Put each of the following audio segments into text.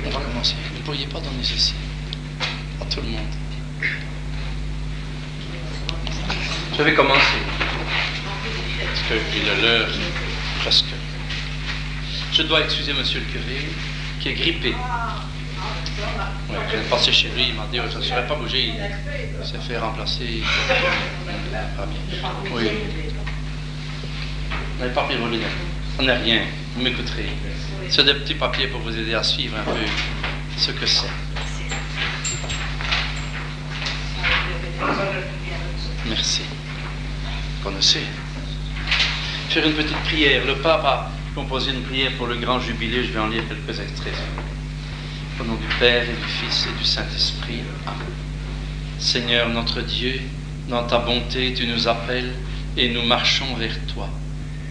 On va commencer. Vous ne pourriez pas donner ceci à tout le monde. Je vais commencer. Parce qu'il est l'heure, presque. Je dois excuser monsieur le curé, qui est grippé. Ouais, je viens de passer chez lui, il m'a dit je ne saurais pas bouger, il s'est fait remplacer. Pas bien. Oui. Vous n'avez pas pris vos lunettes. Ça n'est rien, vous m'écouterez. C'est des petits papiers pour vous aider à suivre un peu ce que c'est. Merci. Vous connaissez. Faire une petite prière. Le pape a composé une prière pour le grand jubilé. Je vais en lire quelques extraits. Au nom du Père et du Fils et du Saint-Esprit. Amen. Seigneur notre Dieu, dans ta bonté, tu nous appelles et nous marchons vers toi,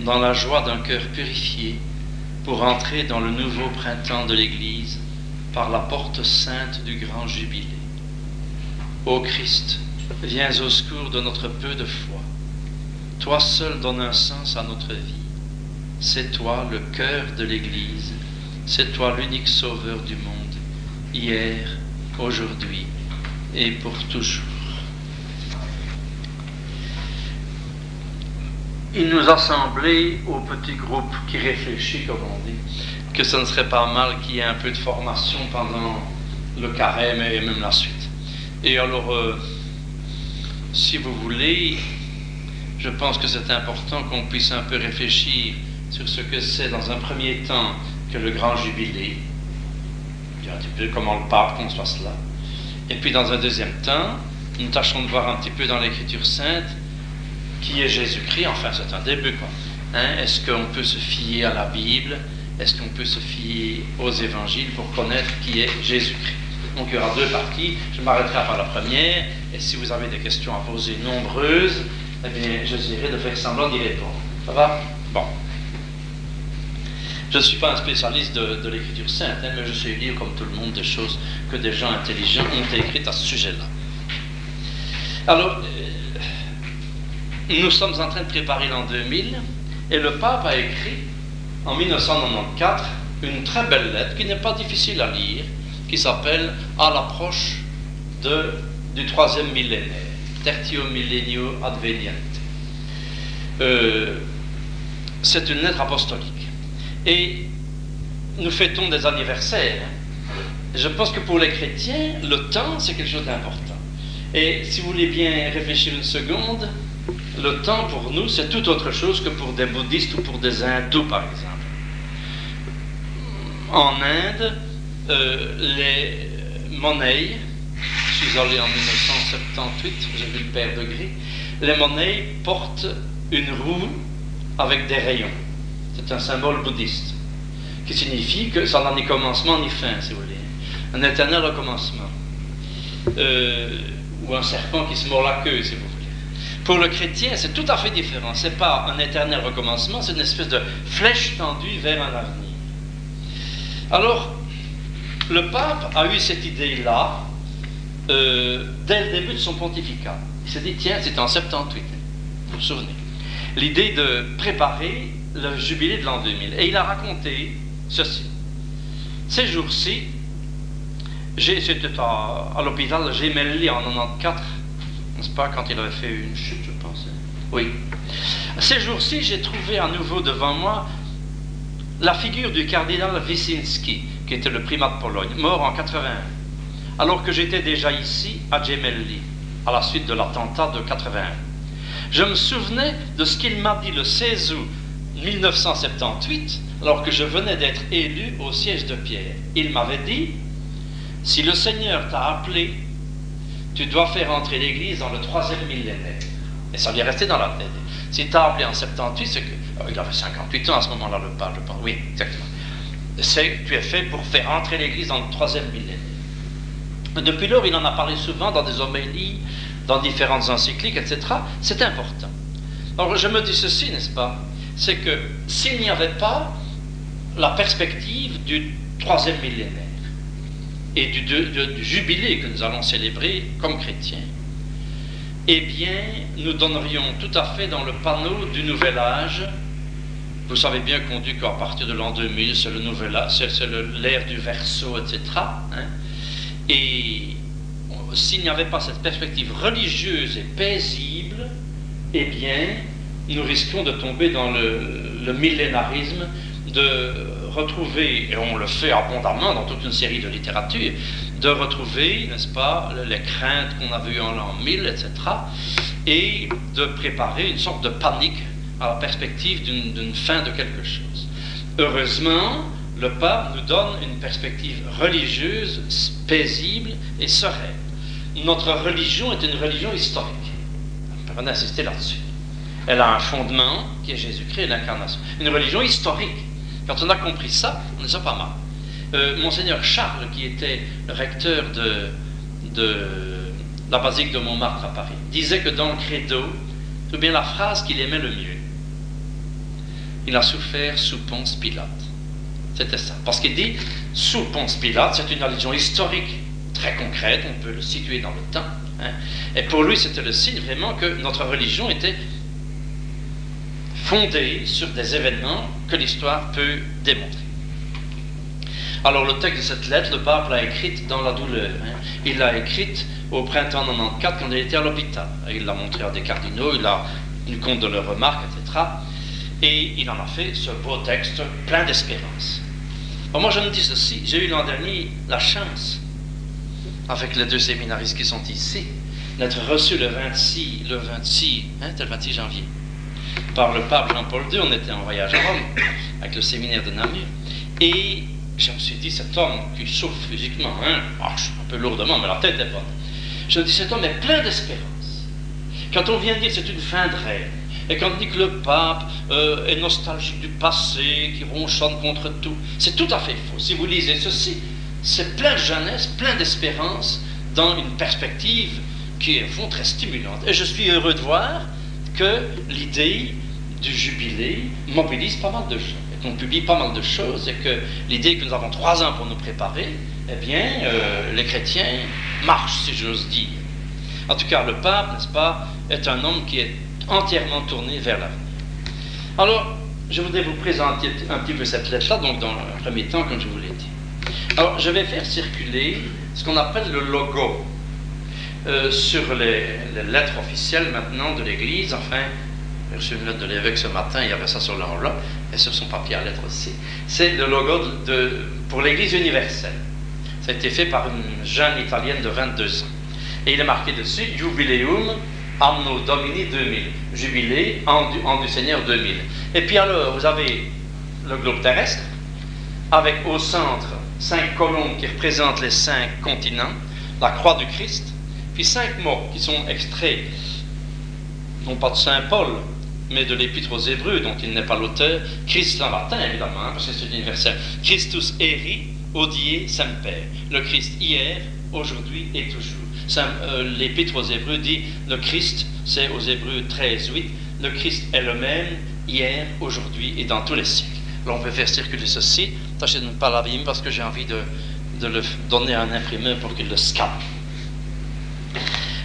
dans la joie d'un cœur purifié, pour entrer dans le nouveau printemps de l'Église par la porte sainte du grand jubilé. Ô Christ, viens au secours de notre peu de foi. Toi seul donnes un sens à notre vie. C'est toi le cœur de l'Église, c'est toi l'unique sauveur du monde, hier, aujourd'hui et pour toujours. Il nous a semblé, au petit groupe qui réfléchit, comme on dit, que ce ne serait pas mal qu'il y ait un peu de formation pendant le carême et même la suite. Et alors, si vous voulez, je pense que c'est important qu'on puisse un peu réfléchir sur ce que c'est dans un premier temps que le grand jubilé, un petit peu comment le pape conçoit cela. Et puis dans un deuxième temps, nous tâchons de voir un petit peu dans l'Écriture sainte qui est Jésus-Christ. Enfin, c'est un début, quoi. Est-ce qu'on peut se fier à la Bible? Est-ce qu'on peut se fier aux évangiles pour connaître qui est Jésus-Christ? Donc il y aura deux parties. Je m'arrêterai par la première, et si vous avez des questions à poser nombreuses, eh bien, j'essaierai de faire semblant d'y répondre. Ça va? Bon. Je ne suis pas un spécialiste de l'Écriture sainte, mais je sais lire comme tout le monde des choses que des gens intelligents ont écrites à ce sujet-là. Alors, nous sommes en train de préparer l'an 2000, et le pape a écrit en 1994 une très belle lettre qui n'est pas difficile à lire, qui s'appelle « À l'approche du troisième millénaire », Tertio Millennio Adveniente. C'est une lettre apostolique. Et nous fêtons des anniversaires. Je pense que pour les chrétiens, le temps, c'est quelque chose d'important. Et si vous voulez bien réfléchir une seconde, le temps pour nous, c'est tout autre chose que pour des bouddhistes ou pour des hindous, par exemple. En Inde, les monnaies, je suis allé en 1978, j'ai vu le père de gris, les monnaies portent une roue avec des rayons. C'est un symbole bouddhiste, qui signifie que ça n'a ni commencement ni fin, si vous voulez. Un éternel recommencement. Ou un serpent qui se mord la queue, si vous voulez. Pour le chrétien, c'est tout à fait différent. Ce n'est pas un éternel recommencement, c'est une espèce de flèche tendue vers un avenir. Alors, le pape a eu cette idée-là dès le début de son pontificat. Il s'est dit, tiens, c'était en 78, vous vous souvenez, l'idée de préparer le jubilé de l'an 2000. Et il a raconté ceci. Ces jours-ci, c'était à l'hôpital de Gemelli en 94, n'est-ce pas, quand il avait fait une chute, je pense. Oui. Ces jours-ci, j'ai trouvé à nouveau devant moi la figure du cardinal Wyszynski, qui était le primat de Pologne, mort en 81, alors que j'étais déjà ici, à Gemelli, à la suite de l'attentat de 81. Je me souvenais de ce qu'il m'a dit le 16 août 1978, alors que je venais d'être élu au siège de Pierre. Il m'avait dit, si le Seigneur t'a appelé, tu dois faire entrer l'Église dans le troisième millénaire. Et ça lui est resté dans la tête. Si t'as appelé en 78, c'est que... il avait 58 ans à ce moment-là, le pape, je pense. Oui, exactement. C'est que tu es fait pour faire entrer l'Église dans le troisième millénaire. Depuis lors, il en a parlé souvent dans des homélies, dans différentes encycliques, etc. C'est important. Alors, je me dis ceci, n'est-ce pas? C'est que s'il n'y avait pas la perspective du troisième millénaire et du jubilé que nous allons célébrer comme chrétiens, eh bien, nous donnerions tout à fait dans le panneau du nouvel âge Vous savez bien qu'on dit qu'à partir de l'an 2000, c'est le nouvel âge, c'est l'ère du Verseau, etc. Hein. Et s'il n'y avait pas cette perspective religieuse et paisible, eh bien, nous risquons de tomber dans le millénarisme, de retrouver, et on le fait abondamment dans toute une série de littératures, de retrouver, n'est-ce pas, les craintes qu'on avait eues en l'an 1000, etc., et de préparer une sorte de panique à la perspective d'une fin de quelque chose. Heureusement, le pape nous donne une perspective religieuse, paisible et sereine. Notre religion est une religion historique. On peut insister là-dessus. Elle a un fondement qui est Jésus-Christ et l'incarnation. Une religion historique. Quand on a compris ça, on est ça pas mal. Monseigneur Charles, qui était le recteur de la basilique de Montmartre à Paris, disait que dans le credo, c'est bien la phrase qu'il aimait le mieux. Il a souffert sous Ponce Pilate. C'était ça. Parce qu'il dit, sous Ponce Pilate, c'est une religion historique, très concrète, on peut le situer dans le temps. Hein. Et pour lui, c'était le signe vraiment que notre religion était fondée sur des événements que l'histoire peut démontrer. Alors le texte de cette lettre, le pape l'a écrite dans la douleur. Hein. Il l'a écrite au printemps 94 quand il était à l'hôpital. Il l'a montré à des cardinaux, il a tenu compte de leurs remarques, etc. Et il en a fait ce beau texte plein d'espérance. Moi je me dis ceci, j'ai eu l'an dernier la chance, avec les deux séminaristes qui sont ici, d'être reçu le 26 janvier, par le pape Jean-Paul II. On était en voyage à Rome, avec le séminaire de Namur. Et je me suis dit, cet homme qui souffre physiquement, marche un peu lourdement, mais la tête est bonne. Je me dis, cet homme est plein d'espérance. Quand on vient dire que c'est une fin de règne, et quand on dit que le pape est nostalgique du passé, qui ronchonne contre tout, c'est tout à fait faux. Si vous lisez ceci, c'est plein de jeunesse, plein d'espérance, dans une perspective qui est au fond très stimulante. Et je suis heureux de voir que l'idée du jubilé mobilise pas mal de gens, et qu'on publie pas mal de choses, et que l'idée que nous avons 3 ans pour nous préparer, eh bien, les chrétiens marchent, si j'ose dire. En tout cas, le pape, n'est-ce pas, est un homme qui est entièrement tourné vers l'avenir. Alors, je voudrais vous présenter un petit peu cette lettre-là, donc dans un premier temps, comme je vous l'ai dit. Alors, je vais faire circuler ce qu'on appelle le logo sur les lettres officielles maintenant de l'Église. Enfin, j'ai reçu une lettre de l'évêque ce matin, il y avait ça sur l'enveloppe, et sur son papier à lettres aussi. C'est le logo pour l'Église universelle. Ça a été fait par une jeune Italienne de 22 ans. Et il est marqué dessus « Jubileum Anno Domini 2000 », Jubilé en du Seigneur 2000. Et puis alors, vous avez le globe terrestre, avec au centre 5 colombes qui représentent les 5 continents, la croix du Christ, puis 5 mots qui sont extraits, non pas de Saint Paul, mais de l'Épître aux Hébreux, dont il n'est pas l'auteur, Christ en latin évidemment, parce que c'est universel. Christus eri, odie semper. Le Christ hier, aujourd'hui et toujours. L'Épître aux Hébreux dit, le Christ, c'est aux Hébreux 13:8, le Christ est le même hier, aujourd'hui et dans tous les siècles. Là, on peut faire circuler ceci. Tâchez de ne pas l'abîmer parce que j'ai envie de le donner à un imprimeur pour qu'il le scanne.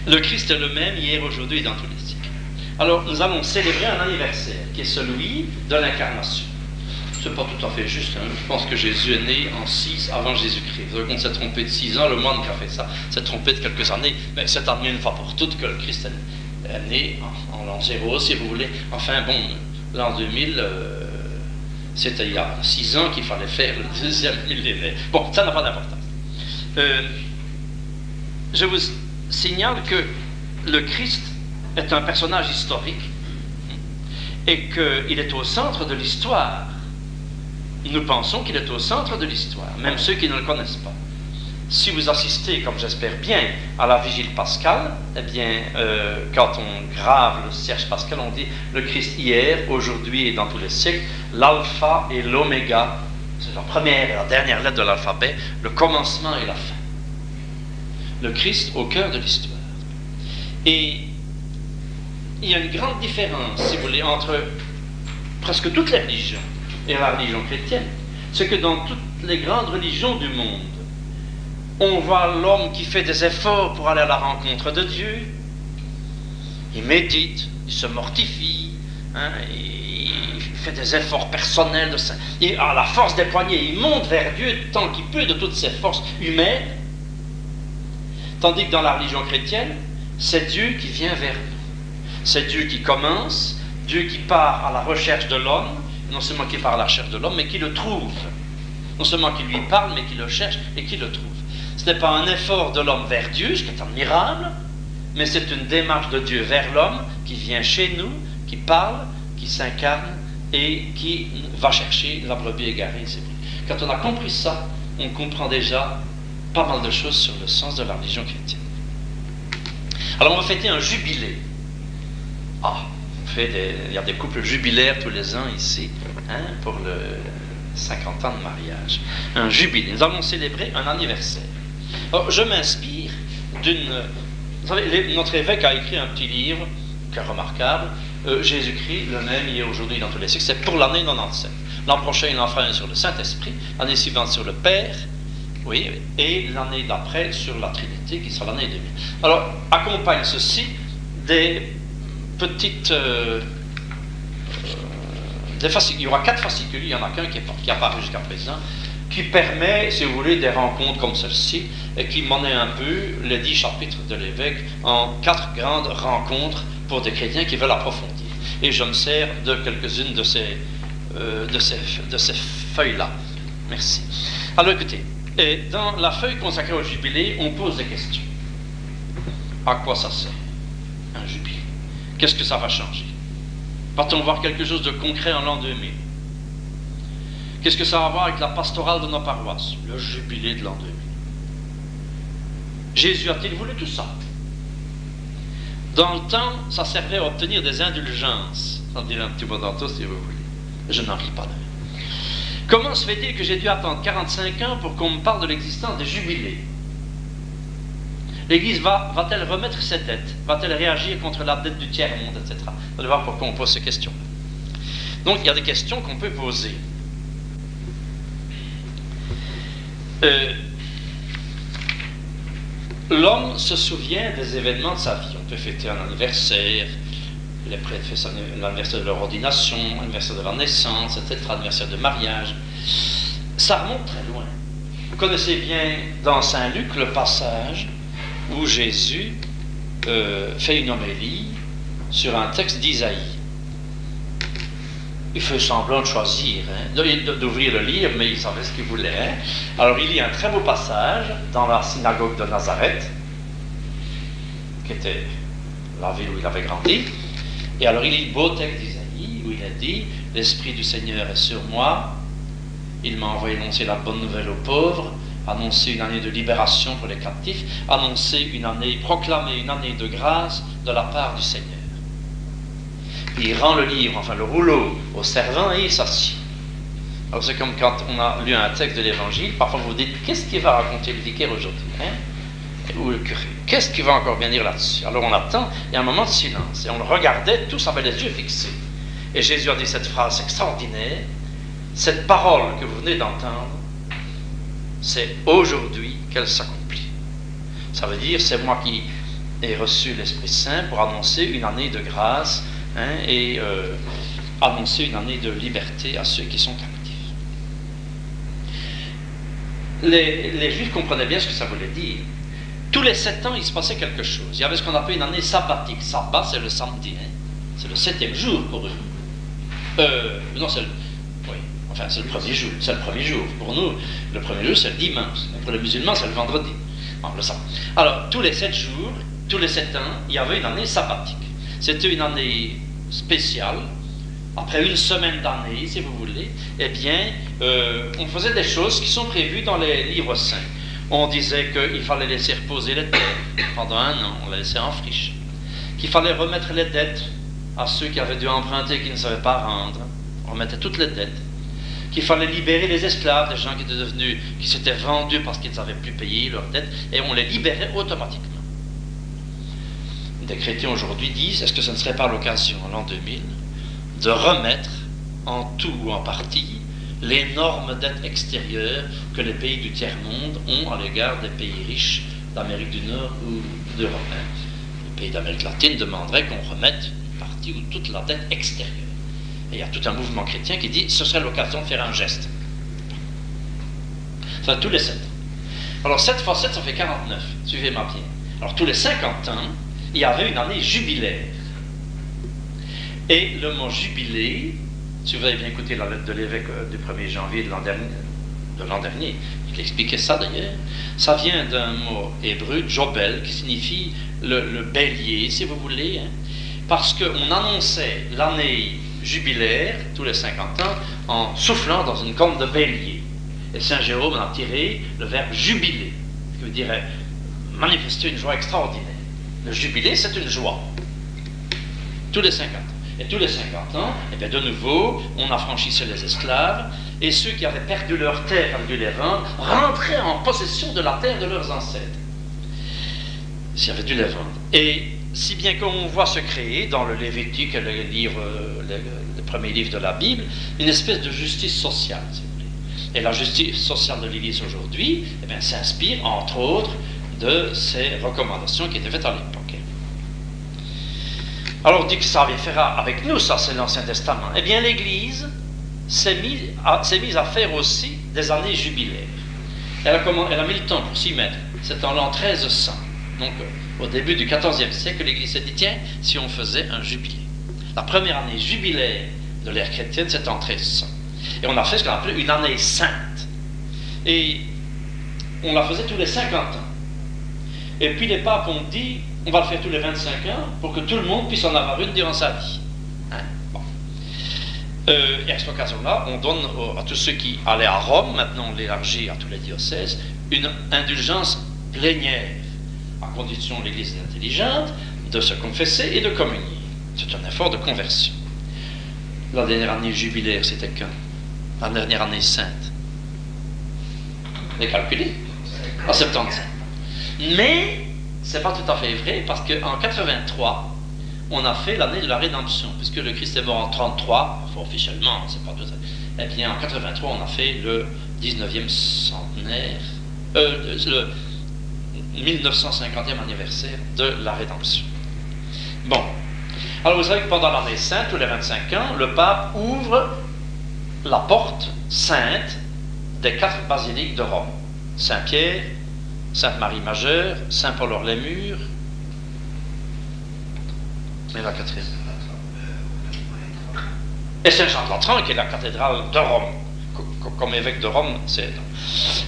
Le Christ est le même hier, aujourd'hui et dans tous les siècles. Alors, nous allons célébrer un anniversaire qui est celui de l'incarnation. C'est pas tout à fait juste. Hein. Je pense que Jésus est né en 6 avant Jésus-Christ. Vous avez compte, s'est trompé de 6 ans, le moine qui a fait ça s'est trompé de quelques années. Mais c'est admis une fois pour toutes que le Christ est né en l'an 0, si vous voulez. Enfin, bon, l'an 2000, c'était il y a 6 ans qu'il fallait faire le deuxième millénaire. Bon, ça n'a pas d'importance. Je vous signale que le Christ est un personnage historique et qu'il est au centre de l'histoire. Nous pensons qu'il est au centre de l'histoire, même ceux qui ne le connaissent pas. Si vous assistez, comme j'espère bien, à la vigile pascale, eh bien, quand on grave le cierge pascal, on dit le Christ hier, aujourd'hui et dans tous les siècles, l'alpha et l'oméga, c'est la première et la dernière lettre de l'alphabet, le commencement et la fin. Le Christ au cœur de l'histoire. Et il y a une grande différence, si vous voulez, entre presque toutes les religions et la religion chrétienne. C'est que dans toutes les grandes religions du monde, on voit l'homme qui fait des efforts pour aller à la rencontre de Dieu. Il médite, il se mortifie, il fait des efforts personnels, il a la force des poignets, il monte vers Dieu tant qu'il peut de toutes ses forces humaines, tandis que dans la religion chrétienne, c'est Dieu qui vient vers nous. C'est Dieu qui commence, Dieu qui part à la recherche de l'homme, non seulement qui part à la recherche de l'homme, mais qui le trouve. Non seulement qui lui parle, mais qui le cherche et qui le trouve. Ce n'est pas un effort de l'homme vers Dieu, ce qui est admirable, mais c'est une démarche de Dieu vers l'homme qui vient chez nous, qui parle, qui s'incarne et qui va chercher la brebis égarée. Quand on a compris ça, on comprend déjà pas mal de choses sur le sens de la religion chrétienne. Alors on va fêter un jubilé. Il y a des couples jubilaires tous les ans ici, pour le 50 ans de mariage. Un jubilé. Nous allons célébrer un anniversaire. Alors, je m'inspire d'une... Vous savez, notre évêque a écrit un petit livre, qui est remarquable, Jésus-Christ, le même hier, aujourd'hui, dans tous les siècles. C'est pour l'année 97. L'an prochain, il en fera un sur le Saint-Esprit, l'année suivante sur le Père, oui, et l'année d'après sur la Trinité, qui sera l'année 2000. Alors, accompagne ceci des petites... il y aura 4 fascicules, il y en a qu'un qui est apparu jusqu'à présent, qui permet, si vous voulez, des rencontres comme celle-ci, et qui monnaie un peu les 10 chapitres de l'évêque en 4 grandes rencontres pour des chrétiens qui veulent approfondir. Et je me sers de quelques-unes de ces feuilles-là. Merci. Alors écoutez, et dans la feuille consacrée au jubilé, on pose des questions. À quoi ça sert, un jubilé? Qu'est-ce que ça va changer? Va-t-on voir quelque chose de concret en l'an 2000? Qu'est-ce que ça va voir avec la pastorale de nos paroisses? Le jubilé de l'an 2000. Jésus a-t-il voulu tout ça? Dans le temps, ça servait à obtenir des indulgences. J'en dirai un petit mot tantôt si vous voulez. Je n'en ris pas d'ailleurs. Comment se fait-il que j'ai dû attendre 45 ans pour qu'on me parle de l'existence des jubilés? L'Église va-t-elle remettre ses dettes? Va-t-elle réagir contre la dette du tiers-monde, etc.? Vous allez voir pourquoi on pose ces questions. Donc, il y a des questions qu'on peut poser. L'homme se souvient des événements de sa vie. On peut fêter un anniversaire, les prêtres fêtent l'anniversaire de leur ordination, l'anniversaire de leur naissance, etc., l'anniversaire de mariage. Ça remonte très loin. Vous connaissez bien dans Saint Luc le passage où Jésus fait une homélie sur un texte d'Isaïe. Il fait semblant de choisir, d'ouvrir le livre, mais il savait ce qu'il voulait. Alors il lit un très beau passage dans la synagogue de Nazareth, qui était la ville où il avait grandi. Et alors il lit le beau texte d'Isaïe, où il a dit « L'Esprit du Seigneur est sur moi, il m'a envoyé annoncer la bonne nouvelle aux pauvres, annoncer une année de libération pour les captifs, proclamer une année de grâce de la part du Seigneur. » Il rend le livre, enfin le rouleau, au servant et il s'assied. Alors c'est comme quand on a lu un texte de l'Évangile, parfois vous vous dites, qu'est-ce qu'il va raconter le vicaire aujourd'hui, ou le curé? Qu'est-ce qu'il va encore bien dire là-dessus? Alors on attend, il y a un moment de silence, et on le regardait, tous avaient les yeux fixés. Et Jésus a dit cette phrase extraordinaire, cette parole que vous venez d'entendre, c'est aujourd'hui qu'elle s'accomplit. Ça veut dire, c'est moi qui ai reçu l'Esprit Saint pour annoncer une année de grâce, et annoncer une année de liberté à ceux qui sont captifs. Les Juifs comprenaient bien ce que ça voulait dire. Tous les 7 ans, il se passait quelque chose. Il y avait ce qu'on appelle une année sabbatique. Sabbat, c'est le samedi. C'est le 7e jour pour eux. Non, c'est le... Oui, enfin, c'est le premier jour. C'est le premier jour. Pour nous, le premier jour, c'est le dimanche. Pour les musulmans, c'est le vendredi. Non, le sabbat. Alors, tous les 7 jours, tous les 7 ans, il y avait une année sabbatique. C'était une année spéciale. Après une semaine d'année, si vous voulez, eh bien, on faisait des choses qui sont prévues dans les livres saints. On disait qu'il fallait laisser reposer les terres pendant 1 an, on les laissait en friche. Qu'il fallait remettre les dettes à ceux qui avaient dû emprunter et qui ne savaient pas rendre. On remettait toutes les dettes. Qu'il fallait libérer les esclaves, des gens qui s'étaient vendus parce qu'ils n'avaient plus payé leurs dettes, et on les libérait automatiquement. Des chrétiens aujourd'hui disent, est-ce que ce ne serait pas l'occasion, en l'an 2000, de remettre en tout ou en partie l'énorme dette extérieure que les pays du tiers-monde ont à l'égard des pays riches d'Amérique du Nord ou d'Europe. Les pays d'Amérique latine demanderaient qu'on remette une partie ou toute la dette extérieure. Et il y a tout un mouvement chrétien qui dit ce serait l'occasion de faire un geste. Enfin, tous les 7 ans. Alors 7 fois 7, ça fait 49. Suivez-moi bien. Alors tous les 50 ans, il y avait une année jubilaire. Et le mot jubilé, si vous avez bien écouté la lettre de l'évêque du 1er janvier de l'an dernier, il expliquait ça d'ailleurs, ça vient d'un mot hébreu, jobel, qui signifie le bélier, si vous voulez, hein, parce qu'on annonçait l'année jubilaire, tous les 50 ans, en soufflant dans une corne de bélier. Et Saint Jérôme en a tiré le verbe jubiler, qui veut dire manifester une joie extraordinaire. Le jubilé, c'est une joie. Tous les 50 ans. Et tous les 50 ans, et bien de nouveau, on affranchissait les esclaves, et ceux qui avaient perdu leur terre, avaient dû les vendre, rentraient en possession de la terre de leurs ancêtres. S'ils avaient dû les vendre. Et si bien qu'on voit se créer dans le Lévitique, le premier livre de la Bible, une espèce de justice sociale, si vous voulez. Et la justice sociale de l'Église aujourd'hui, eh bien, s'inspire, entre autres, de ces recommandations qui étaient faites à l'époque. Alors on dit que ça vient faire avec nous, ça c'est l'Ancien Testament. Eh bien l'Église s'est mise à faire aussi des années jubilaires. Elle a mis le temps pour s'y mettre. C'est en l'an 1300. Donc au début du XIVe siècle, l'Église s'est dit, tiens, si on faisait un jubilé. La première année jubilaire de l'ère chrétienne, c'est en 1300. Et on a fait ce qu'on appelait une année sainte. Et on la faisait tous les 50 ans. Et puis les papes ont dit, on va le faire tous les 25 ans pour que tout le monde puisse en avoir une durant sa vie. Hein? Bon. Et à cette occasion-là, on donne à tous ceux qui allaient à Rome, maintenant on l'élargit à tous les diocèses, une indulgence plénière, à condition l'Église est intelligente, de se confesser et de communier. C'est un effort de conversion. La dernière année jubilaire, c'était quand? La dernière année sainte. Vous avez calculé? En 75. Mais c'est pas tout à fait vrai, parce qu'en 83, on a fait l'année de la rédemption, puisque le Christ est mort en 33, enfin officiellement, c'est pas tout à fait. Eh bien, en 83, on a fait le 19e centenaire, le 1950e anniversaire de la rédemption. Bon. Alors, vous savez que pendant l'année sainte, tous les 25 ans, le pape ouvre la porte sainte des 4 basiliques de Rome. Saint-Pierre, Sainte-Marie Majeure, Saint-Paul-Hors-les-Murs, mais la 4e. Et Saint-Jean de Latran, qui est la cathédrale de Rome, comme évêque de Rome, c'est.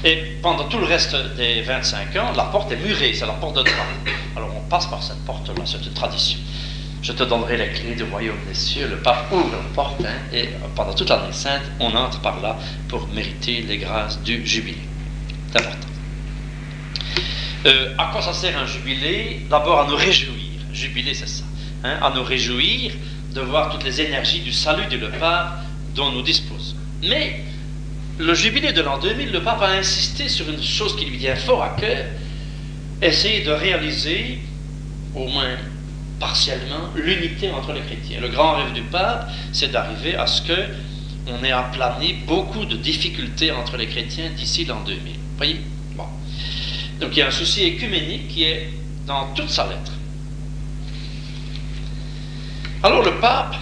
Et pendant tout le reste des 25 ans, la porte est murée, c'est la porte de droit. Alors on passe par cette porte-là, c'est une tradition. Je te donnerai les clés du royaume des cieux. Le pape ouvre la porte, hein, et pendant toute l'année sainte, on entre par là pour mériter les grâces du jubilé. C'est important. À quoi ça sert un jubilé? D'abord à nous réjouir. Jubilé, c'est ça. Hein, à nous réjouir de voir toutes les énergies du salut, dit le pape, dont nous disposons. Mais le jubilé de l'an 2000, le pape a insisté sur une chose qui lui vient fort à cœur, essayer de réaliser, au moins partiellement, l'unité entre les chrétiens. Le grand rêve du pape, c'est d'arriver à ce qu'on ait aplané beaucoup de difficultés entre les chrétiens d'ici l'an 2000. Vous voyez? Bon. Donc il y a un souci écuménique qui est dans toute sa lettre. Alors le pape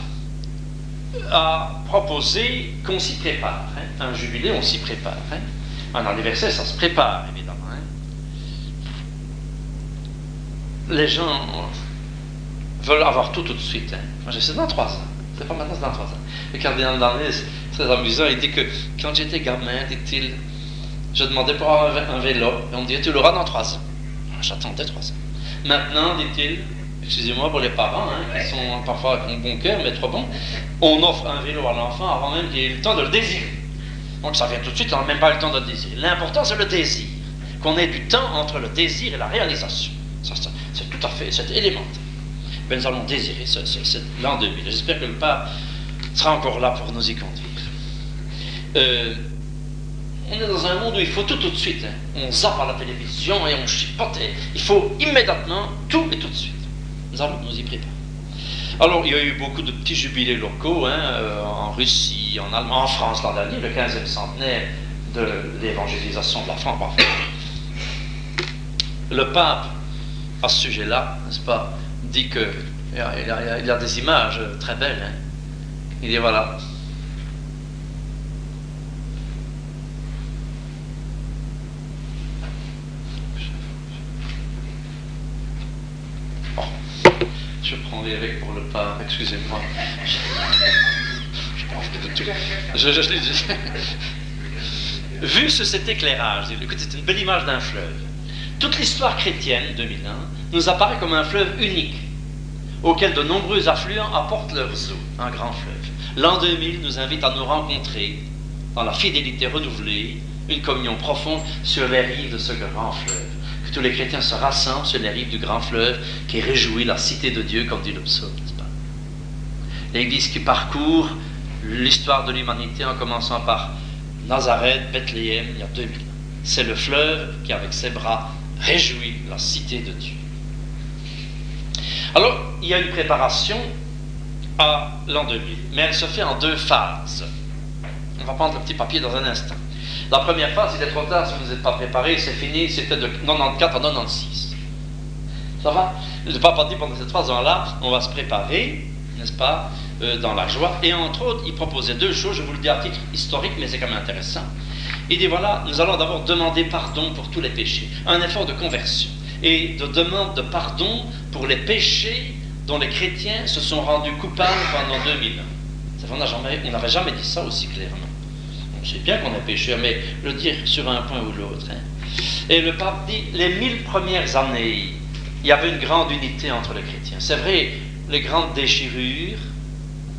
a proposé qu'on s'y prépare. Hein. Un jubilé, on s'y prépare. Hein. Un anniversaire, ça se prépare, évidemment. Hein. Les gens veulent avoir tout de suite. Hein. Moi, c'est dans 3 ans. C'est pas maintenant, c'est dans 3 ans. Le cardinal d'Arnay, c'est très amusant, il dit que quand j'étais gamin, dit-il, je demandais pour avoir un vélo, et on me disait, tu l'auras dans 3 ans. J'attendais 3 ans. Maintenant, dit-il, excusez-moi pour les parents, hein, qui sont parfois avec un bon cœur, mais trop bon, on offre un vélo à l'enfant avant même qu'il ait eu le temps de le désirer. Donc ça vient tout de suite, on n'a même pas eu le temps de le désirer. L'important, c'est le désir. Qu'on ait du temps entre le désir et la réalisation. Ça, c'est tout à fait, c'est élémentaire. Ben, nous allons désirer l'an 2000. J'espère que le pape sera encore là pour nous y conduire. On est dans un monde où il faut tout de suite. Hein. On zappe à la télévision et on chipote. Il faut immédiatement tout et tout de suite. Nous allons nous y préparer. Alors, il y a eu beaucoup de petits jubilés locaux, hein, en Russie, en Allemagne, en France l'an dernier, le 15e centenaire de l'évangélisation de la France. Enfin, le pape, à ce sujet-là, n'est-ce pas, dit que il y a des images très belles, hein, Il dit voilà. Bon, je prends les règles pour le pape, excusez-moi. Je l'ai dit. Vu sous cet éclairage, écoute, c'est une belle image d'un fleuve. Toute l'histoire chrétienne, 2001, nous apparaît comme un fleuve unique, auquel de nombreux affluents apportent leurs eaux, un grand fleuve. L'an 2000 nous invite à nous rencontrer, dans la fidélité renouvelée, une communion profonde sur les rives de ce grand fleuve. Que tous les chrétiens se rassemblent sur les rives du grand fleuve qui réjouit la cité de Dieu, comme dit le psaume, n'est-ce pas? L'Église qui parcourt l'histoire de l'humanité en commençant par Nazareth, Bethléem, il y a 2000 ans. C'est le fleuve qui, avec ses bras, réjouit la cité de Dieu. Alors, il y a une préparation à l'an 2000, mais elle se fait en 2 phases. On va prendre le petit papier dans un instant. La première phase, il est trop tard si vous n'êtes pas préparé, c'est fini, c'était de 94 à 96. Ça va? Le pape a dit pendant ces 3 ans-là, on va se préparer, n'est-ce pas, dans la joie. Et entre autres, il proposait 2 choses, je vous le dis à titre historique, mais c'est quand même intéressant. Il dit voilà, nous allons d'abord demander pardon pour tous les péchés, un effort de conversion, et de demande de pardon pour les péchés dont les chrétiens se sont rendus coupables pendant 2000 ans. On n'avait jamais dit ça aussi clairement. On sait bien qu'on est pécheur, mais le dire sur un point ou l'autre. Hein. Et le pape dit, les 1000 premières années, il y avait une grande unité entre les chrétiens. C'est vrai, les grandes déchirures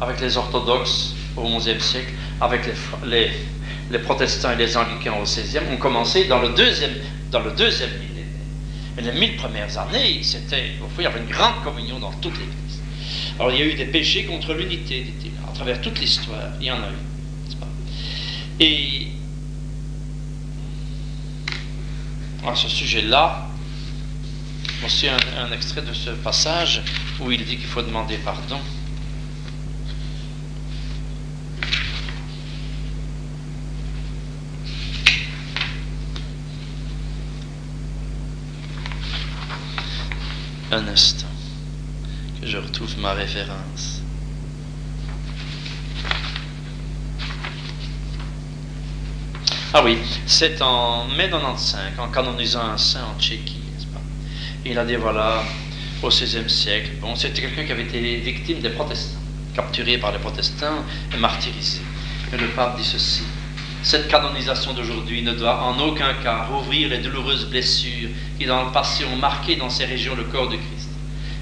avec les orthodoxes au XIe siècle, avec les protestants et les anglicans au XVIe, ont commencé dans le deuxième millénaire. Mais les 1000 premières années, il y avait une grande communion dans toute l'Église. Alors il y a eu des péchés contre l'unité, dit-il, à travers toute l'histoire, il y en a eu, n'est-ce pas? Et à ce sujet-là, voici un extrait de ce passage où il dit qu'il faut demander pardon. Un instant, que je retrouve ma référence. Ah oui, c'est en mai 95, en canonisant un saint en Tchéquie, n'est-ce pas? Il a dit voilà, au XVIe siècle, bon, c'était quelqu'un qui avait été victime des protestants, capturé par les protestants et martyrisé. Et le pape dit ceci: cette canonisation d'aujourd'hui ne doit en aucun cas rouvrir les douloureuses blessures qui dans le passé ont marqué dans ces régions le corps de Christ.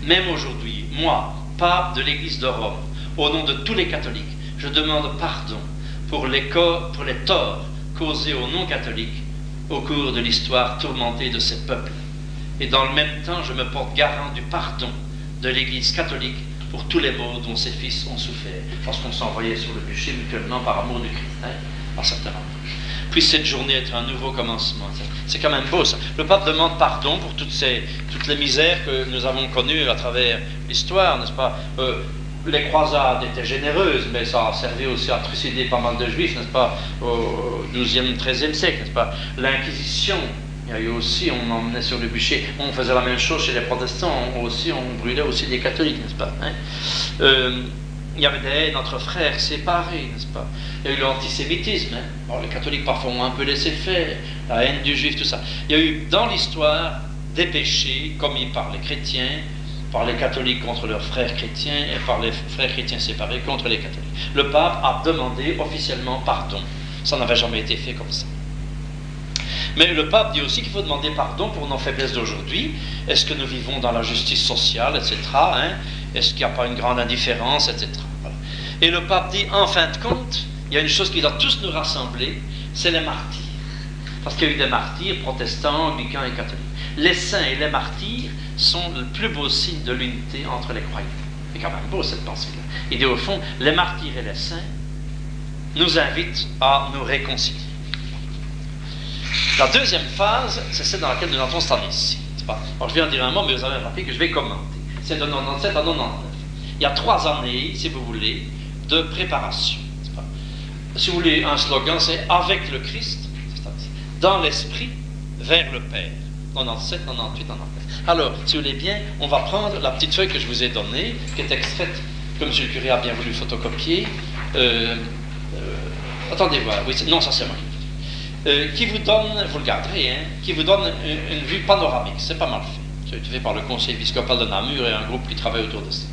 Même aujourd'hui, moi, pape de l'Église de Rome, au nom de tous les catholiques, je demande pardon pour les torts causés aux non-catholiques au cours de l'histoire tourmentée de ces peuples. Et dans le même temps, je me porte garant du pardon de l'Église catholique pour tous les maux dont ses fils ont souffert, parce qu'on s'envoyait sur le bûcher mutuellement par amour du Christ. À certains moments. Puisse cette journée être un nouveau commencement. C'est quand même beau ça. Le pape demande pardon pour toutes les misères que nous avons connues à travers l'histoire, n'est-ce pas? Les croisades étaient généreuses, mais ça a servi aussi à trucider pas mal de juifs, n'est-ce pas, au XIIe, XIIIe siècle, n'est-ce pas? L'Inquisition, il y a eu aussi, on emmenait sur le bûcher, on faisait la même chose chez les protestants, on brûlait aussi des catholiques, n'est-ce pas, hein? Il y avait des haines entre frères séparés, n'est-ce pas? Il y a eu l'antisémitisme. Hein? Bon, les catholiques parfois ont un peu laissé faire, la haine du juif, tout ça. Il y a eu dans l'histoire des péchés commis par les chrétiens, par les catholiques contre leurs frères chrétiens et par les frères chrétiens séparés contre les catholiques. Le pape a demandé officiellement pardon. Ça n'avait jamais été fait comme ça. Mais le pape dit aussi qu'il faut demander pardon pour nos faiblesses d'aujourd'hui. Est-ce que nous vivons dans la justice sociale, etc. Hein? Est-ce qu'il n'y a pas une grande indifférence, etc. Voilà. Et le pape dit, en fin de compte, il y a une chose qui doit tous nous rassembler, c'est les martyrs. Parce qu'il y a eu des martyrs protestants, anglicans et catholiques. Les saints et les martyrs sont le plus beau signe de l'unité entre les croyants. C'est quand même beau cette pensée-là. Il dit au fond, les martyrs et les saints nous invitent à nous réconcilier. La deuxième phase, c'est celle dans laquelle nous entrons cette année-ci. Alors je vais en dire un mot, mais vous avez rappelé que je vais commenter. C'est de 97 à 99. Il y a 3 années, si vous voulez, de préparation. Si vous voulez un slogan, c'est « Avec le Christ », dans l'esprit, vers le Père. 97, 98, 99. Alors, si vous voulez bien, on va prendre la petite feuille que je vous ai donnée, qui est extraite que M. le curé a bien voulu photocopier. Attendez voir, oui, non, ça c'est moi. Qui vous donne, vous le garderez, hein, qui vous donne une vue panoramique. C'est pas mal fait. Ça a été fait par le conseil épiscopal de Namur et un groupe qui travaille autour de ça.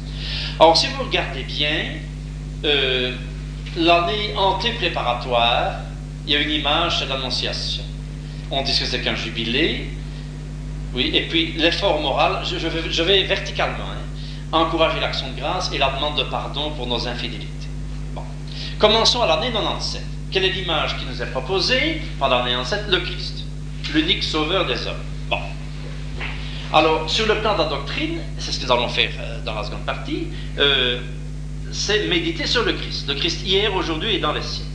Alors, si vous regardez bien, l'année anté-préparatoire, il y a une image, c'est l'Annonciation. On dit que c'est qu'un jubilé. Oui, et puis l'effort moral, je vais verticalement, hein, encourager l'action de grâce et la demande de pardon pour nos infidélités. Bon. Commençons à l'année 97. Quelle est l'image qui nous est proposée pendant l'année 97? Le Christ, l'unique sauveur des hommes. Bon. Alors, sur le plan de la doctrine, c'est ce que nous allons faire dans la seconde partie, c'est méditer sur le Christ. Le Christ hier, aujourd'hui et dans les siècles.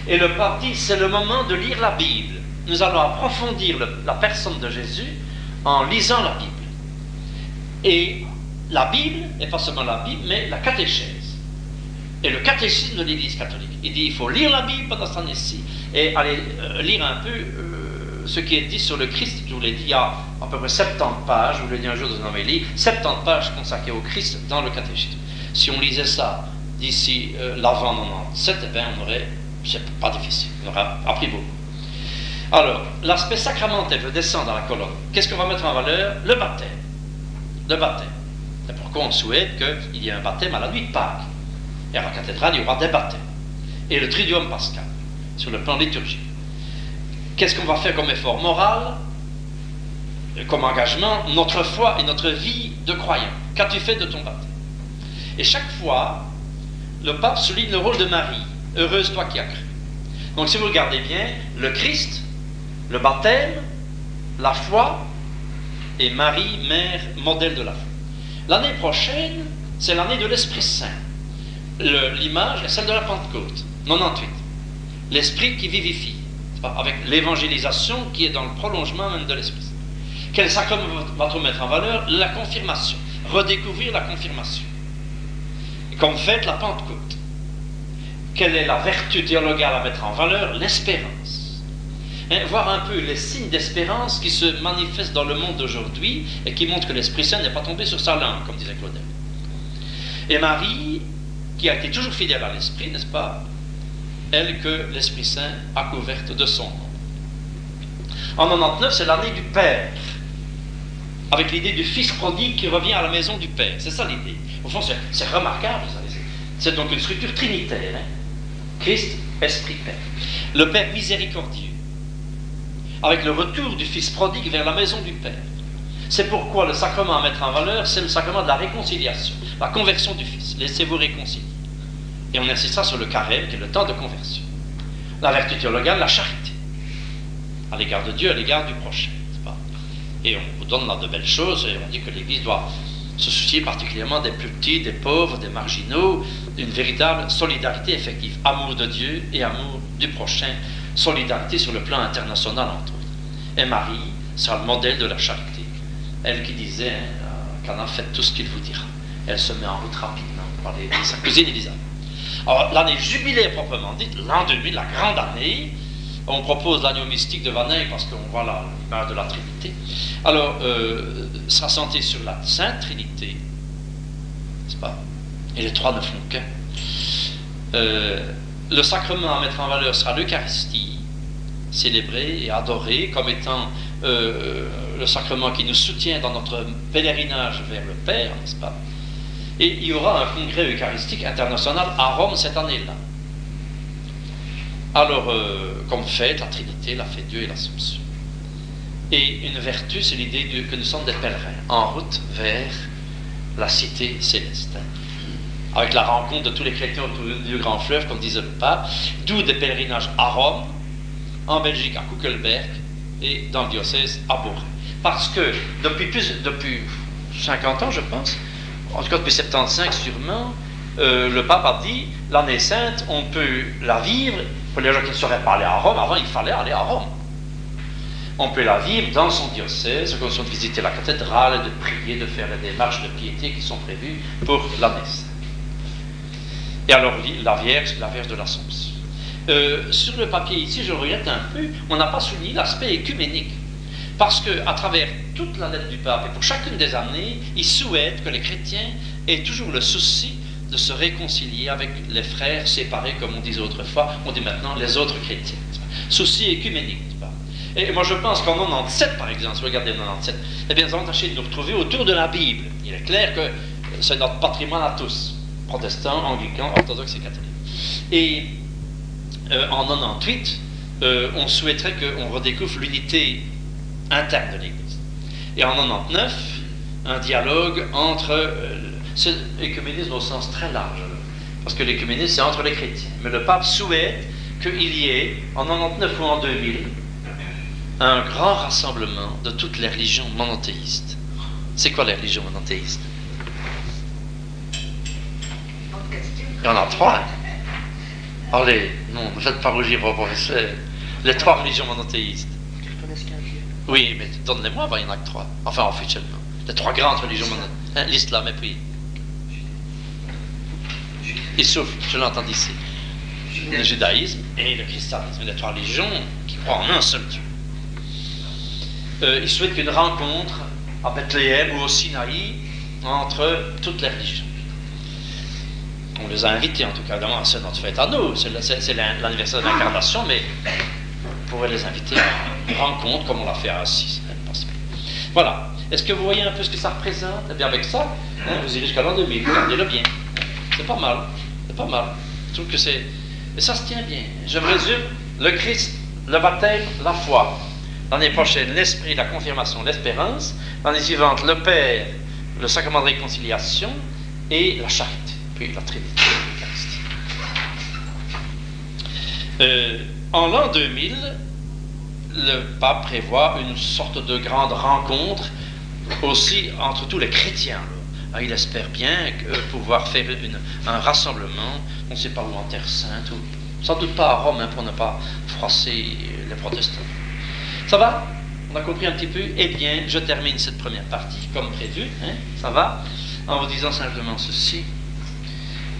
Et le pape dit, c'est le moment de lire la Bible. Nous allons approfondir la personne de Jésus en lisant la Bible. Et la Bible, et pas seulement la Bible, mais la catéchèse. Et le catéchisme de l'Église catholique. Il dit, il faut lire la Bible pendant cette année-ci et aller lire un peu ce qui est dit sur le Christ. Je vous l'ai dit, il y a à peu près 70 pages, je vous l'ai dit un jour dans une homélie, 70 pages consacrées au Christ dans le catéchisme. Si on lisait ça d'ici l'avant 97, eh bien on aurait, c'est pas difficile, on aurait appris beaucoup. Alors, l'aspect sacramentel, je descends dans la colonne. Qu'est-ce qu'on va mettre en valeur? Le baptême. Le baptême. C'est pourquoi on souhaite qu'il y ait un baptême à la nuit de Pâques. Et à la cathédrale, il y aura des baptêmes. Et le Triduum pascal, sur le plan liturgique. Qu'est-ce qu'on va faire comme effort moral, comme engagement? Notre foi et notre vie de croyant. Qu'as-tu fait de ton baptême? Et chaque fois, le pape souligne le rôle de Marie. Heureuse toi qui as cru. Donc si vous regardez bien, le Christ, le baptême, la foi, et Marie, mère, modèle de la foi. L'année prochaine, c'est l'année de l'Esprit Saint. L'image est celle de la Pentecôte, 98. L'Esprit qui vivifie, avec l'évangélisation qui est dans le prolongement même de l'Esprit Saint. Quel sacrement va-t-on mettre en valeur? La confirmation. Redécouvrir la confirmation. Et comme fête la Pentecôte. Quelle est la vertu théologale à mettre en valeur? L'espérance. Voir un peu les signes d'espérance qui se manifestent dans le monde d'aujourd'hui et qui montrent que l'Esprit Saint n'est pas tombé sur sa langue, comme disait Claudel. Et Marie, qui a été toujours fidèle à l'Esprit, n'est-ce pas? Elle que l'Esprit Saint a couverte de son nom. En 99, c'est l'année du Père, avec l'idée du Fils prodigue qui revient à la maison du Père. C'est ça l'idée. Au fond, c'est remarquable. C'est donc une structure trinitaire. Hein? Christ, Esprit, Père. Le Père miséricordieux, avec le retour du Fils prodigue vers la maison du Père. C'est pourquoi le sacrement à mettre en valeur, c'est le sacrement de la réconciliation, la conversion du Fils. Laissez-vous réconcilier. Et on insistera sur le carême, qui est le temps de conversion. La vertu théologale, la charité, à l'égard de Dieu, à l'égard du prochain. Et on vous donne là de belles choses, et on dit que l'Église doit se soucier particulièrement des plus petits, des pauvres, des marginaux, d'une véritable solidarité effective. Amour de Dieu et amour du prochain. Solidarité sur le plan international, entre autres. Et Marie sera le modèle de la charité. Elle qui disait, Cana, faites tout ce qu'il vous dira. Elle se met en route rapidement par sa cousine Élisabeth. Alors, l'année jubilée proprement dite, l'an 2000, la grande année, on propose l'agneau mystique de Vanneille parce qu'on voit l'image de la Trinité. Alors, sera centré sur la Sainte Trinité, n'est-ce pas? Et les trois ne font qu'un. Le sacrement à mettre en valeur sera l'Eucharistie, célébrée et adorée comme étant le sacrement qui nous soutient dans notre pèlerinage vers le Père, n'est-ce pas? Et il y aura un congrès eucharistique international à Rome cette année-là. Alors, comme fête, la Trinité, la fête Dieu et l'Assomption. Et une vertu, c'est l'idée que nous sommes des pèlerins, en route vers la cité céleste. Avec la rencontre de tous les chrétiens autour du grand fleuve, comme disait le pape, d'où des pèlerinages à Rome, en Belgique à Kuckelberg et dans le diocèse à Beauvais. Parce que depuis 50 ans, je pense, en tout cas depuis 75 sûrement, le pape a dit l'année sainte, on peut la vivre. Pour les gens qui ne sauraient pas aller à Rome, avant il fallait aller à Rome. On peut la vivre dans son diocèse, comme de visiter la cathédrale, de prier, de faire les démarches de piété qui sont prévues pour l'année sainte. Et alors la Vierge de l'Assomption. Sur le papier ici, je regrette un peu, on n'a pas souligné l'aspect écuménique. Parce qu'à travers toute la lettre du pape, et pour chacune des années, il souhaite que les chrétiens aient toujours le souci de se réconcilier avec les frères séparés, comme on disait autrefois, on dit maintenant les autres chrétiens. Souci écuménique. Et moi je pense qu'en 97 par exemple, si vous regardez 97, eh bien nous avons tâché de nous retrouver autour de la Bible. Il est clair que c'est notre patrimoine à tous, protestants, anglicans, orthodoxes et catholiques. Et en 98, on souhaiterait qu'on redécouvre l'unité interne de l'Église. Et en 99, un dialogue entre c'est l'écuménisme au sens très large, parce que l'écuménisme c'est entre les chrétiens. Mais le pape souhaite qu'il y ait, en 99 ou en 2000, un grand rassemblement de toutes les religions monothéistes. C'est quoi les religions monothéistes? Il y en a 3. Allez, non, ne faites pas rougir vos professeurs. Les 3 religions monothéistes. Oui, mais donne-les-moi, il n'y en a que 3. Enfin, officiellement. Les 3 grandes religions monothéistes. L'islam, et puis. Il souffle, je l'entends d'ici. Le judaïsme et le christianisme. Les 3 religions qui croient en un seul Dieu. Il souhaite qu'une rencontre à Bethléem ou au Sinaï entre toutes les religions. On les a invités en tout cas, évidemment, c'est notre fête à nous, c'est l'anniversaire de l'incarnation, mais on pourrait les inviter à une rencontre comme on l'a fait à Assis. Voilà. Est-ce que vous voyez un peu ce que ça représente? Eh bien avec ça, vous irez jusqu'à l'an 2000, regardez-le bien. C'est pas mal, c'est pas mal. Je trouve que c'est... Et ça se tient bien. Je me résume, le Christ, le baptême, la foi. L'année prochaine, l'esprit, la confirmation, l'espérance. L'année suivante, le Père, le sacrement de réconciliation et la charité, puis la Trinité, l'Eucharistie. En l'an 2000, le pape prévoit une sorte de grande rencontre aussi entre tous les chrétiens. Il espère bien pouvoir faire un rassemblement, on ne sait pas où, en Terre Sainte, ou sans doute pas à Rome, pour ne pas froisser les protestants. Ça va? On a compris un petit peu? Eh bien, je termine cette première partie comme prévu, ça va? En vous disant simplement ceci,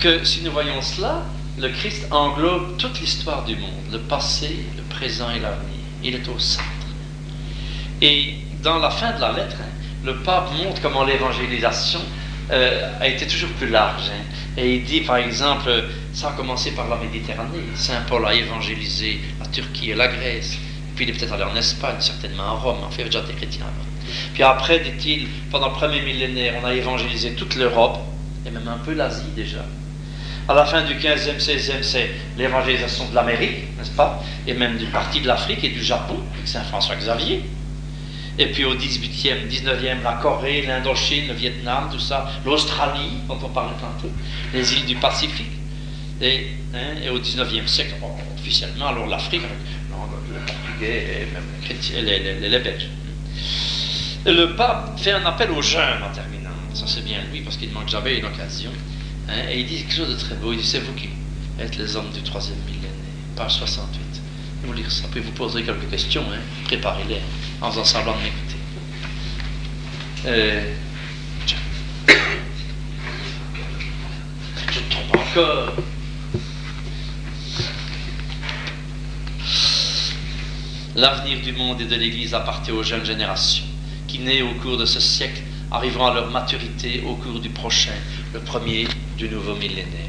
que si nous voyons cela, le Christ englobe toute l'histoire du monde, le passé, le présent et l'avenir. Il est au centre. Et dans la fin de la lettre, le pape montre comment l'évangélisation a été toujours plus large. Et il dit, par exemple, ça a commencé par la Méditerranée. Saint Paul a évangélisé la Turquie et la Grèce. Puis il est peut-être allé en Espagne, certainement à Rome. Enfin, il y avait déjà des chrétiens avant. Puis après, dit-il, pendant le premier millénaire, on a évangélisé toute l'Europe, et même un peu l'Asie déjà. À la fin du 15e, 16e, c'est l'évangélisation de l'Amérique, n'est-ce pas? Et même d'une partie de l'Afrique et du Japon, avec Saint François Xavier. Et puis au 18e, 19e, la Corée, l'Indochine, le Vietnam, tout ça, l'Australie, dont on parlait tantôt, les îles du Pacifique. Et au 19e siècle, officiellement, alors l'Afrique, avec le portugais et même les chrétiens, les Belges. Le pape fait un appel aux jeunes en terminant. Ça c'est bien lui, parce qu'il ne manque jamais une occasion. Et il dit quelque chose de très beau. Il dit, c'est vous qui êtes les hommes du 3e millénaire, page 68. Vous lire ça, puis vous poserez quelques questions, préparez-les, en faisant semblant de m'écouter. Je tombe encore. L'avenir du monde et de l'Église appartient aux jeunes générations, qui, nées au cours de ce siècle, arriveront à leur maturité au cours du prochain, le premier du nouveau millénaire.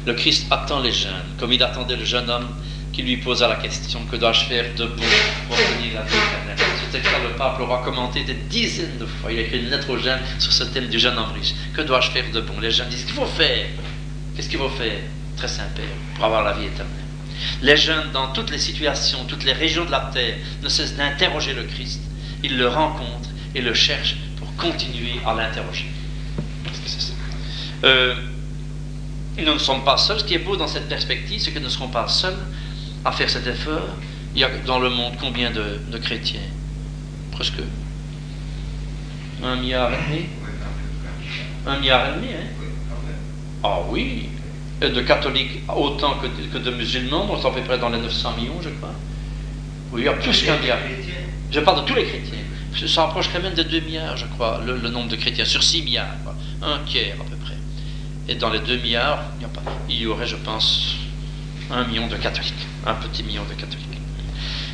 Le Christ attend les jeunes, comme il attendait le jeune homme qui lui posa la question, que dois-je faire de bon pour obtenir la vie éternelle? Ce texte-là, le pape l'aura commenté des dizaines de fois. Il a écrit une lettre aux jeunes sur ce thème du jeune homme riche. Que dois-je faire de bon? Les jeunes disent, qu'est-ce qu'il faut faire? Qu'est-ce qu'il faut faire? Très simple, pour avoir la vie éternelle. Les jeunes, dans toutes les situations, toutes les régions de la terre, ne cessent d'interroger le Christ. Ils le rencontrent et le cherchent pour continuer à l'interroger. Qu'est-ce que c'est ça? Nous ne sommes pas seuls. Ce qui est beau dans cette perspective, c'est que nous ne serons pas seuls à faire cet effort. Il y a dans le monde combien de chrétiens? Presque 1,5 milliard. 1,5 milliard, Ah oui. Et de catholiques autant que de musulmans, donc c'est à peu près dans les 900 millions, je crois. Oui, il y a plus qu'un milliard. Je parle de tous les chrétiens. Ça approcherait même de 2 milliards, je crois, le nombre de chrétiens, sur 6 milliards, quoi. Un tiers à peu près. Et dans les 2 milliards, il y aurait, je pense, 1 million de catholiques, un petit million de catholiques.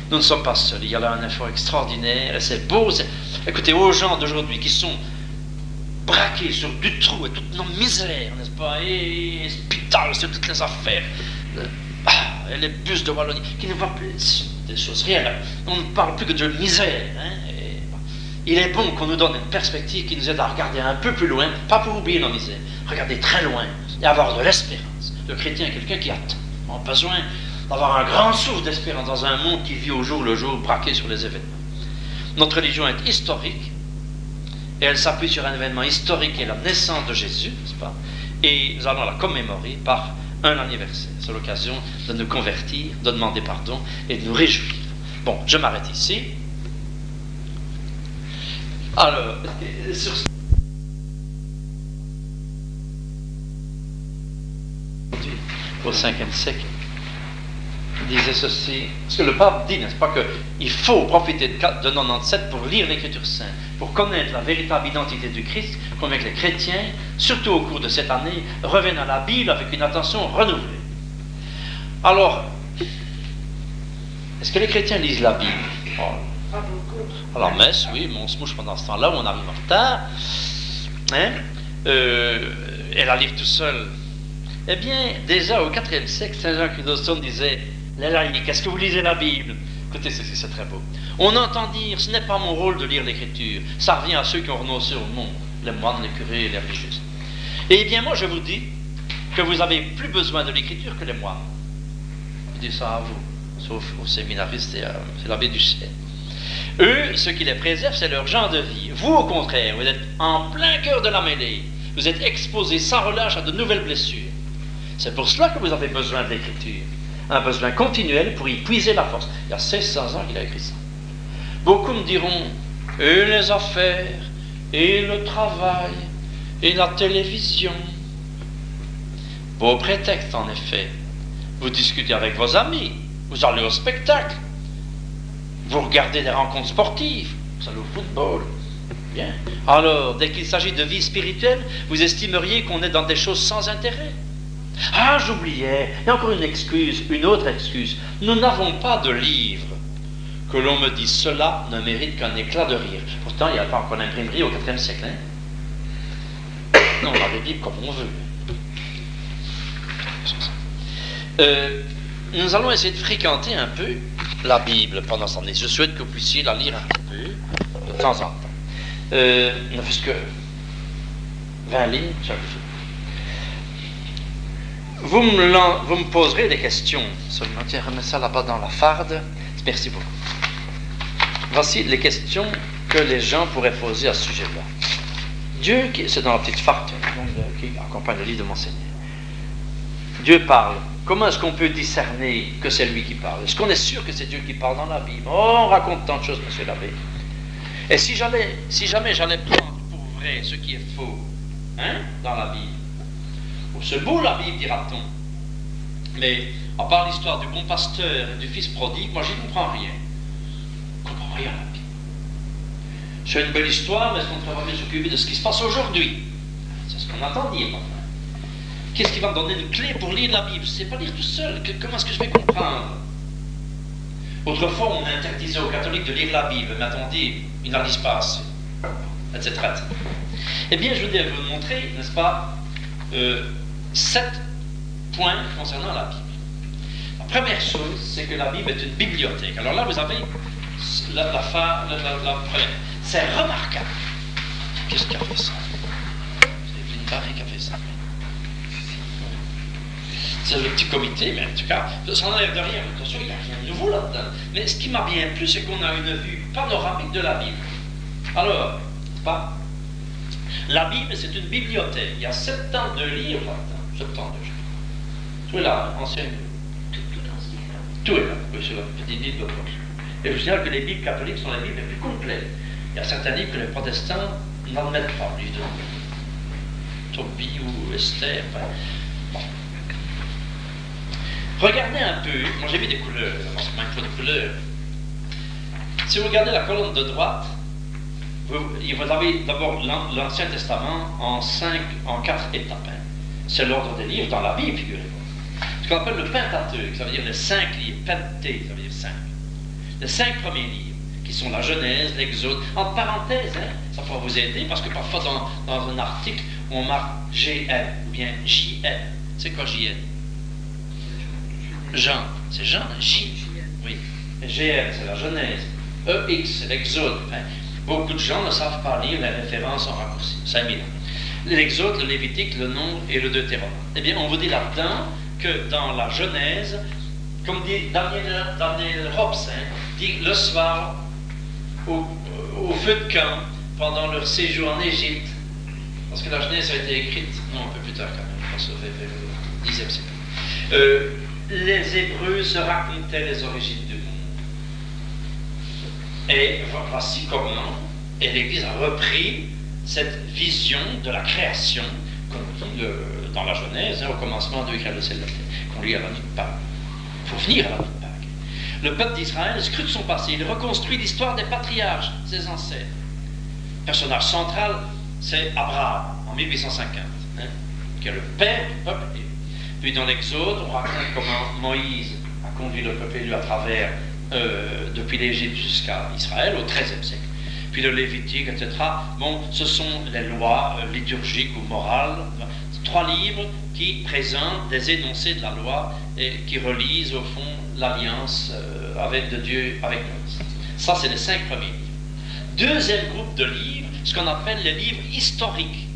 Nous ne sommes pas seuls, il y a là un effort extraordinaire, et c'est beau. Écoutez, aux gens d'aujourd'hui qui sont braqués sur du trou et toutes nos misères, n'est-ce pas, et hospital, c'est toutes les affaires, et les bus de Wallonie, qui ne voient plus des choses réelles. On ne parle plus que de misère. Hein, et il est bon qu'on nous donne une perspective qui nous aide à regarder un peu plus loin, pas pour oublier nos misères, regarder très loin et avoir de l'espérance. Le chrétien est quelqu'un qui attend, a besoin d'avoir un grand souffle d'espérance dans un monde qui vit au jour le jour, braqué sur les événements. Notre religion est historique, et elle s'appuie sur un événement historique qui est la naissance de Jésus, n'est-ce pas? Et nous allons la commémorer par un anniversaire. C'est l'occasion de nous convertir, de demander pardon et de nous réjouir. Bon, je m'arrête ici. Alors, sur ce... au 5e siècle, il disait ceci, parce que le pape dit, n'est-ce pas, qu'il faut profiter de 97 pour lire l'Écriture sainte, pour connaître la véritable identité du Christ, convaincre les chrétiens, surtout au cours de cette année, reviennent à la Bible avec une attention renouvelée. Alors, est-ce que les chrétiens lisent la Bible? À la messe, oui, mais on se mouche pendant ce temps-là où on arrive en retard. Hein? Et la lire tout seul. Eh bien, déjà au IVe siècle, Saint Jean Chrysostome disait: les laïcs, est-ce que vous lisez la Bible? Écoutez, c'est très beau. On entend dire: ce n'est pas mon rôle de lire l'Écriture, ça revient à ceux qui ont renoncé au monde, les moines, les curés et les religieux. Eh bien, moi, je vous dis que vous avez plus besoin de l'Écriture que les moines. Je dis ça à vous, sauf aux séminaristes et c'est l'abbé du ciel. Eux, ce qui les préserve, c'est leur genre de vie. Vous, au contraire, vous êtes en plein cœur de la mêlée. Vous êtes exposés sans relâche à de nouvelles blessures. C'est pour cela que vous avez besoin de l'Écriture. Un besoin continuel pour y puiser la force. Il y a 1600 ans qu'il a écrit ça. Beaucoup me diront: et les affaires, et le travail, et la télévision. Beau prétexte, en effet. Vous discutez avec vos amis, vous allez au spectacle, vous regardez des rencontres sportives, vous allez au football. Bien. Alors, dès qu'il s'agit de vie spirituelle, vous estimeriez qu'on est dans des choses sans intérêt. Ah, j'oubliais, il y a encore une autre excuse. Nous n'avons pas de livre. Que l'on me dise cela ne mérite qu'un éclat de rire. Pourtant, il n'y a pas encore l'imprimerie au IVe siècle. Hein? Non, on a des Bibles comme on veut. Nous allons essayer de fréquenter un peu la Bible pendant cette année. Je souhaite que vous puissiez la lire un petit peu, de temps en temps. Ne fût-ce que 20 lignes chaque jour. Vous me poserez des questions. Seulement, tiens, remets ça là-bas dans la farde. Merci beaucoup. Voici les questions que les gens pourraient poser à ce sujet-là. Dieu, c'est dans la petite farde qui accompagne le livre de Monseigneur. Dieu parle. Comment est-ce qu'on peut discerner que c'est lui qui parle? Est-ce qu'on est sûr que c'est Dieu qui parle dans la Bible? Oh, on raconte tant de choses, monsieur l'abbé. Et si jamais j'allais prendre pour vrai ce qui est faux, hein, dans la Bible, c'est beau la Bible, dira-t-on. Mais à part l'histoire du bon pasteur et du fils prodigue, moi j'y comprends rien. Je ne comprends rien à la Bible. C'est une belle histoire, mais est-ce qu'on devrait bien s'occuper de ce qui se passe aujourd'hui? C'est ce qu'on entend dire. Qu'est-ce qui va me donner une clé pour lire la Bible? Je ne sais pas lire tout seul. Comment est-ce que je vais comprendre? Autrefois, on interdisait aux catholiques de lire la Bible, mais attendez, ils n'en lisent pas assez, etc. Eh bien, je voudrais vous montrer, n'est-ce pas, 7 points concernant la Bible. La première chose, c'est que la Bible est une bibliothèque. Alors là, vous avez la première. C'est remarquable. Qu'est-ce qui a fait ça? C'est Evelyne Barré qui a fait ça. C'est le petit comité, mais en tout cas, ça n'a l'air de rien. Attention, il n'y a rien de nouveau là-dedans. Mais ce qui m'a bien plu, c'est qu'on a une vue panoramique de la Bible. Alors, pas. La Bible, c'est une bibliothèque. Il y a 72 livres là-dedans. 72, je crois. Tout est là, ancien. Tout est là. Oui, c'est la petite Bible de poche. Et je vous signale que les Bibles catholiques sont les Bibles les plus complètes. Il y a certains livres que les protestants n'admettent pas. Les livres de Tobie ou Esther. Enfin, bon. Regardez un peu. Moi, j'ai mis des couleurs. Parce qu'il faut des couleurs. Si vous regardez la colonne de droite, vous avez d'abord l'Ancien Testament en 4 étapes. Hein. C'est l'ordre des livres dans la Bible, figurez-vous. Ce qu'on appelle le Pentateuque, ça veut dire les 5 livres. Penté, ça veut dire 5. Les 5 premiers livres, qui sont la Genèse, l'Exode. En parenthèse, hein, ça pourra vous aider, parce que parfois dans un article, on marque GL ou bien JL. C'est quoi JL? Jean, c'est Jean, J. Oui. GL, c'est la Genèse. EX, c'est l'Exode. Hein. Beaucoup de gens ne savent pas lire les références en raccourci. 5000 ans. L'Exode, le Lévitique, le Nombre et le Deutéronome. Eh bien, on vous dit là-dedans que dans la Genèse, comme dit Daniel Hobbes, hein, dit le soir, au feu de camp, pendant leur séjour en Égypte, parce que la Genèse a été écrite, non, un peu plus tard quand même, parce que vers le 10e siècle. Les Hébreux se racontaient les origines du monde. Et voici comment, et l'Église a repris cette vision de la création qu'on lit dans la Genèse, hein, au commencement de créer le ciel et la terre, qu'on lit à la nuit de Pâques. Il faut venir à la nuit de Pâques. Le peuple d'Israël scrute son passé, il reconstruit l'histoire des patriarches, ses ancêtres. Le personnage central, c'est Abraham, en 1850, hein, qui est le père du peuple. Puis dans l'Exode, on raconte comment Moïse a conduit le peuple élu à travers, depuis l'Égypte jusqu'à Israël, au XIIIe siècle. Puis le Lévitique, etc. Bon, ce sont les lois liturgiques ou morales. 3 livres qui présentent des énoncés de la loi et qui relisent au fond l'alliance de Dieu avec nous. Ça, c'est les 5 premiers livres. Deuxième groupe de livres, ce qu'on appelle les livres historiques.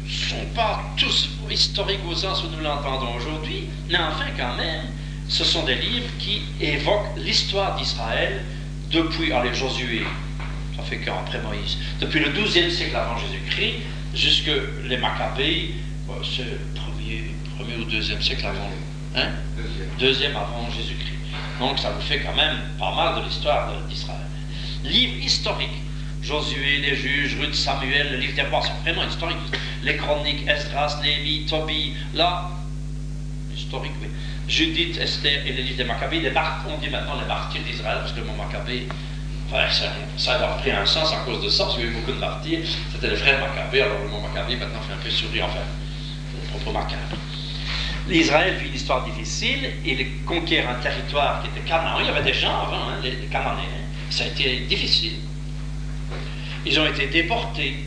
Ce ne sont pas tous historiques au sens où nous l'entendons aujourd'hui, mais enfin quand même, ce sont des livres qui évoquent l'histoire d'Israël depuis Josué, ça fait quand après Moïse, depuis le 12e siècle avant Jésus-Christ, jusque les Maccabées, c'est le premier ou 2e siècle avant, hein? Deuxième avant Jésus-Christ. Donc ça vous fait quand même pas mal de l'histoire d'Israël. Livres historiques, Josué, les juges, Ruth, Samuel, le livre des rois, c'est vraiment historique. Les chroniques, Esdras, Néhémie, Tobie, là, historique, oui. Judith, Esther et les livres des Maccabées, on dit maintenant les martyrs d'Israël, parce que le mot Maccabée, enfin, ça a pris un sens à cause de ça, parce qu'il y a eu beaucoup de martyrs, c'était les frères Maccabées, alors le mot Maccabée maintenant fait un peu sourire, enfin, le propos macabre. L'Israël vit une histoire difficile, il conquiert un territoire qui était Canaan, il y avait des gens avant, hein, les Cananéens, ça a été difficile. Ils ont été déportés,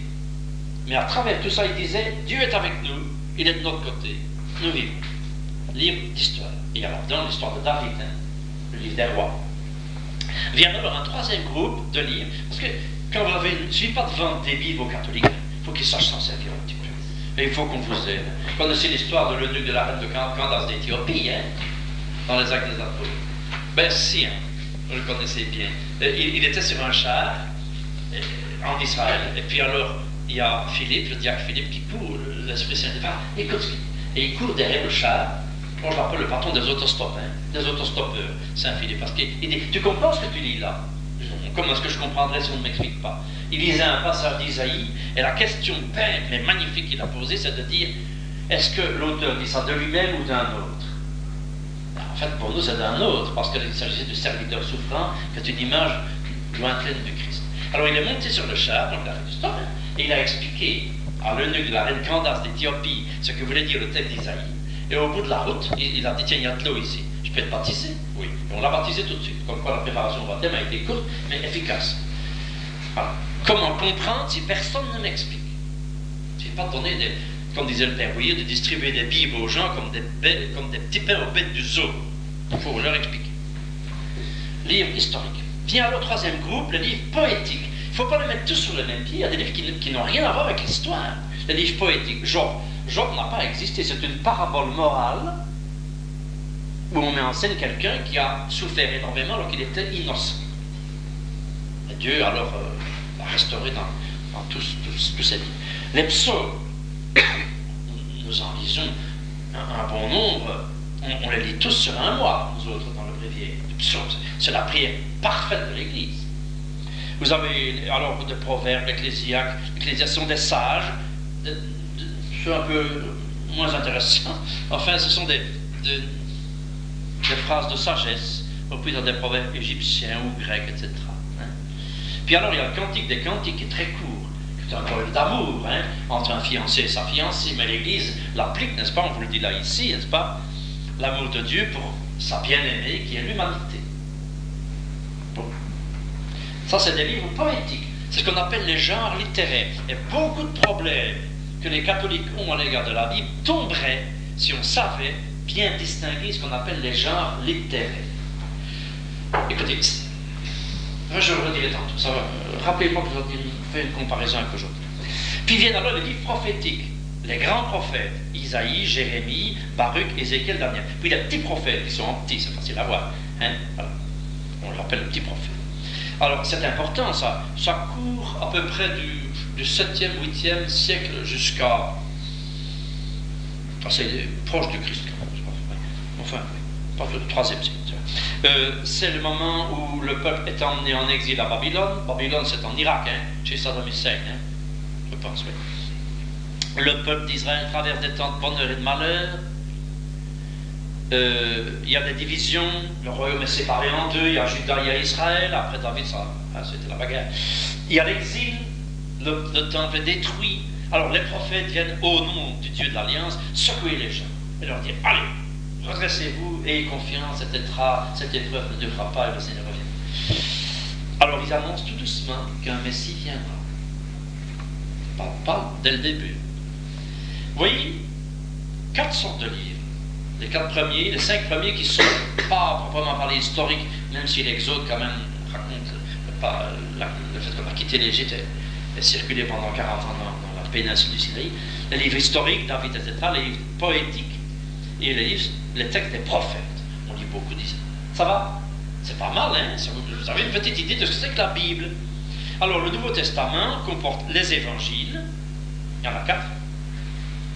mais à travers tout ça, ils disaient, Dieu est avec nous, il est de notre côté, nous vivons. Livre d'histoire. Il y a là-dedans l'histoire de David, hein, le livre des rois. Vient alors un 3e groupe de livres, parce que quand vous avez, il ne suffit pas de vendre des Bibles aux catholiques, il faut qu'ils sachent s'en servir un petit peu. Et il faut qu'on vous aide. Vous connaissez l'histoire de l'eunuque de la reine de Candace d'Éthiopie, hein, dans les Actes des Apôtres. Ben si, hein, vous le connaissez bien. Il était sur un char en Israël, et puis alors il y a Philippe, le diacre Philippe, qui court, l'Esprit Saint dit, écoute, et il court derrière le char. Moi, je l'appelle le patron des autostoppeurs, hein, des autostoppeurs, Saint-Philippe, parce qu'il dit, tu comprends ce que tu lis là? Comment est-ce que je comprendrais si on ne m'explique pas? Il lisait un passage d'Isaïe, et la question belle, mais magnifique qu'il a posée, c'est de dire, est-ce que l'auteur dit ça de lui-même ou d'un autre? En fait, pour nous, c'est d'un autre, parce qu'il s'agissait du serviteur souffrant, qui est une image lointaine du Christ. Alors, il est monté sur le char, donc la reine du stop, hein, et il a expliqué à l'eunuque de la reine Candace d'Éthiopie ce que voulait dire le texte d'Isaïe. Et au bout de la route, il a dit, tiens, il y a de l'eau ici. Je peux te baptiser? Oui. Et on l'a baptisé tout de suite. Comme quoi la préparation au baptême a été courte, mais efficace. Alors, comment comprendre si personne ne m'explique? Je n'ai pas donné, comme disait le père Bouillet, de distribuer des Bibles aux gens comme des petits pains aux bêtes du zoo. Il faut leur expliquer. Livre historique. Vient alors le 3e groupe, le livre poétique. Il ne faut pas les mettre tous sur le même pied. Il y a des livres qui n'ont rien à voir avec l'histoire. Les livres poétiques. Job n'a pas existé, c'est une parabole morale où on met en scène quelqu'un qui a souffert énormément alors qu'il était innocent. Et Dieu alors l'a restauré dans tous ces livres. Les psaumes, nous en lisons un bon nombre, on les lit tous sur un mois, nous autres dans le bréviaire. Les psaumes, c'est la prière parfaite de l'Église. Vous avez alors des proverbes, l'Ecclésiaste sont des sages, c'est un peu moins intéressant. Enfin, ce sont des phrases de sagesse reprises dans des proverbes égyptiens ou grecs, etc. Hein. Puis alors, il y a le Cantique des Cantiques qui est très court, qui est un poème d'amour, hein, entre un fiancé et sa fiancée, mais l'Église l'applique, n'est-ce pas? On vous le dit là ici, n'est-ce pas? L'amour de Dieu pour sa bien-aimée qui est l'humanité. Bon. Ça, c'est des livres poétiques. C'est ce qu'on appelle les genres littéraires. Et beaucoup de problèmes que les catholiques ont à l'égard de la Bible tomberaient si on savait bien distinguer ce qu'on appelle les genres littéraires. Écoutez, je le redirai tantôt. Ça va. Rappelez-moi que je fais une comparaison avec aujourd'hui. Puis viennent alors les livres prophétiques. Les grands prophètes, Isaïe, Jérémie, Baruch, Ézéchiel, Daniel. Puis les petits prophètes, qui sont en petits, c'est facile à voir. Hein? Voilà. On l'appelle le petit prophète. Alors, c'est important, ça. Ça court à peu près du 7e, 8e siècle jusqu'à... Enfin, c'est proche du Christ, quand même. Enfin, pas le 3e siècle. C'est le moment où le peuple est emmené en exil à Babylone. Babylone, c'est en Irak, hein, chez Saddam Hussein, hein, je pense, oui. Le peuple d'Israël traverse des temps de bonheur et de malheur. Il y a des divisions, le royaume est séparé en deux, il y a Juda, il y a Israël, après David, c'était la bagarre. Il y a l'exil, le temple est détruit. Alors les prophètes viennent au nom du Dieu de l'Alliance secouer les gens et leur dire, allez, redressez-vous, ayez confiance, cette épreuve ne durera pas et le Seigneur revient. Alors ils annoncent tout doucement qu'un Messie viendra. Pas dès le début. Vous voyez, 4 sortes de livres. Les 4 premiers, les 5 premiers qui sont pas proprement parlé historiques, même si l'Exode quand même raconte le fait qu'on a quitté l'Égypte et circulé pendant 40 ans dans la péninsule du Sinaï. Les livres historiques, David, etc., les livres poétiques et les textes des prophètes. On lit beaucoup d'ici. Ça va? C'est pas mal, hein? Vous avez une petite idée de ce que c'est que la Bible. Alors, le Nouveau Testament comporte les évangiles, il y en a 4.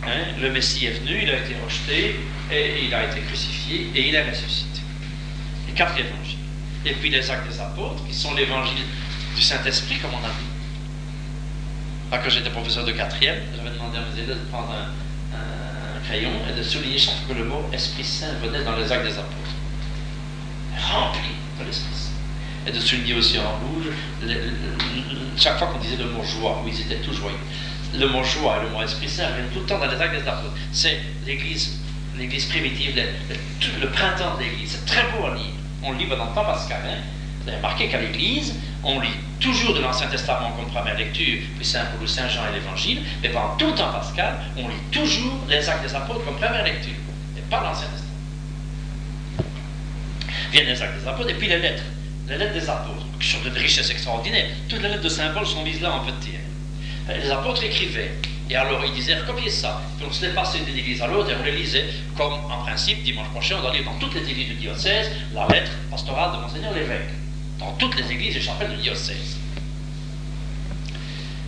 Hein? Le Messie est venu, il a été rejeté, et il a été crucifié, et il est ressuscité. Les 4 évangiles. Et puis les actes des apôtres, qui sont l'évangile du Saint-Esprit, comme on a dit. Quand j'étais professeur de 4e, j'avais demandé à mes élèves de prendre un crayon et de souligner chaque fois que le mot Esprit Saint venait dans les actes des apôtres. Rempli de l'Esprit Saint. Et de souligner aussi en rouge, chaque fois qu'on disait le mot joie, où ils étaient tous joyeux. Le mot joie et le mot Esprit Saint reviennent tout le temps dans les actes des apôtres. C'est l'Église primitive, le printemps de l'Église. C'est très beau à lire. On le lit pendant le temps pascalin. Vous avez remarqué qu'à l'Église, on lit toujours de l'Ancien Testament comme première lecture, puis Saint Paul, Saint Jean et l'Évangile, mais pendant tout le temps pascal, on lit toujours les actes des apôtres comme première lecture, et pas l'Ancien Testament. Viennent les actes des apôtres, et puis les lettres des apôtres, qui sont de richesse extraordinaire. Toutes les lettres de Saint Paul sont mises là en petit. Les apôtres écrivaient, et alors ils disaient recopiez ça, puis on se les passait d'une église à l'autre et on les lisait, comme en principe, dimanche prochain, on doit lire dans toutes les églises du diocèse la lettre pastorale de Monseigneur l'évêque, dans toutes les églises et chapelles du diocèse.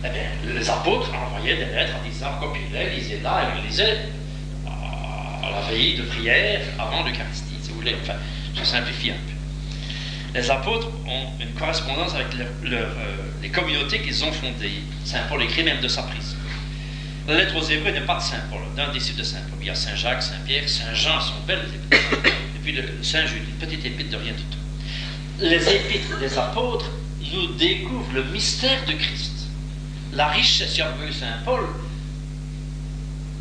Eh bien, les apôtres envoyaient des lettres en disant copiez-les, lisez-la, et on les lisait à la veille de prière avant l'Eucharistie, si vous voulez. Enfin, je simplifie un peu. Les apôtres ont une correspondance avec les communautés qu'ils ont fondées. Saint Paul écrit même de sa prise. La lettre aux Hébreux n'est pas de Saint Paul, d'un disciple de Saint Paul. Il y a Saint Jacques, Saint Pierre, Saint Jean sont belles épîtres. Et puis Saint Jude, une petite épître de rien du tout. Les épîtres des apôtres nous découvrent le mystère de Christ. La richesse, si on veut Saint Paul,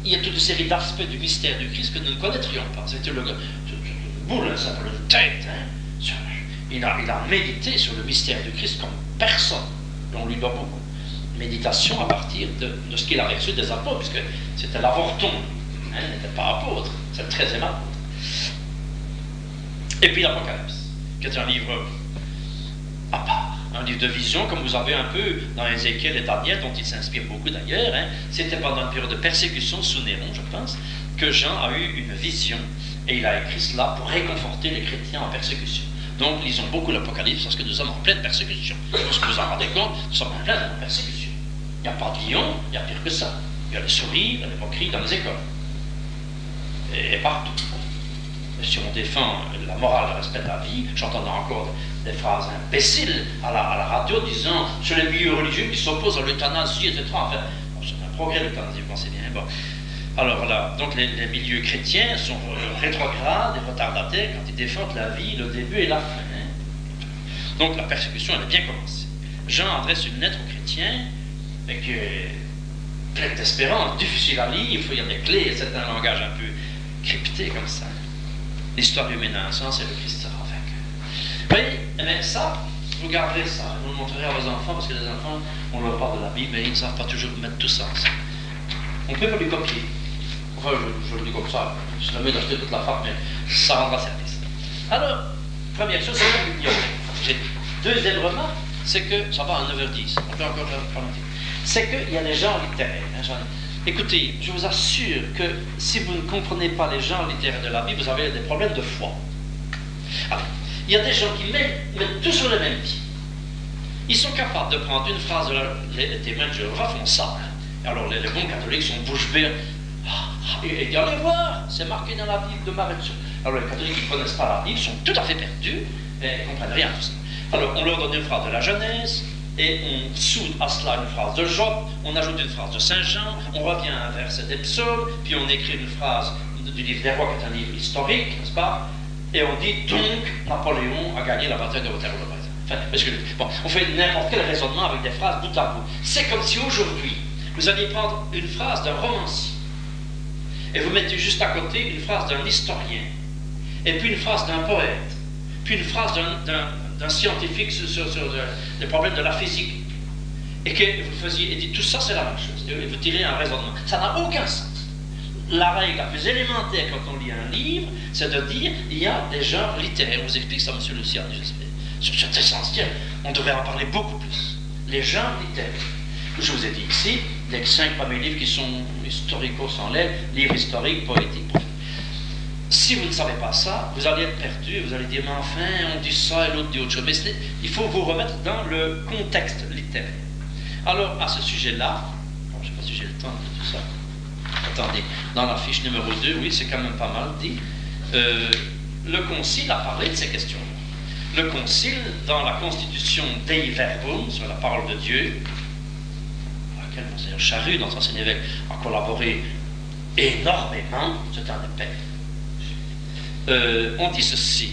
il y a toute une série d'aspects du mystère du Christ que nous ne connaîtrions pas. C'était le boule, Saint Paul, une tête, hein. Il a médité sur le mystère du Christ comme personne. Et on lui doit beaucoup. Méditation à partir de ce qu'il a reçu des apôtres, puisque c'était l'avorton. Hein, il n'était pas apôtre, c'est le 13e apôtre. Et puis l'Apocalypse, qui est un livre à part. Un livre de vision, comme vous avez un peu dans Ézéchiel et Daniel, dont il s'inspire beaucoup d'ailleurs. Hein. C'était pendant une période de persécution sous Néron, je pense, que Jean a eu une vision, et il a écrit cela pour réconforter les chrétiens en persécution. Donc, lisons beaucoup l'Apocalypse parce que nous sommes en pleine persécution. Parce que vous en rendez compte, nous sommes en pleine persécution. Il n'y a pas de lion, il y a pire que ça. Il y a les souris, il y a les moqueries dans les écoles. Et partout. Et si on défend la morale, le respect de la vie, j'entends encore des phrases imbéciles à la radio disant sur les milieux religieux qui s'opposent à l'euthanasie, etc. Enfin, c'est un progrès l'euthanasie, vous pensez bien. Bon. Alors là, donc les milieux chrétiens sont rétrogrades et retardataires quand ils défendent la vie, le début et la fin. Hein. Donc la persécution, elle a bien commencé. Jean adresse une lettre aux chrétiens qui est pleine d'espérance, difficile à lire, il y a des clés, et c'est un langage un peu crypté comme ça. L'histoire humaine a un sens et le Christ sera vainqueur. Vous voyez, eh bien ça, vous garderez ça, vous le montrerez à vos enfants, parce que les enfants, on leur parle de la Bible, mais ils ne savent pas toujours mettre tout ça ensemble. On peut pas lui copier. Enfin, je le dis comme ça, je l'ai d'acheter toute la fac, mais ça rendra service. Alors, première chose, c'est la bibliothèque. Deuxième remarque, c'est que, ça va à 9h10, on peut encore parler. C'est qu'il y a des genres littéraires. Écoutez, je vous assure que si vous ne comprenez pas les genres littéraires de la Bible, vous avez des problèmes de foi. Alors, il y a des gens qui mettent tout sur le même pied. Ils sont capables de prendre une phrase de les témoins de Jéhovah font ça. Alors les bons catholiques sont bouche bée. Et disent allez voir, c'est marqué dans la Bible de Marie. Alors les catholiques qui ne connaissent pas la Bible sont tout à fait perdus et ne comprennent rien de tout ça. Alors on leur donne une phrase de la Genèse et on soude à cela une phrase de Job, on ajoute une phrase de Saint Jean, on revient à un verset des psaumes, puis on écrit une phrase du livre des rois qui est un livre historique, n'est-ce pas? Et on dit donc Napoléon a gagné la bataille de Waterloo. Enfin, parce que, bon, on fait n'importe quel raisonnement avec des phrases bout à bout. C'est comme si aujourd'hui vous alliez prendre une phrase d'un romancier et vous mettez juste à côté une phrase d'un historien, et puis une phrase d'un poète, puis une phrase d'un scientifique sur les problèmes de la physique, et que vous faisiez, et dites tout ça c'est la même chose, et vous tirez un raisonnement. Ça n'a aucun sens. La règle la plus élémentaire quand on lit un livre, c'est de dire il y a des genres littéraires. On vous explique ça, M. Luciani, j'espère. C'est essentiel. On devrait en parler beaucoup plus. Les genres littéraires. Je vous ai dit ici, les 5 premiers livres qui sont historicaux sans l'aide, livres historiques, poétiques. Si vous ne savez pas ça, vous allez être perdu, vous allez dire mais enfin, on dit ça et l'autre dit autre chose. Mais il faut vous remettre dans le contexte littéraire. Alors, à ce sujet-là, bon, je ne sais pas si j'ai le temps de tout ça. Attendez, dans la fiche numéro 2, oui, c'est quand même pas mal dit. Le Concile a parlé de ces questions-là. Le Concile, dans la Constitution Dei Verbum, sur la parole de Dieu, à laquelle Monseigneur Charus, notre ancien évêque, a collaboré énormément, c'est un épais. On dit ceci.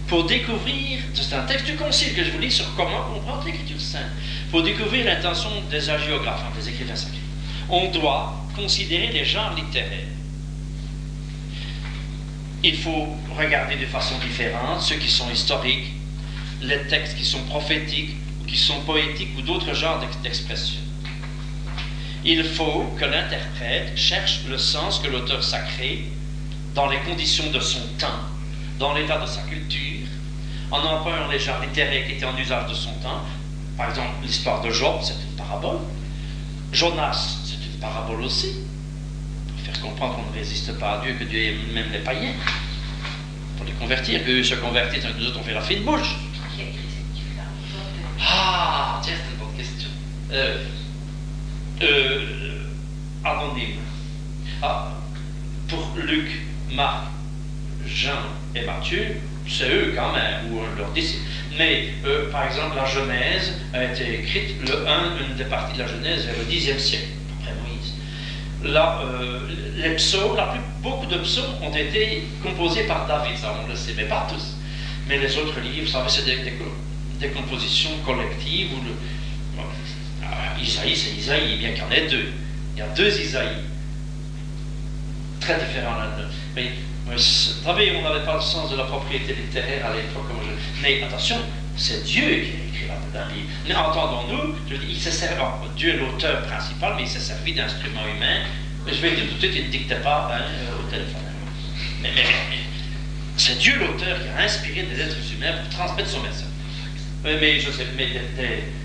Pour découvrir, c'est un texte du Concile que je vous lis sur comment comprendre l'Écriture sainte. Pour découvrir l'intention des hagiographes, des écrivains sacrés, on doit considérer les genres littéraires. Il faut regarder de façon différente ceux qui sont historiques, les textes qui sont prophétiques, ou qui sont poétiques, ou d'autres genres d'expression. Il faut que l'interprète cherche le sens que l'auteur sacré, dans les conditions de son temps, dans l'état de sa culture, en employant les genres littéraires qui étaient en usage de son temps. Par exemple, l'histoire de Job, c'est une parabole. Jonas, c'est une parabole aussi, pour faire comprendre qu'on ne résiste pas à Dieu, que Dieu aime même les païens, pour les convertir, qu'eux se convertissent, nous autres on fait la fine bouche. Qui a écrit cette livre-là? Ah, tiens, c'est une bonne question. Anonyme. Ah, pour Luc, Marc, Jean et Matthieu, c'est eux quand même, ou leurs disciples. Mais, par exemple, la Genèse a été écrite, une des parties de la Genèse vers le Xe siècle, après Moïse. Là, les psaumes, beaucoup de psaumes ont été composés par David, ça on le sait, mais pas tous. Mais les autres livres, ça c'est des compositions collectives. Isaïe, c'est Isaïe, bien qu'il y en ait deux. Il y a 2 Isaïe, très différents l'un de l'autre. Mais vous savez, on n'avait pas le sens de la propriété littéraire à l'époque. Mais attention, c'est Dieu qui a écrit la Bible. Mais entendons-nous, je dis, Dieu est l'auteur principal, mais il s'est servi d'instruments humains. Je vais dire tout de suite, il ne dictait pas au téléphone. Mais c'est Dieu l'auteur qui a inspiré des êtres humains pour transmettre son message. Mais je sais, mais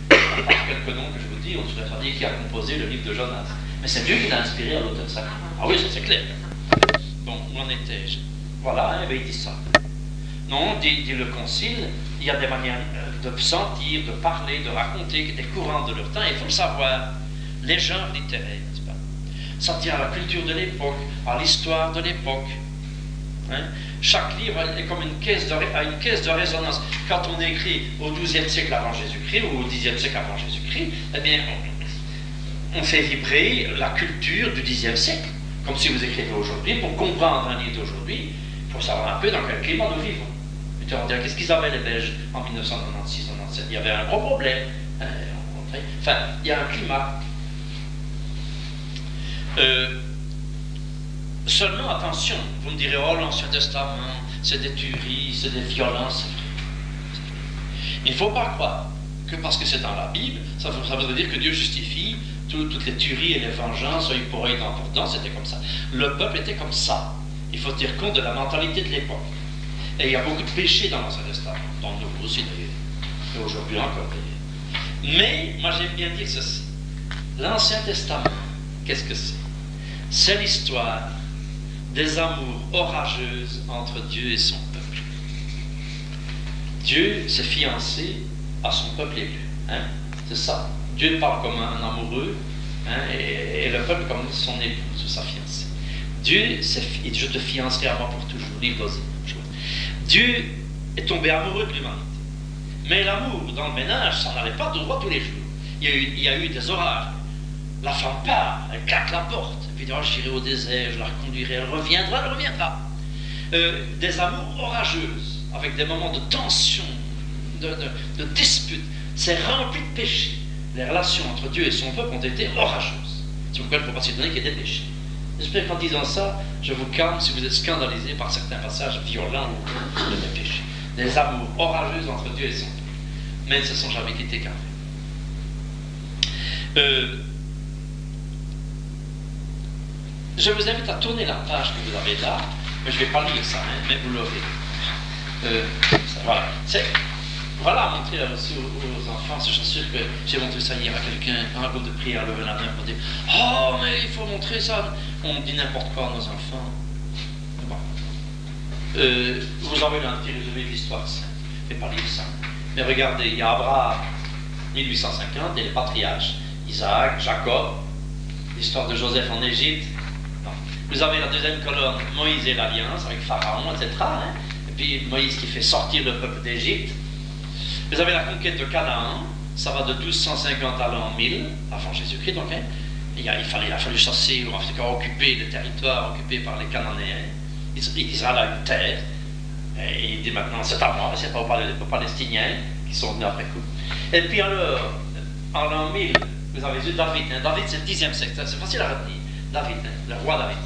quelques noms que je vous dis, on ne saurait pas dire qui a composé le livre de Jonas. Mais c'est Dieu qui l'a inspiré à l'auteur sacré. Ah oui, ça c'est clair. Bon, où en étais-je? Voilà, il dit ça. Non, dit le Concile, il y a des manières de sentir, de parler, de raconter qui étaient courantes de leur temps, il faut le savoir. Les genres littéraires, n'est-ce pas? Ça tient à la culture de l'époque, à l'histoire de l'époque. Hein? Chaque livre est comme une caisse de résonance. Quand on écrit au XIIe siècle avant Jésus-Christ ou au Xe siècle avant Jésus-Christ, eh bien, on fait vibrer la culture du Xe siècle. Comme si vous écrivez aujourd'hui, pour comprendre un livre d'aujourd'hui, il faut savoir un peu dans quel climat nous vivons. Et on dirait, qu'est-ce qu'ils avaient les Belges en 1996-97? Il y avait un gros problème. Enfin, il y a un climat. Seulement, attention, vous me direz, oh, l'Ancien Testament, c'est des tueries, c'est des violences. Il ne faut pas croire que parce que c'est dans la Bible, ça voudrait dire que Dieu justifie toutes les tueries et les vengeances, œil pour œil, dent pour dent, c'était comme ça. Le peuple était comme ça. Il faut tenir compte de la mentalité de l'époque. Et il y a beaucoup de péchés dans l'Ancien Testament, dans le Nouveau aussi d'ailleurs, et aujourd'hui encore d'ailleurs. Mais, moi j'aime bien dire ceci. L'Ancien Testament, qu'est-ce que c'est? C'est l'histoire des amours orageuses entre Dieu et son peuple. Dieu s'est fiancé à son peuple élu. Hein? C'est ça. Dieu parle comme un amoureux, hein, et le peuple comme son épouse, sa fiancée. Dieu, je te fiancerai à moi pour toujours, livre d'Osée. Dieu est tombé amoureux de l'humanité. Mais l'amour dans le ménage, ça n'allait pas tout droit tous les jours. Il y a eu des orages. La femme part, elle claque la porte. Et puis, j'irai au désert, je la reconduirai, elle reviendra, elle reviendra. Des amours orageuses, avec des moments de tension, de dispute. C'est rempli de péchés. Les relations entre Dieu et son peuple ont été orageuses. C'est pourquoi il ne faut pas s'étonner qu'il y ait des péchés. J'espère qu'en disant ça, je vous calme si vous êtes scandalisés par certains passages violents de mes péchés. Des amours orageuses entre Dieu et son peuple. Mais ils ne se sont jamais quittés qu'un fait. Je vous invite à tourner la page que vous avez là, mais je ne vais pas lire ça, hein, mais vous l'aurez. Voilà. Voilà à montrer là aussi aux enfants. Je suis sûr que j'ai montré ça hier à quelqu'un, un groupe de prière, lever la main pour dire « Oh, mais il faut montrer ça !» On dit n'importe quoi à nos enfants. Bon. Vous avez un petit résumé de l'histoire, ça. Je ne vais pas lire ça. Mais regardez, il y a Abraham, 1850, et les patriarches, Isaac, Jacob, l'histoire de Joseph en Égypte. Non. Vous avez la deuxième colonne, Moïse et l'Alliance, avec Pharaon, etc. Hein? Et puis Moïse qui fait sortir le peuple d'Égypte. Vous avez la conquête de Canaan, ça va de 1250 à l'an 1000, avant Jésus-Christ donc. Hein. Il a fallu chasser, ou en tout cas occuper les territoires occupés par les Cananéens. Israël a une terre, et il dit maintenant c'est à moi, c'est pas aux Palestiniens qui sont venus après coup. Et puis alors, en l'an 1000, vous avez eu David. Hein. David c'est le 10e siècle, c'est facile à retenir. David, hein, le roi David.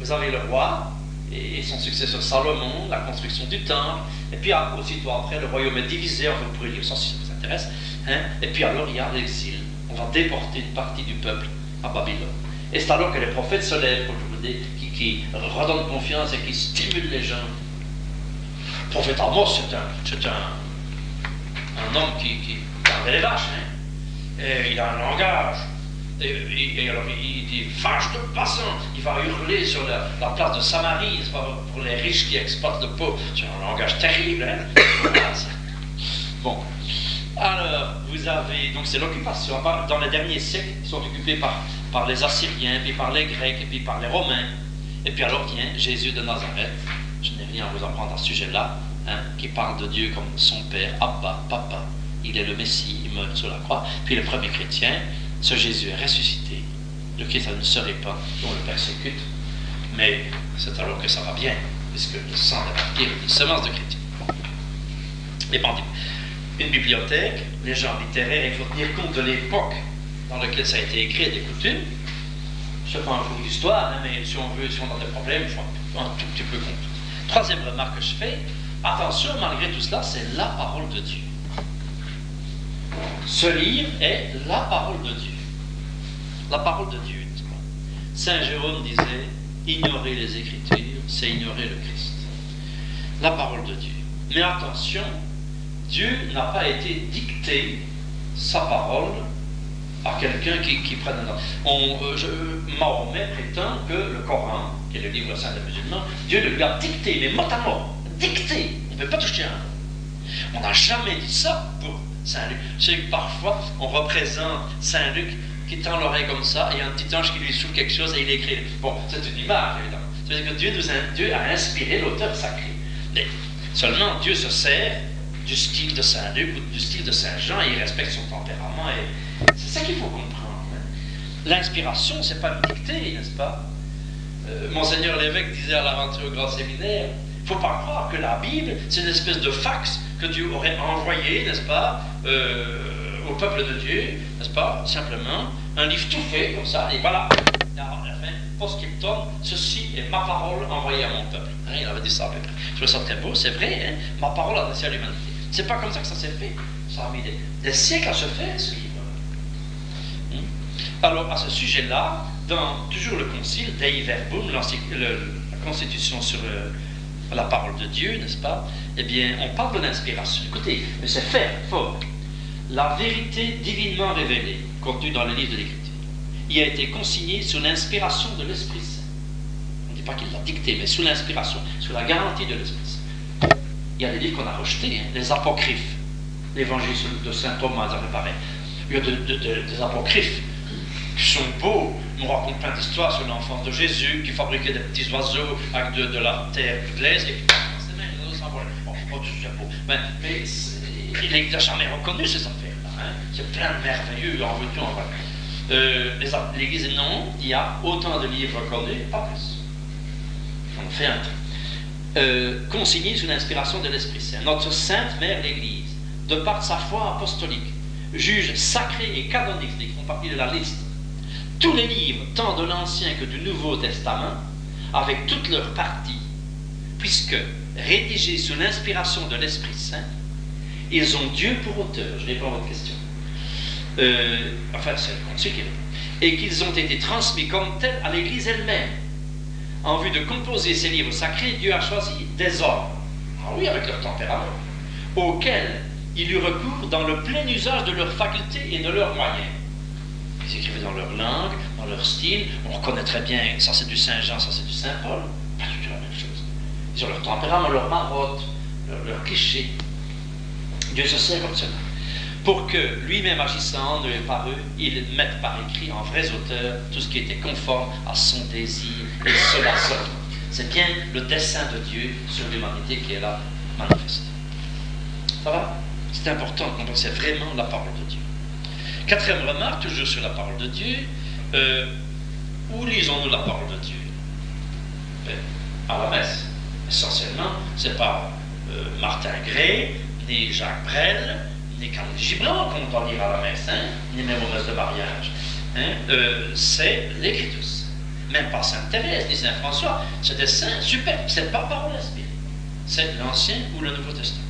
Vous avez le roi et son successeur Salomon, la construction du temple, et puis aussitôt après, le royaume est divisé, vous pourrez lire ça si ça vous intéresse, hein. Et puis alors il y a l'exil, on va déporter une partie du peuple à Babylone. Et c'est alors que les prophètes se lèvent, comme je vous dis, qui redonnent confiance et qui stimulent les gens. Le prophète Amos, c'est un homme qui gardait les vaches, hein. Et il a un langage. Et alors il dit vache de passant, il va hurler sur la place de Samarie, pour les riches qui exploitent le pauvre. C'est un langage terrible, hein. Bon, alors vous avez, donc c'est l'occupation. Dans les derniers siècles, ils sont occupés par les Assyriens, puis par les Grecs, et puis par les Romains. Et puis alors vient Jésus de Nazareth, je n'ai rien à vous apprendre à ce sujet-là, hein, qui parle de Dieu comme son Père, Abba, Papa. Il est le Messie, il meurt sur la croix. Puis le premier chrétien, ce Jésus est ressuscité. Le Christ ne se répand, on le persécute. Mais c'est alors que ça va bien, puisque le sang des martyrs est une semence de chrétiens. Et pendant une bibliothèque, les genres littéraires, il faut tenir compte de l'époque dans laquelle ça a été écrit et des coutumes. Je ne sais pas un cours d'histoire, hein, mais si on a des problèmes, il faut un tout petit peu comprendre. Troisième remarque que je fais, attention, malgré tout cela, c'est la parole de Dieu. Ce livre est la parole de Dieu. La parole de Dieu. Saint Jérôme disait, ignorer les Écritures, c'est ignorer le Christ. La parole de Dieu. Mais attention, Dieu n'a pas été dicté sa parole à quelqu'un qui prenne un ordre. Mahomet prétend que le Coran, qui est le livre saint des musulmans, Dieu le lui a dicté, mais mot à mot, dicté. On ne peut pas toucher un mot. On n'a jamais dit ça pour Saint-Luc. Je sais que parfois, on représente Saint-Luc qui tend l'oreille comme ça, et un petit ange qui lui souffle quelque chose et il écrit. Bon, c'est une image, évidemment. C'est-à-dire que Dieu a inspiré l'auteur sacré. Mais seulement, Dieu se sert du style de Saint-Luc ou du style de Saint-Jean, et il respecte son tempérament. Et c'est ça qu'il faut comprendre. Hein. L'inspiration, c'est pas une dictée, n'est-ce pas? Monseigneur l'évêque disait à l'aventure au grand séminaire, il ne faut pas croire que la Bible, c'est une espèce de fax que Dieu aurait envoyé, n'est-ce pas, au peuple de Dieu, n'est-ce pas, simplement, un livre tout fait, comme ça, et voilà, à la fin, post-scriptum, ceci est ma parole envoyée à mon peuple. Hein, il avait dit ça à peu près. Je trouve ça très beau, c'est vrai, hein, ma parole adressée à l'humanité. C'est pas comme ça que ça s'est fait. Ça a mis des siècles à se faire, ce livre. Alors, à ce sujet-là, dans toujours le concile, Dei Verbum, la constitution sur la parole de Dieu, n'est-ce pas? Eh bien, on parle de l'inspiration. Écoutez, mais c'est fait, fort. La vérité divinement révélée, contenue dans le livre de l'Écriture, il a été consigné sous l'inspiration de l'Esprit Saint. On ne dit pas qu'il l'a dicté, mais sous l'inspiration, sous la garantie de l'Esprit Saint. Il y a des livres qu'on a rejetés, hein, les apocryphes. L'évangile de saint Thomas, ça me paraît. Il y a des apocryphes qui sont beaux. On raconte plein d'histoires sur l'enfance de Jésus, qui fabriquait des petits oiseaux avec de la terre glaise, et c'est même les oiseaux s'envolaient. Bon, c'est beau. Mais il n'a jamais reconnu ces affaires-là. Hein. C'est plein de merveilleux, en veux-tu, en voilà. L'Église, non, il y a autant de livres reconnus, pas plus. On fait un truc. Consigné sous l'inspiration de l'Esprit Saint. Notre Sainte Mère l'Église, de par sa foi apostolique, juge sacré et canonique, qui font partie de la liste, tous les livres, tant de l'Ancien que du Nouveau Testament, avec toutes leurs parties, puisque rédigés sous l'inspiration de l'Esprit Saint, ils ont Dieu pour auteur. Je réponds à votre question. Enfin, c'est le concile qui répond. Et qu'ils ont été transmis comme tels à l'Église elle-même. En vue de composer ces livres sacrés, Dieu a choisi des hommes, ah oui, avec leur tempérament, auxquels il eut recours dans le plein usage de leurs facultés et de leurs moyens. Ils écrivaient dans leur langue, dans leur style. On reconnaît très bien, ça c'est du Saint Jean, ça c'est du Saint Paul. Pas du tout la même chose. Ils ont leur tempérament, leur marotte, leur cliché. Dieu se sert comme cela. Pour que, lui-même agissant en eux et par eux, il mette par écrit en vrais auteurs tout ce qui était conforme à son désir et cela seul. C'est bien le dessein de Dieu sur l'humanité qui est là manifesté. Ça va? C'est important de comprendre, c'est vraiment la parole de Dieu. Quatrième remarque, toujours sur la parole de Dieu. Où lisons-nous la parole de Dieu? Ben, à la messe. Essentiellement, c'est pas Martin Gray, ni Jacques Brel, ni Khalil Gibran qu'on doit lire à la messe, hein, ni même aux messes de mariage. Hein, c'est l'Écriture. Même pas Sainte Thérèse, ni Saint François. C'est des saints super. C'est pas parole inspirée. C'est l'Ancien ou le Nouveau Testament.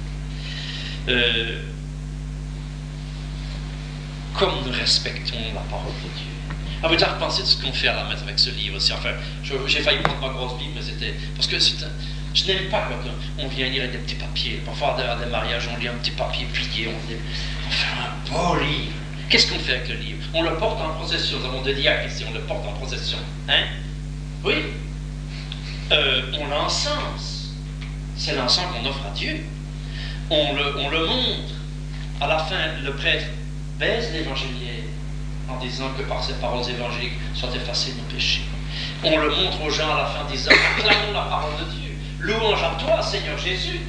Comme nous respectons la parole de Dieu. Ah, vous avez repensé de ce qu'on fait à la messe avec ce livre aussi. Enfin, j'ai failli prendre ma grosse Bible, mais c'était. Parce que je n'aime pas quand on vient lire avec des petits papiers. Parfois, à des mariages, on lit un petit papier plié, on fait un beau livre. Qu'est-ce qu'on fait avec le livre? On le porte en procession. Nous avons des diacres ici, on le porte en procession. Hein? Oui. On l'encense. C'est l'encens qu'on offre à Dieu. On le montre. À la fin, le prêtre baise l'évangéliaire en disant que par ces paroles évangéliques soient effacés nos péchés. On le montre aux gens à la fin en disant acclamons la parole de Dieu. Louange à toi, Seigneur Jésus.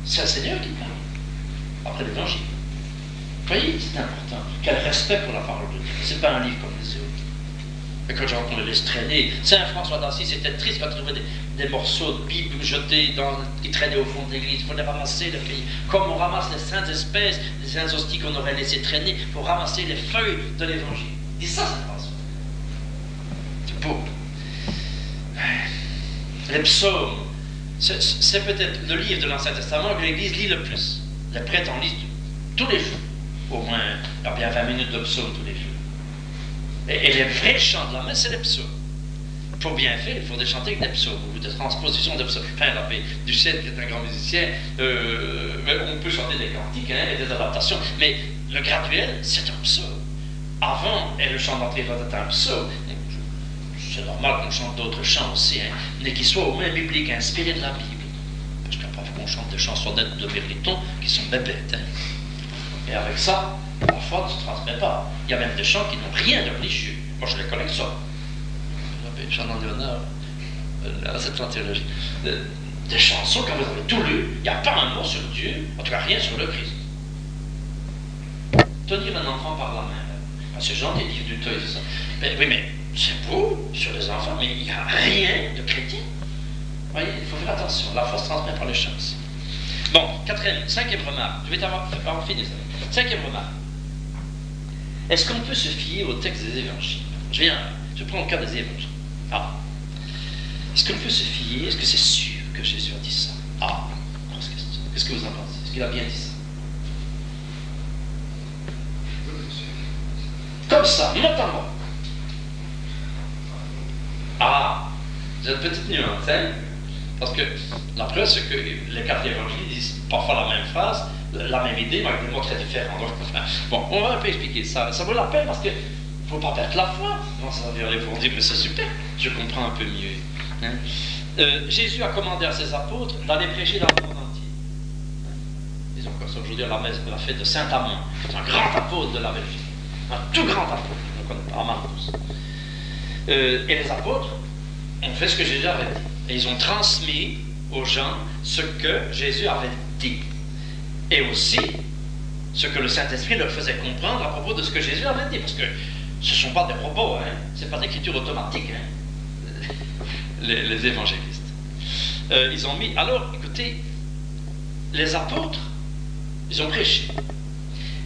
C'est le Seigneur qui parle. Après l'évangile. Vous voyez, c'est important. Quel respect pour la parole de Dieu. C'est pas un livre comme les autres. Et quand on le laisse traîner, Saint François d'Assise était triste quand il trouvait des morceaux de Bible jetés, qui traînaient au fond de l'église. Il faut les ramasser, les feuilles. Comme on ramasse les saintes espèces, les saintes hosties qu'on aurait laissées traîner, il faut ramasser les feuilles de l'évangile. Dis ça, Saint François. C'est beau. Les psaumes, c'est peut-être le livre de l'Ancien Testament que l'Église lit le plus. Les prêtres en lisent tous les jours. Au moins, il y a bien 20 minutes de psaumes tous les jours. Et les vrais chants de la messe, c'est les psaumes. Pour bien faire, il faut chanter avec des psaumes, ou des transpositions de psaumes. Enfin, l'abbé Duchesne, qui est un grand musicien, on peut chanter des cantiques hein, et des adaptations, mais le graduel, c'est un psaume. Avant, et le chant d'entrée va être un psaume. C'est normal qu'on chante d'autres chants aussi, hein, mais qu'ils soient au moins bibliques, inspirés de la Bible. Parce que parfois, on chante des chansonnettes de baryton qui sont bébêtes. Hein. Et avec ça, la foi ne se transmet pas. Il y a même des chants qui n'ont rien de religieux. Moi, je les collecte ça. Chant en honneur à cette théologie. Des chansons, quand vous avez tout lu, il n'y a pas un mot sur Dieu, en tout cas rien sur le Christ. Tenir un enfant par la main. C'est gentil, dit du toit, c'est ça. Mais, oui, mais c'est beau sur les enfants, mais il n'y a rien de chrétien. Vous voyez, il faut faire attention. La foi se transmet par les chances. Bon, cinquième remarque. Je vais avoir fini ça. Cinquième remarque. Est-ce qu'on peut se fier au texte des évangiles? Je prends le cas des évangiles. Ah. Est-ce qu'on peut se fier? Est-ce que c'est sûr que Jésus a dit ça? Ah, grosse question. Qu'est-ce que vous en pensez? Est-ce qu'il a bien dit ça? comme ça, notamment. Ah, j'ai une petite nuance, hein? Parce que la preuve, c'est que les 4 évangiles disent parfois la même phrase, la même idée, mais avec des mots très différents. Donc, bon, on va un peu expliquer ça. Ça vaut la peine parce que faut pas perdre la foi. Non, ça va répondre, mais c'est super, je comprends un peu mieux. Hein? Jésus a commandé à ses apôtres d'aller prêcher dans le monde entier. Disons comme ça, aujourd'hui, à la messe de la fête de Saint-Amand, c'est un grand apôtre de la Belgique. Un tout grand apôtre, on ne connaît pas, Amand tous. Et les apôtres ont fait ce que Jésus avait dit. Et ils ont transmis aux gens ce que Jésus avait dit. Et aussi ce que le Saint-Esprit leur faisait comprendre à propos de ce que Jésus avait dit. Parce que ce ne sont pas des propos, hein, ce n'est pas d'écriture automatique, hein, les évangélistes. Ils ont mis. Alors, écoutez, les apôtres, ils ont prêché.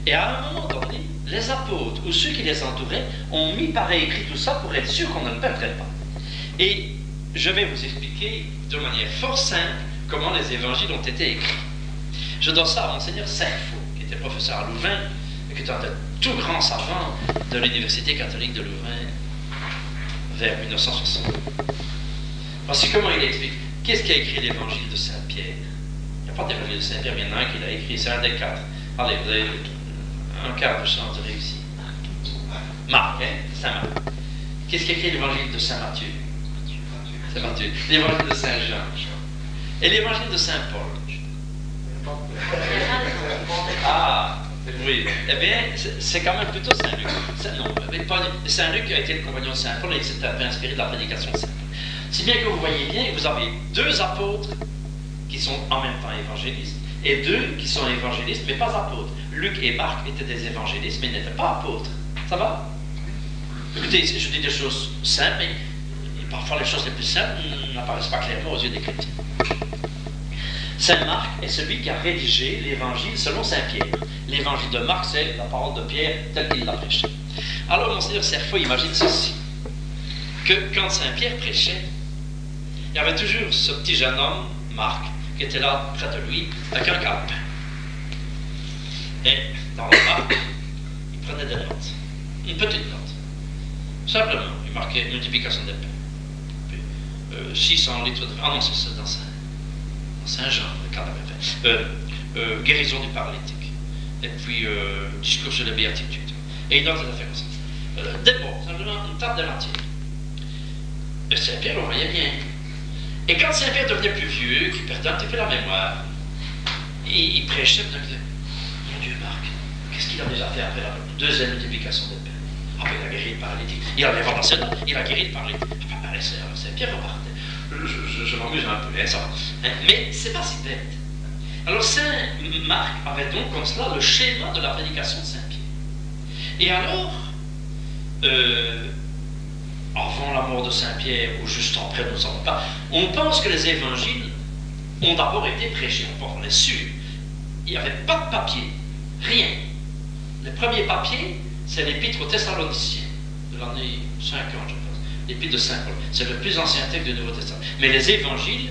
Et à un moment donné, les apôtres ou ceux qui les entouraient ont mis par écrit tout ça pour être sûr qu'on ne le perdrait pas. Et je vais vous expliquer de manière fort simple comment les évangiles ont été écrits. Je dois ça à Monseigneur Saint-Faux, qui était professeur à Louvain, et qui était un tout grand savant de l'Université catholique de Louvain vers 1960. Voici comment il explique. Qu'est-ce qui a écrit l'évangile de Saint-Pierre? Il n'y a pas d'évangile de Saint-Pierre, mais il y en a un qui l'a écrit, c'est un des 4. Allez, vous avez un quart de chance de réussir. Marc, hein? Saint-Marc. Qu'est-ce qui a écrit l'évangile de Saint-Matthieu? C'est Matthieu. L'évangile de Saint-Jean. Et l'évangile de Saint-Paul. Ah, oui. Eh bien, c'est quand même plutôt Saint-Luc. Non, Saint-Luc a été le compagnon de Saint-Paul et il s'est un peu inspiré de la prédication de Saint-Paul. Si bien que vous voyez bien, vous avez 2 apôtres qui sont en même temps évangélistes et 2 qui sont évangélistes mais pas apôtres. Luc et Marc étaient des évangélistes mais n'étaient pas apôtres. Ça va? Écoutez, je dis des choses simples, mais parfois les choses les plus simples n'apparaissent pas clairement aux yeux des chrétiens. Saint Marc est celui qui a rédigé l'évangile selon Saint Pierre. L'évangile de Marc, c'est la parole de Pierre telle qu'il l'a prêchée. Alors, Monseigneur Serfo imagine ceci, que quand Saint Pierre prêchait, il y avait toujours ce petit jeune homme, Marc, qui était là près de lui, avec un calepin. Et dans le Marc, il prenait des notes, une petite note. Simplement, il marquait multiplication des pains. 600 litres de... Ah non, c'est dans Saint-Jean, le cadre avait fait. Guérison du paralytique. Et puis, discours sur la béatitude. Et il note les affaires comme ça. Des mots, simplement une table de l'entier. Et Saint-Pierre le voyait bien. Et quand Saint-Pierre devenait plus vieux, qu'il perdait un petit peu la mémoire, il prêchait, il disait, mon Dieu, Marc, qu'est-ce qu'il a déjà fait après la deuxième multiplication des pains? Ah ben, il a guéri le paralytique. Il allait voir dans cette note, il a guéri le paralytique. Ah ben, Saint-Pierre repartait. Je m'amuse un peu, hein, ça. Mais c'est pas si bête. Alors Saint Marc avait donc comme cela le schéma de la prédication de Saint-Pierre. Et alors, avant la mort de Saint-Pierre, ou juste après, nous ne savons pas, on pense que les évangiles ont d'abord été prêchés. On est sûr. Il n'y avait pas de papier, rien. Les premiers papiers, c'est l'épître aux Thessaloniciens, de l'année 50, je pense. L'épître de Saint-Paul. C'est le plus ancien texte du Nouveau Testament. Mais les évangiles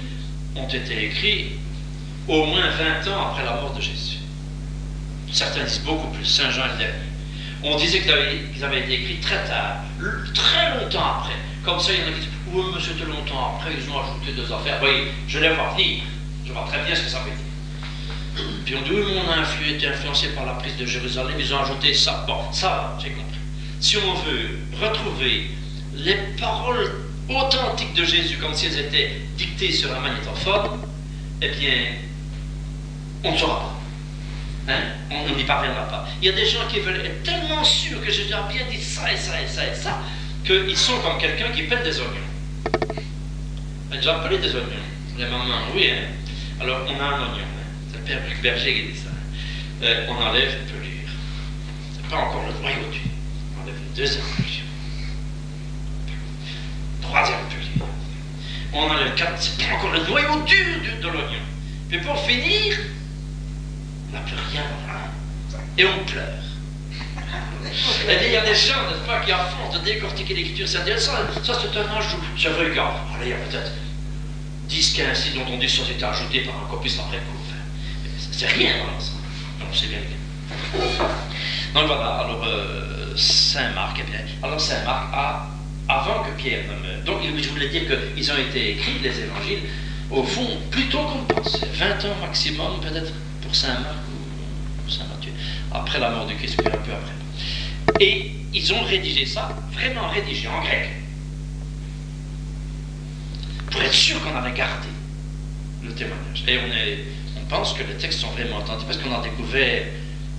ont été écrits au moins 20 ans après la mort de Jésus. Certains disent beaucoup plus, Saint Jean le dernier. On disait qu'ils avaient été écrits très tard, très longtemps après. Comme ça, il y en a qui disent, oui, mais c'était longtemps après, ils ont ajouté 2 affaires. Oui, je les vois venir. Je vois très bien ce que ça veut dire. Puis on dit, oui, mais on a été influencé par la prise de Jérusalem, ils ont ajouté ça. Bon, ça va, j'ai compris. Si on veut retrouver les paroles authentiques de Jésus comme si elles étaient dictées sur un magnétophone, eh bien, on ne saura pas. Hein? On n'y parviendra pas. Il y a des gens qui veulent être tellement sûrs que Jésus a bien dit ça et ça et ça et ça, qu'ils sont comme quelqu'un qui pèle des oignons. On a déjà appelé des oignons. Les mamans, oui, hein? Alors on a un oignon. Hein? C'est le père Luc Berger qui dit ça. On enlève une pelure. C'est pas encore le noyau dur. On enlève une deuxième pelure. Troisième pelure. On enlève 4. C'est pas encore le noyau dur de l'oignon. Puis pour finir, on n'a plus rien, et on pleure. Il y a des gens, n'est-ce pas, qui à force de décortiquer l'écriture, ça c'est un ajout, c'est vrai, regarde, allez, il y a peut-être 10, 15 signes dont on dit que ça c'était ajouté par un copiste après coup. C'est rien dans l'ensemble. Donc c'est bien. Donc voilà, alors Saint Marc. Eh bien, alors Saint Marc avant que Pierre ne meure. Donc je voulais dire qu'ils ont été écrits, les évangiles, au fond, plus tôt qu'on le pensait. 20 ans maximum, peut-être, pour Saint Marc ou Saint Matthieu. Après la mort du Christ, puis un peu après. Et ils ont rédigé ça, vraiment rédigé en grec. Pour être sûr qu'on avait gardé le témoignage. Et on pense que les textes sont vraiment authentiques, parce qu'on a découvert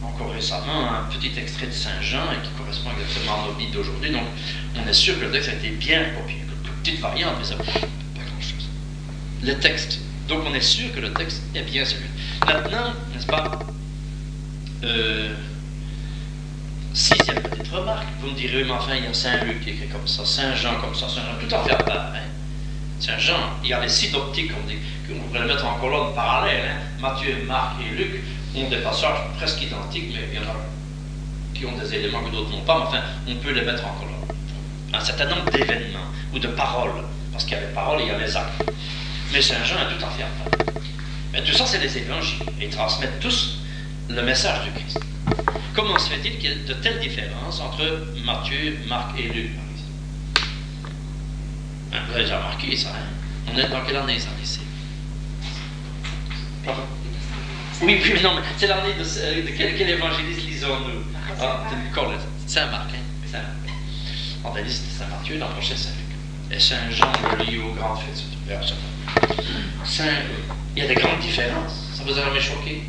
encore récemment un petit extrait de Saint Jean et qui correspond exactement à nos Bibles d'aujourd'hui. Donc on est sûr que le texte a été bien copié. Une petite variante, mais ça pas grand-chose. Le texte. Donc on est sûr que le texte est bien celui. Maintenant, n'est-ce pas, sixième petite remarque, vous me direz, mais enfin il y a Saint Luc qui écrit comme ça, Saint Jean comme ça, Saint Jean tout à fait à part. Hein. Saint Jean, il y a les synoptiques, on pourrait le mettre en colonne parallèle. Hein. Matthieu, Marc et Luc ont des passages presque identiques, mais il y en a qui ont des éléments que d'autres n'ont pas, mais enfin, on peut les mettre en colonne. Un certain nombre d'événements ou de paroles, parce qu'il y a les paroles et il y a les actes. Mais Saint Jean est tout à fait à part. Mais tout ça, c'est les évangiles, et ils transmettent tous le message du Christ. Comment se fait-il qu'il y ait de telles différences entre Matthieu, Marc et Luc, par exemple? Vous avez déjà remarqué ça, hein? On est dans quelle année ça, ici? Pardon? Oui, mais non, mais c'est l'année de quel évangéliste lisons-nous? Saint Marc, hein? Saint Marc. On a dit c'était Saint Matthieu, l'an prochain Saint Luc. Et Saint Jean le lit aux grandes fêtes. Il y a des grandes différences. Ça vous a jamais choqué?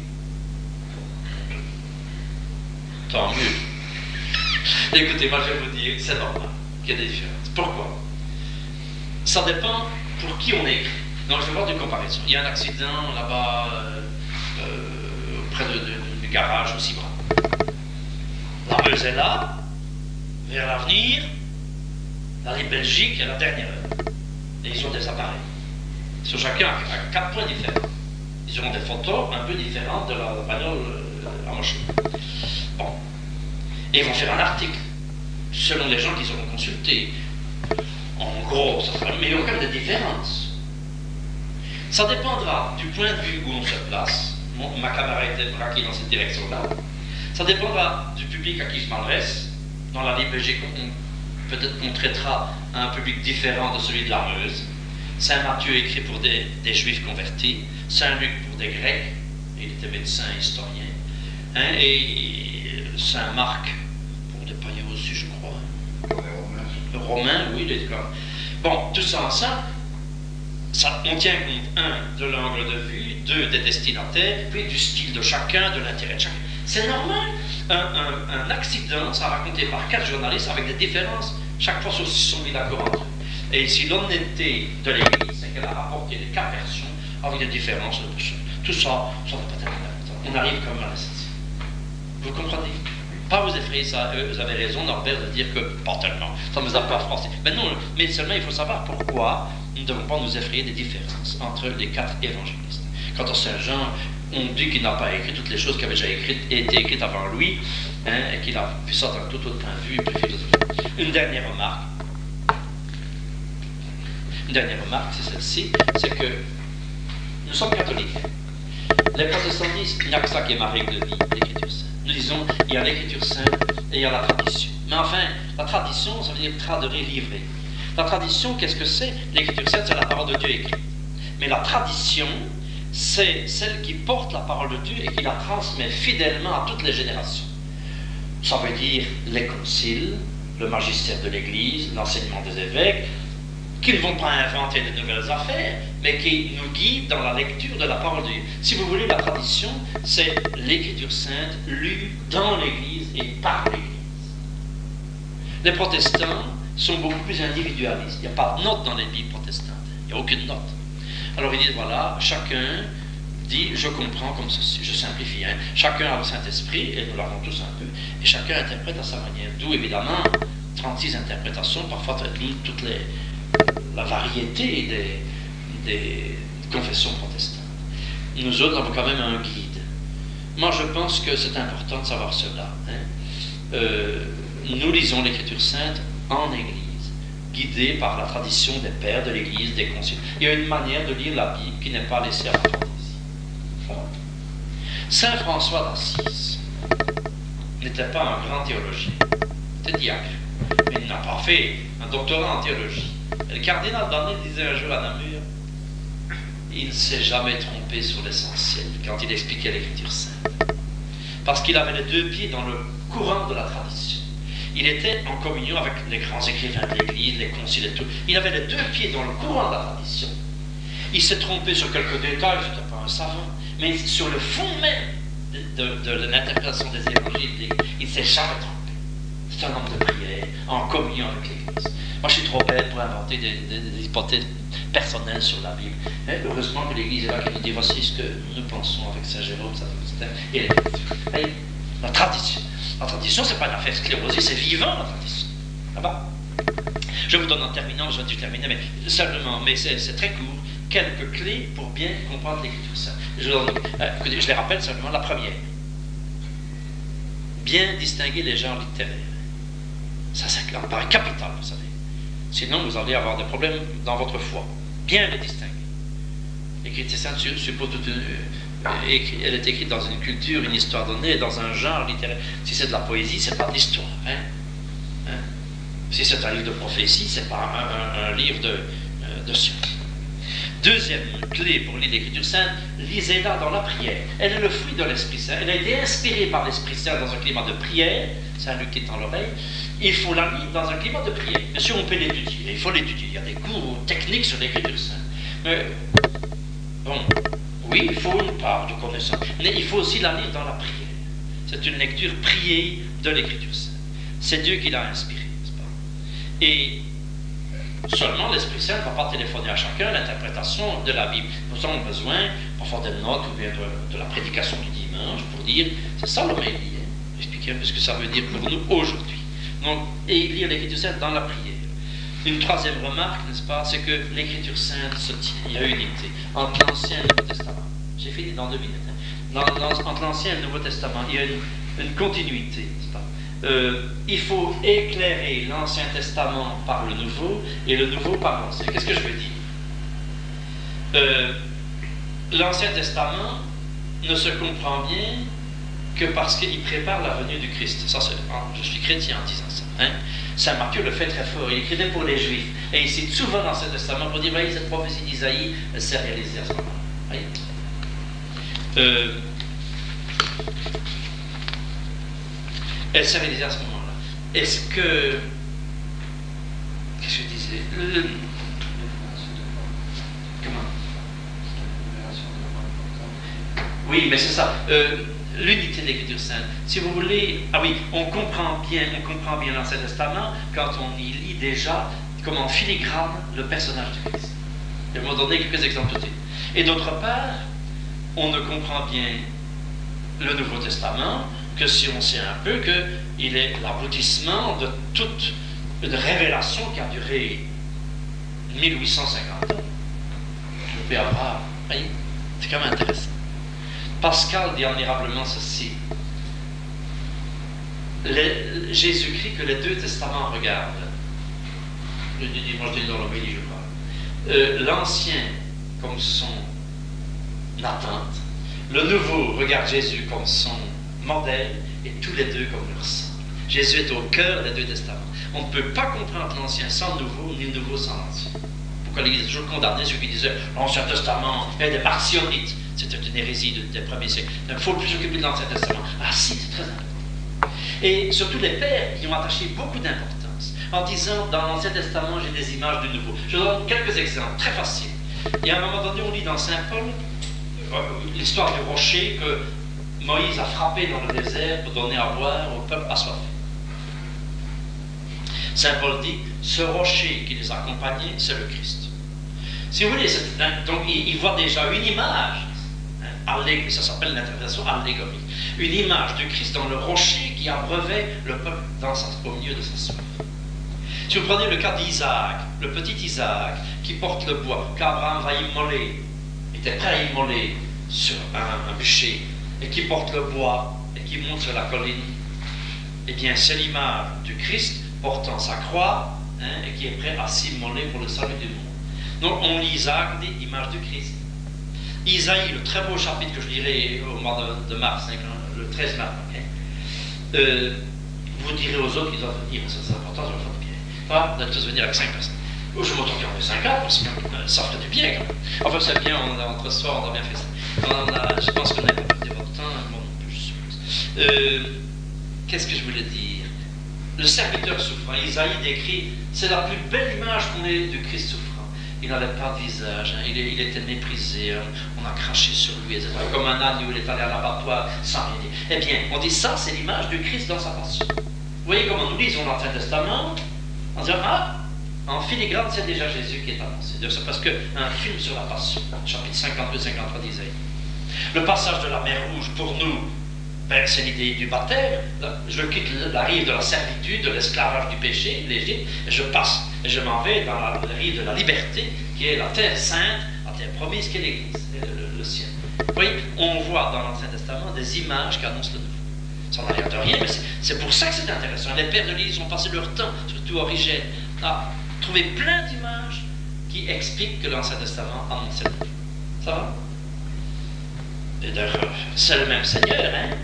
Tant mieux. Écoutez, moi je vais vous dire, c'est normal qu'il y ait des différences. Pourquoi? Ça dépend pour qui on écrit. Donc je vais voir une comparaison. Il y a un accident là-bas près du garage au Cibran. La Meuse est là, vers l'avenir, la Belgique est la dernière heure. Et ils ont des appareils. Sur chacun à 4 points différents. Ils auront des photos un peu différentes de la bagnole à mocher. Bon. Et ils vont faire un article, selon les gens qu'ils auront consultés. En gros, ça sera, mais il y aura quand même des différences. Ça dépendra du point de vue où on se place. Ma caméra était braquée dans cette direction-là. Ça dépendra du public à qui je m'adresse. Dans la Ligue Belgique, peut-être qu'on traitera un public différent de celui de la Meuse. Saint Matthieu écrit pour des Juifs convertis. Saint Luc pour des Grecs. Il était médecin, historien. Hein, et Saint Marc pour des païens aussi, je crois. Le Romain, oui, il est d'accord. Bon, tout ça ensemble, on tient compte, 1, de l'angle de vue, 2, des destinataires, puis du style de chacun, de l'intérêt de chacun. C'est normal. Un accident, ça raconté par 4 journalistes avec des différences, chaque fois aussi sont mis d'accord entre eux. Et ici, l'honnêteté de l'Église, c'est qu'elle a rapporté les 4 versions avec des différences de tout ça, ça n'a pas tellement d'importance. On arrive comme à l'essentiel. Vous comprenez? Pas vous effrayer, ça, vous avez raison, Norbert, de dire que pas tellement, ça ne nous a pas froissé. Mais non, mais seulement il faut savoir pourquoi nous ne devons pas nous effrayer des différences entre les 4 évangélistes. Quant à Saint Jean, on dit qu'il n'a pas écrit toutes les choses qui avaient déjà été écrites avant lui, hein, et qu'il a vu ça d'un tout autre point de vue, plus philosophique. Une dernière remarque, c'est celle-ci, c'est que nous sommes catholiques. Les protestants disent qu'il n'y a que ça qui est ma règle de vie, l'écriture sainte. Nous disons, il y a l'écriture sainte et il y a la tradition. Mais enfin, la tradition, ça veut dire traduire, livrer. La tradition, qu'est-ce que c'est? L'écriture sainte, c'est la parole de Dieu écrite. Mais la tradition, c'est celle qui porte la parole de Dieu et qui la transmet fidèlement à toutes les générations. Ça veut dire les conciles, le magistère de l'Église, l'enseignement des évêques, qui ne vont pas inventer de nouvelles affaires, mais qui nous guident dans la lecture de la parole de Dieu. Si vous voulez, la tradition, c'est l'écriture sainte lue dans l'Église et par l'Église. Les protestants sont beaucoup plus individualistes. Il n'y a pas de note dans les Bibles protestantes. Il n'y a aucune note. Alors ils disent, voilà, chacun dit, je comprends comme ceci, je simplifie. Hein. Chacun a le Saint-Esprit, et nous l'avons tous un peu, et chacun interprète à sa manière. D'où, évidemment, 36 interprétations, parfois toute la variété des confessions protestantes. Nous autres avons quand même un guide. Moi, je pense que c'est important de savoir cela. Hein. Nous lisons l'Écriture sainte en Église, guidés par la tradition des pères de l'Église, des conciles. Il y a une manière de lire la Bible qui n'est pas laissée à la fantaisie. Voilà. Saint François d'Assise n'était pas un grand théologien. était diacre. Mais il n'a pas fait un doctorat en théologie. Et le cardinal Danel disait un jour à Namur, il ne s'est jamais trompé sur l'essentiel quand il expliquait l'Écriture sainte. Parce qu'il avait les deux pieds dans le courant de la tradition. Il était en communion avec les grands écrivains de l'Église, les conciles et tout. Il avait les deux pieds dans le courant de la tradition. Il s'est trompé sur quelques détails, ce n'était pas un savant, mais sur le fond même de l'interprétation des évangiles, il ne s'est jamais trompé. C'est un homme de prière, en communion avec l'Église. Moi, je suis trop bête pour inventer des hypothèses personnelles sur la Bible. Mais heureusement que l'Église est là qui nous dit voici ce que nous pensons avec Saint Jérôme, Saint Augustin et l'Écriture. La tradition. La tradition, ce n'est pas une affaire sclérosée, c'est vivant la tradition. Là-bas. Je vous donne en terminant, je vais terminer, mais simplement, mais c'est très court, quelques clés pour bien comprendre l'Écriture sainte. Je les rappelle simplement. La première, bien distinguer les genres littéraires. Ça paraît capital, vous savez. Sinon, vous allez avoir des problèmes dans votre foi. Bien les distinguer. L'Écriture sainte suppose toute elle est écrite dans une culture, une histoire donnée, dans un genre littéraire. Si c'est de la poésie, c'est pas de l'histoire. Si c'est un livre de prophétie, c'est pas un livre de science. Deuxième clé pour lire l'Écriture sainte, lisez-la dans la prière. Elle est le fruit de l'Esprit Saint. Elle a été inspirée par l'Esprit Saint dans un climat de prière. Saint-Luc qui est dans l'oreille. Il faut la lire dans un climat de prière. Bien sûr, on peut l'étudier. Il faut l'étudier. Il y a des cours techniques sur l'Écriture sainte. Mais, bon, oui, il faut une part de connaissance. Mais il faut aussi la lire dans la prière. C'est une lecture priée de l'Écriture sainte. C'est Dieu qui l'a inspirée, n'est-ce pas? Et seulement l'Esprit Saint ne va pas téléphoner à chacun l'interprétation de la Bible. Nous avons besoin, parfois des notes ou bien de la prédication du dimanche pour dire, c'est ça l'homélie. Expliquer un peu ce que ça veut dire pour nous aujourd'hui. Donc, et lire l'Écriture sainte dans la prière. Une troisième remarque, n'est-ce pas, c'est que l'Écriture sainte se tient. Il y a unité entre l'Ancien et le Nouveau Testament. J'ai fini dans 2 minutes. Entre l'Ancien et le Nouveau Testament, il y a une continuité, n'est-ce pas? Il faut éclairer l'Ancien Testament par le Nouveau et le Nouveau par l'Ancien. Qu'est-ce que je veux dire? L'Ancien Testament ne se comprend bien que parce qu'il prépare la venue du Christ. Ça, je suis chrétien en disant ça. Saint Matthieu le fait très fort. Il écrivait pour les Juifs. Et il cite souvent l'Ancien Testament pour dire, voyez, cette prophétie d'Isaïe, elle s'est réalisée à ce moment-là. Elle s'est réalisée à ce moment-là. Est-ce que... Qu'est-ce que je disais? Comment? Oui, mais c'est ça. L'unité de l'Écriture sainte. Si vous voulez... Ah oui, on comprend bien l'Ancien Testament quand on y lit déjà comme en filigrane le personnage de Christ. Je vais vous donner quelques exemples tout de suite. Et d'autre part, on ne comprend bien le Nouveau Testament que si on sait un peu qu'il est l'aboutissement de toute une révélation qui a duré 1850 ans. Le Père Abraham. C'est quand même intéressant. Pascal dit admirablement ceci. Jésus-Christ que les 2 testaments regardent. Le dimanche dans l'homélie, je crois. L'Ancien comme son attente. Le Nouveau regarde Jésus comme son modèle et tous les deux comme leur sang. Jésus est au cœur des 2 testaments. On ne peut pas comprendre l'Ancien sans le Nouveau, ni le Nouveau sans l'Ancien. Pourquoi l'Église a toujours condamné ceux qui disaient l'Ancien Testament est des marcionites. C'était une hérésie des premiers siècles. Il faut plus s'occuper de l'Ancien Testament. Ah si, c'est très important. Et surtout les pères y ont attaché beaucoup d'importance en disant dans l'Ancien Testament j'ai des images du Nouveau. Je donne quelques exemples très faciles. Et à un moment donné on lit dans Saint Paul l'histoire du rocher que Moïse a frappé dans le désert pour donner à boire au peuple assoiffé. Saint Paul dit ce rocher qui les accompagnait c'est le Christ. Si vous voulez, donc il voit déjà une image. Ça s'appelle l'interprétation allégorique. Une image du Christ dans le rocher qui abreuvait le peuple au milieu de sa soif. Si vous prenez le cas d'Isaac, le petit Isaac qui porte le bois, qu'Abraham va immoler, était prêt à immoler sur un bûcher, et qui porte le bois et qui monte sur la colline, eh bien c'est l'image du Christ portant sa croix et qui est prêt à s'immoler pour le salut du monde. Donc on lit Isaac, on dit image du Christ. Isaïe, le très beau chapitre que je lirai au mois de mars, le 13 mars, vous direz aux autres qu'ils doivent venir, ça c'est important, ça va faire du bien. Voilà, vous allez tous venir avec 5 personnes. Aujourd'hui, on est 50 parce que ça ferait du bien quand même. Enfin, c'est bien, entre ce soir, on a bien fait ça. Je pense qu'on n'a pas perdu votre temps, moi non plus, je suppose. Qu'est-ce que je voulais dire? Le serviteur souffrant, Isaïe décrit, c'est la plus belle image qu'on ait du Christ souffrant. Il n'avait pas de visage, hein. Il était méprisé, hein. On a craché sur lui, etc. Comme un âne où il est allé à l'abattoir sans rien dire. Eh bien, on dit ça, c'est l'image du Christ dans sa passion. Vous voyez comment nous lisons l'Ancien Testament, en disant, en filigrane, c'est déjà Jésus qui est annoncé. C'est parce qu'un film sur la passion, chapitre 52-53 d'Isaïe. Le passage de la mer Rouge, pour nous, ben, c'est l'idée du baptême. Je quitte la rive de la servitude, de l'esclavage du péché, l'Égypte, et je passe, et je m'en vais dans la rive de la liberté, qui est la terre sainte, la terre promise, qui est l'Église, le ciel. Vous voyez, on voit dans l'Ancien Testament des images qui annoncent le Nouveau. Ça n'a rien de rien, mais c'est pour ça que c'est intéressant. Les pères de l'Église ont passé leur temps, surtout Origène, à trouver plein d'images qui expliquent que l'Ancien Testament annonçait le Nouveau. Ça va? Et d'ailleurs, c'est le même Seigneur, hein?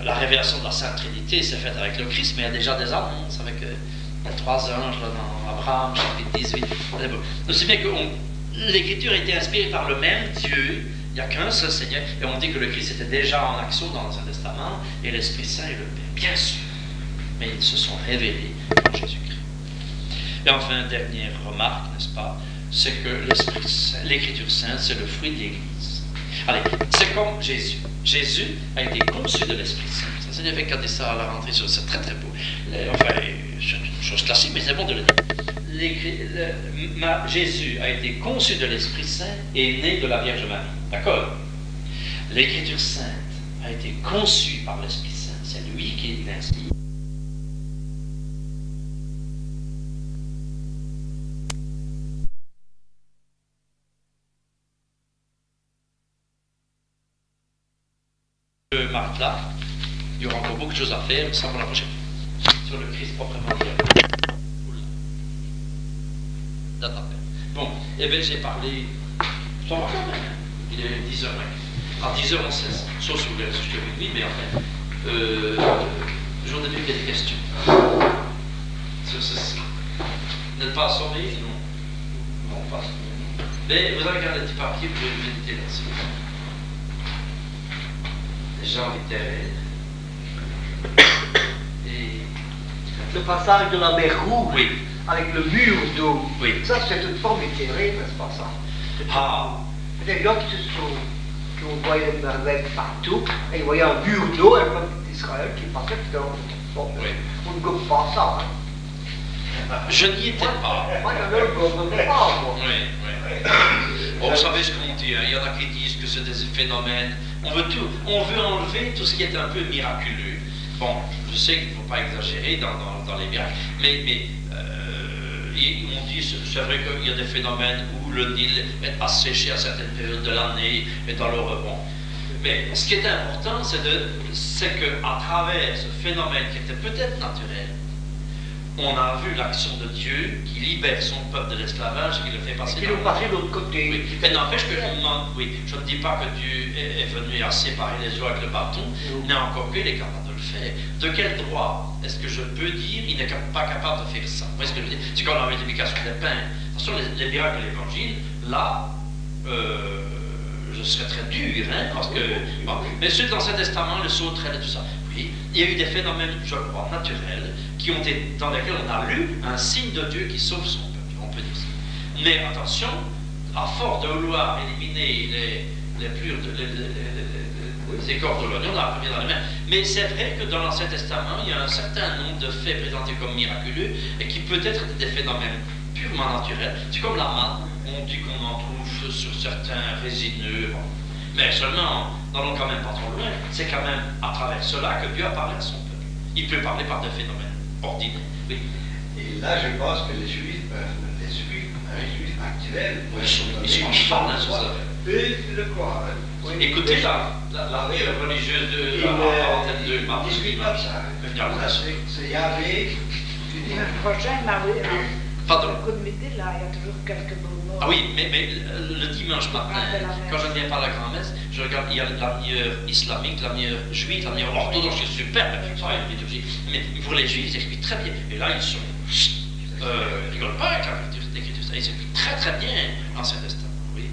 La révélation de la Sainte Trinité s'est faite avec le Christ, mais il y a déjà des annonces avec les 3 anges là, dans Abraham, chapitre 18. Donc c'est bien que l'Écriture a été inspirée par le même Dieu, il n'y a qu'un seul Seigneur, et on dit que le Christ était déjà en action dans l'Ancien Testament, et l'Esprit Saint et le Père, bien sûr. Mais ils se sont révélés en Jésus-Christ. Et enfin, dernière remarque, n'est-ce pas, c'est que l'Écriture Sainte, c'est le fruit de l'Église. Allez, c'est comme Jésus. Jésus a été conçu de l'Esprit Saint. Ça, c'est fait quand ça à la rentrée, c'est très très beau. Enfin, c'est une chose classique, mais c'est bon de le dire. Jésus a été conçu de l'Esprit Saint et né de la Vierge Marie. D'accord? L'Écriture Sainte a été conçue par l'Esprit Saint. C'est lui qui l'inspire. Marc-là, il y aura encore beaucoup de choses à faire, ça pour la prochaine fois. Sur le Christ proprement dit. Bon, eh bien j'ai parlé. Ça va quand même. Il est 10h20. À 10h on cesse. Sauf si vous voulez rester avec lui, mais enfin. J'en ai vu qu'il y a des questions. Sur ceci. Vous n'êtes pas assommé? Non. Non, pas assommé. Mais vous avez gardé des petits papiers, vous pouvez méditer là-dessus. Jean littéraire. Et le passage de la mer Rouge, oui, avec le mur d'eau, oui, ça c'est une forme éthérée, n'est-ce pas ça? Des gens qui ont voyé des merveilles partout, et ils voyaient un mur d'eau, un peuple d'Israël qui passait dedans. Bon, oui. On ne gomme pas ça. Hein. Je n'y étais pas. Moi, je ne le gomme pas, moi. Oui. Bon, vous savez ce qu'on dit, hein. Il y en a qui disent que c'est des phénomènes. On veut enlever tout ce qui est un peu miraculeux. Bon, je sais qu'il ne faut pas exagérer dans les miracles, mais on dit, c'est vrai qu'il y a des phénomènes où le Nil est asséché à certaines périodes de l'année, et dans le rebond. Mais ce qui est important, c'est qu'à travers ce phénomène qui était peut-être naturel, on a vu l'action de Dieu qui libère son peuple de l'esclavage et qui le fait passer de l'autre côté. Oui. Mais n'empêche que je ne dis pas que Dieu est venu à séparer les eaux avec le bâton, mais encore qu'il est capable de le faire. De quel droit est-ce que je peux dire qu'il n'est pas capable de faire ça? Vous voyez ce que je veux dire? C'est comme la multiplication des pains. Attention, les miracles de l'Évangile, là, je serais très dur, hein, parce que... Bon, mais ceux dans l'Ancien Testament, le sauterelle et tout ça, oui, il y a eu des phénomènes, je crois, naturels, dans lesquels on a lu un signe de Dieu qui sauve son peuple, on peut dire ça. Mais attention, à force de vouloir éliminer les écorces de l'oignon, on a la première dans les mains. Mais c'est vrai que dans l'Ancien Testament, il y a un certain nombre de faits présentés comme miraculeux et qui peut-être étaient des phénomènes purement naturels. C'est comme la manne, on dit qu'on en trouve sur certains résineux. Bon. Mais seulement, n'allons quand même pas trop loin, c'est quand même à travers cela que Dieu a parlé à son peuple. Il peut parler par des phénomènes ordinaires. Oui. Et là, je pense que les Juifs actuels, ils parlent sur ça. Le quoi, hein? Oui. Écoutez la religieuse de la discute comme ça. Le prochain, Pardon. Le coup de midi, là, il y a toujours quelques beaux mots. Ah oui, mais le dimanche matin, quand je viens par la grand-messe, je regarde, il y a la meilleure islamique, la meilleure juive, la meilleure orthodoxe, c'est super, ça va, une liturgie. Mais pour les juifs, ils expliquent très bien. Et là, ils sont. Ils rigolent pas avec l'écriture, ils expliquent très très bien l'Ancien Testament. Oui,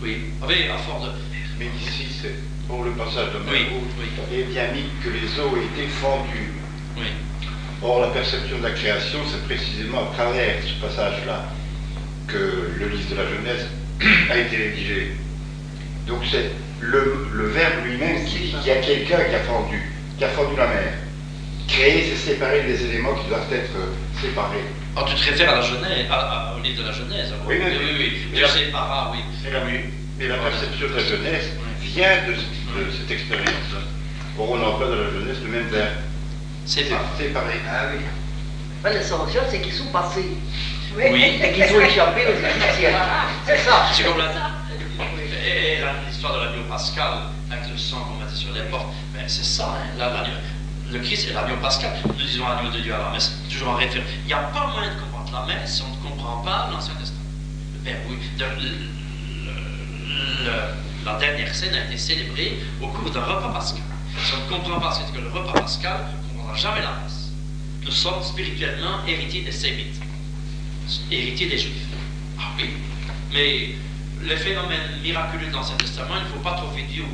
oui. Ah oui, à force de. Mais ici, c'est pour le passage de Oui, Marco, oui. il est bien mis que les eaux étaient fendues. Oui. Or, la perception de la création, c'est précisément à travers ce passage-là que le livre de la Genèse a été rédigé. Donc c'est le Verbe lui-même qui dit qu'il y a quelqu'un qui a fendu la mer. Créer, c'est séparer les éléments qui doivent être séparés. Ah, tu te réfères à la Genèse, au livre de la Genèse. Oui, oui, oui. Dieu sépara, oui. Et la perception de la Genèse vient de cette expérience-là. Or, on emploie dans la Genèse le même verbe. Séparer. Ah oui. Mais l'essentiel, c'est qu'ils sont passés. Oui. Et qu'ils ont échappé aux Égyptiens. C'est ça. C'est comme l'histoire de l'agneau pascal, avec le sang qu'on mettait sur les portes. Mais c'est ça, hein, le Christ est l'agneau pascal. Nous disons agneau de Dieu à la messe, toujours en référence. Il n'y a pas moyen de comprendre la messe si on ne comprend pas l'Ancien Testament. Ben oui, la dernière scène a été célébrée au cours d'un repas pascal. Si on ne comprend pas ce que le repas pascal, on ne comprendra jamais la messe. Nous sommes spirituellement héritiers des Sémites, héritiers des Juifs. Ah oui, mais les phénomènes miraculeux de l'Ancien Testament, il ne faut pas trop vite dire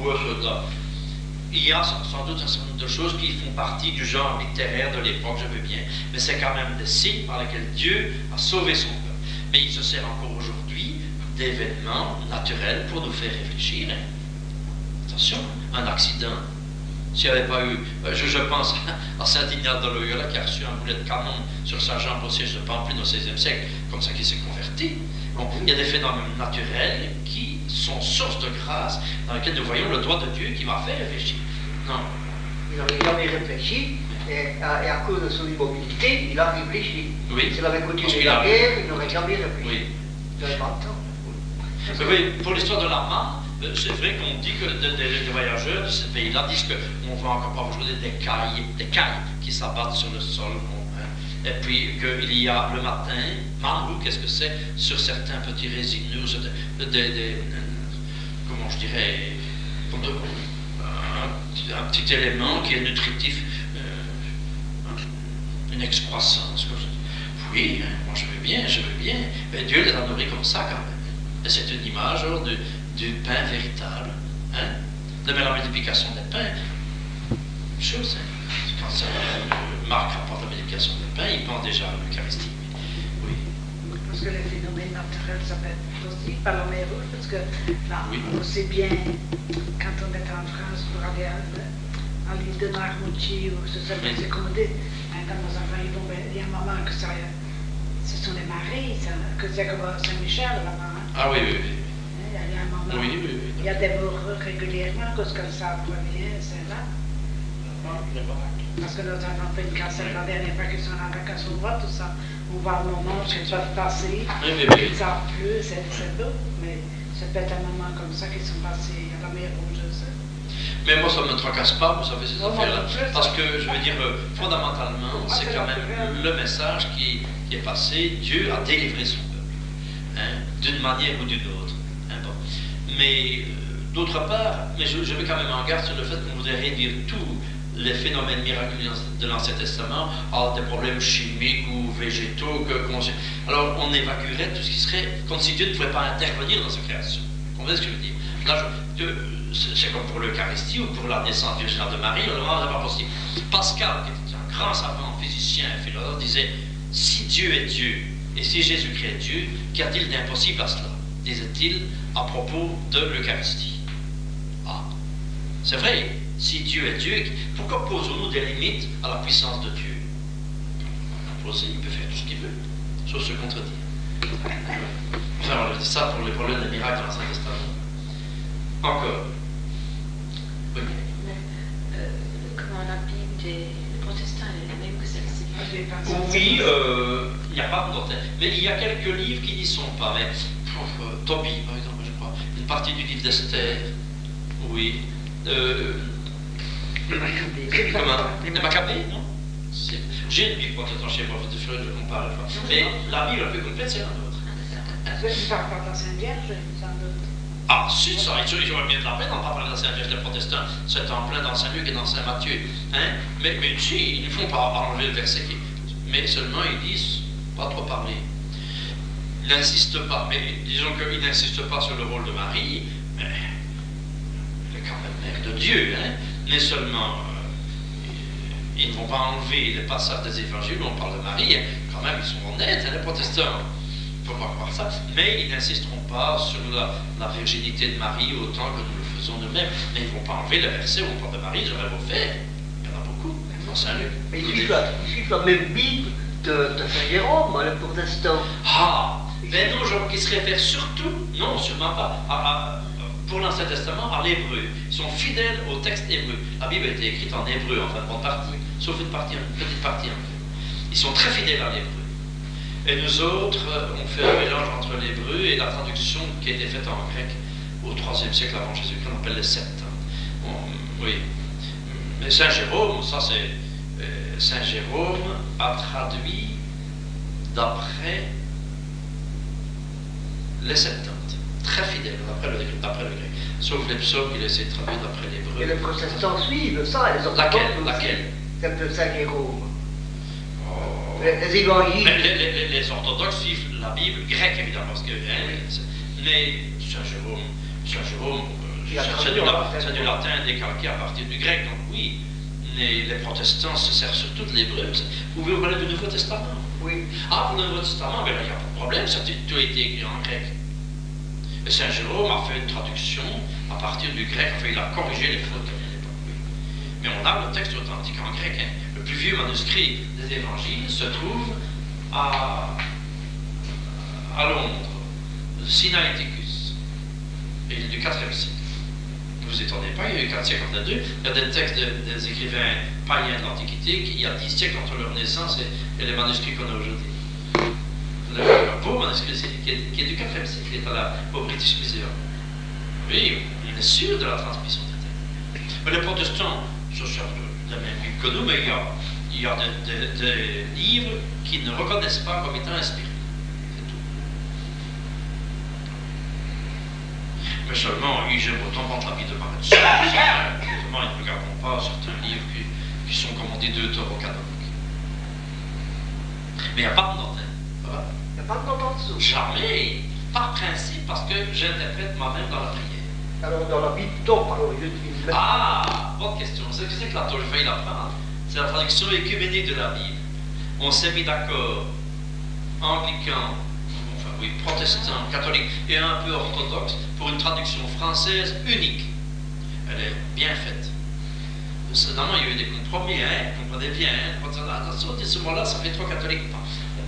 il y a sans doute un certain nombre de choses qui font partie du genre littéraire de l'époque, je veux bien, mais c'est quand même des signes par lesquels Dieu a sauvé son peuple. Mais il se sert encore aujourd'hui d'événements naturels pour nous faire réfléchir. Hein. Attention, un accident. S'il n'y avait pas eu, je pense à Saint Ignace de Loyola qui a reçu un boulet de canon sur Saint-Jean au siège de Pampelune au XVIe siècle, comme ça qu'il s'est converti. Bon, il y a des phénomènes naturels qui sont source de grâce, dans lesquels nous voyons le doigt de Dieu qui m'a fait réfléchir. Non. Il n'avait jamais réfléchi, et à cause de son immobilité, il a réfléchi. Oui. S'il avait continué la guerre, il n'aurait jamais réfléchi. Oui. Il n'avait pas le temps. Oui, pour l'histoire de l'Armand, c'est vrai qu'on dit que des voyageurs de ce pays-là disent qu'on voit encore pas aujourd'hui des cailles qui s'abattent sur le sol. Et puis qu'il y a le matin, manrou, qu'est-ce que c'est, sur certains petits résineux, comment je dirais, un petit élément qui est nutritif, une excroissance. Oui, moi je veux bien, mais Dieu les a nourris comme ça quand même. Et c'est une image alors, du pain véritable. Hein? De même la multiplication des pains. Une chose, hein? Quand Marc rapporte la multiplication des pains, il pense déjà à l'Eucharistie. Oui. Parce que les phénomènes naturels, ça peut être aussi par la mer Rouge, parce que là, Oui. on sait bien, quand on est en France, pour aller à l'île de Marmouchi, ou ce soit c'est comme on dit, quand nos enfants ils vont, il y a un moment que ça, ce sont les maris, que c'est comme Saint-Michel là-bas. Hein. Ah oui, oui, oui. Il y a un moment, Oui, oui, oui. il y a des morts régulièrement, parce que ça provient, c'est là. Parce que nos enfants font une cassette la dernière fois qu'ils sont en vacances, on voit tout ça. On voit le moment qu'ils peuvent passer, Oui, ils ne savent plus, c'est beau, mais ça peut être un moment comme ça qu'ils sont passés à la mer Rouge. Mais moi, ça ne me tracasse pas, vous savez, ces Non, affaires-là. moi non plus, Parce ça. que, je veux dire, fondamentalement, Moi, c'est c'est quand naturel. même le message qui est passé. Dieu a délivré son peuple, hein, d'une manière ou d'une autre. Hein, bon. Mais, d'autre part, mais je mets quand même en garde sur le fait qu'on voudrait réduire tous les phénomènes miraculeux de l'Ancien Testament à des problèmes chimiques ou végétaux. Alors, on évacuerait tout ce qui serait comme si Dieu ne pouvait pas intervenir dans sa création. Vous comprenez ce que je veux dire? Là, c'est comme pour l'Eucharistie ou pour la naissance virginale de Marie, on ne pas possible. Pascal, qui était un grand savant, physicien, philosophe, disait si Dieu est Dieu et si Jésus-Christ est Dieu, qu'y a-t-il d'impossible à cela? Disait-il à propos de l'Eucharistie. Ah, c'est vrai, si Dieu est Dieu, pourquoi posons-nous des limites à la puissance de Dieu? Il peut faire tout ce qu'il veut, sauf se contredire. Enfin, on a dit ça pour les problèmes des miracles dans l'Ancien Testament. Encore. Oui. Comment la Bible des protestants est la même que celle-ci? Oui, il n'y a pas d'autres. Mais il y a quelques livres qui n'y sont pas. Mais Tobie, par exemple, je crois. Une partie du livre d'Esther. Oui. Comment? Les Maccabées, non? J'ai une Bible protestante chez moi, je ne compare pas. Mais la Bible la plus complète, c'est la nôtre. Je ne parle pas de la Sainte Vierge, sans doute. Ah, si, ça, ils auraient bien de la peine d'en parler de la Sainte Vierge des protestants. C'est en plein dans Saint-Luc et dans Saint-Matthieu. Hein? Mais si, ils ne font pas enlever le verset qui. Mais seulement, ils disent, pas trop parler. Ils n'insistent pas, mais disons qu'ils n'insistent pas sur le rôle de Marie, mais elle est quand même mère de Dieu, hein? Mais seulement. Ils ne vont pas enlever les passages des évangiles où on parle de Marie, hein. Quand même, ils sont honnêtes, hein, les protestants. Il ne faut pas croire ça. Mais ils n'insisteront pas sur la virginité de Marie autant que nous le faisons nous-mêmes. Mais ils ne vont pas enlever le verset où on parle de Marie, j'aurais beau faire. Il y en a beaucoup, dans Saint-Luc. Mais ils suivent la même Bible de Saint Jérôme, le protestant. Ah, mais non, genre, qui se réfère surtout, non, sûrement pas, pour l'Ancien Testament, à l'hébreu. Ils sont fidèles au texte hébreu. La Bible a été écrite en hébreu, enfin, une bonne partie, sauf une petite partie en fait. Ils sont très fidèles à l'hébreu. Et nous autres, on fait un mélange entre l'hébreu et la traduction qui a été faite en grec au IIIe siècle avant Jésus-Christ, qu'on appelle les Septante. Oui. Mais Saint Jérôme, ça c'est. Saint Jérôme a traduit d'après les Septante. Très fidèle, d'après le grec. Sauf les psaumes qu'il essaie de traduire d'après l'hébreu. Et les protestants suivent ça, les orthodoxes. Laquelle? Celle de Saint Jérôme. Oh. Les évangiles. Les orthodoxes suivent la Bible grecque, évidemment, parce que. Mais Saint Jérôme, c'est du latin décalqué à partir du grec, donc oui. Mais les protestants se servent surtout de l'hébreu. Vous pouvez vous parler du Nouveau Testament? Oui. Ah, pour le Nouveau Testament, il n'y a pas de problème, ça a tout été écrit en grec. Et Saint Jérôme a fait une traduction à partir du grec, enfin il a corrigé les fautes à l'époque. Mais on a le texte authentique en grec. Hein. Le plus vieux manuscrit des évangiles se trouve à Londres, le Sinaiticus. Et il est du 4e siècle. Ne vous étonnez pas, il y a eu 4 siècles entre les deux. Il y a des textes des écrivains païens de l'Antiquité, il y a 10 siècles entre leur naissance et les manuscrits qu'on a aujourd'hui. Un beau manuscrit qui est du 4e siècle, qui est au British Museum. Oui, on est sûr de la transmission des textes. Mais les protestants se servent de la même Bible que nous, mais il y a des livres qui ne reconnaissent pas comme étant inspirés. C'est tout. Mais seulement, j'aime autant prendre l'avis de Marie. Seulement, ils ne regardons pas certains livres qui sont, comme on dit, deutérocanoniques. Mais il n'y a pas de note, hein. Voilà. Il n'y a pas de note en dessous. Jamais, par principe, parce que j'interprète moi-même dans la prière. Alors, dans la Bible, donc, alors, il utilise même. Ah, bonne question. C'est ce que c'est que la tôle, je vais l'apprendre. C'est la traduction écuménique de la Bible. On s'est mis d'accord, anglican, enfin oui, protestant, catholique et un peu orthodoxe, pour une traduction française unique. Elle est bien faite. Seulement, il y a eu des compromis, hein, vous comprenez bien, hein, attention, ce mot-là, ça fait trop catholique.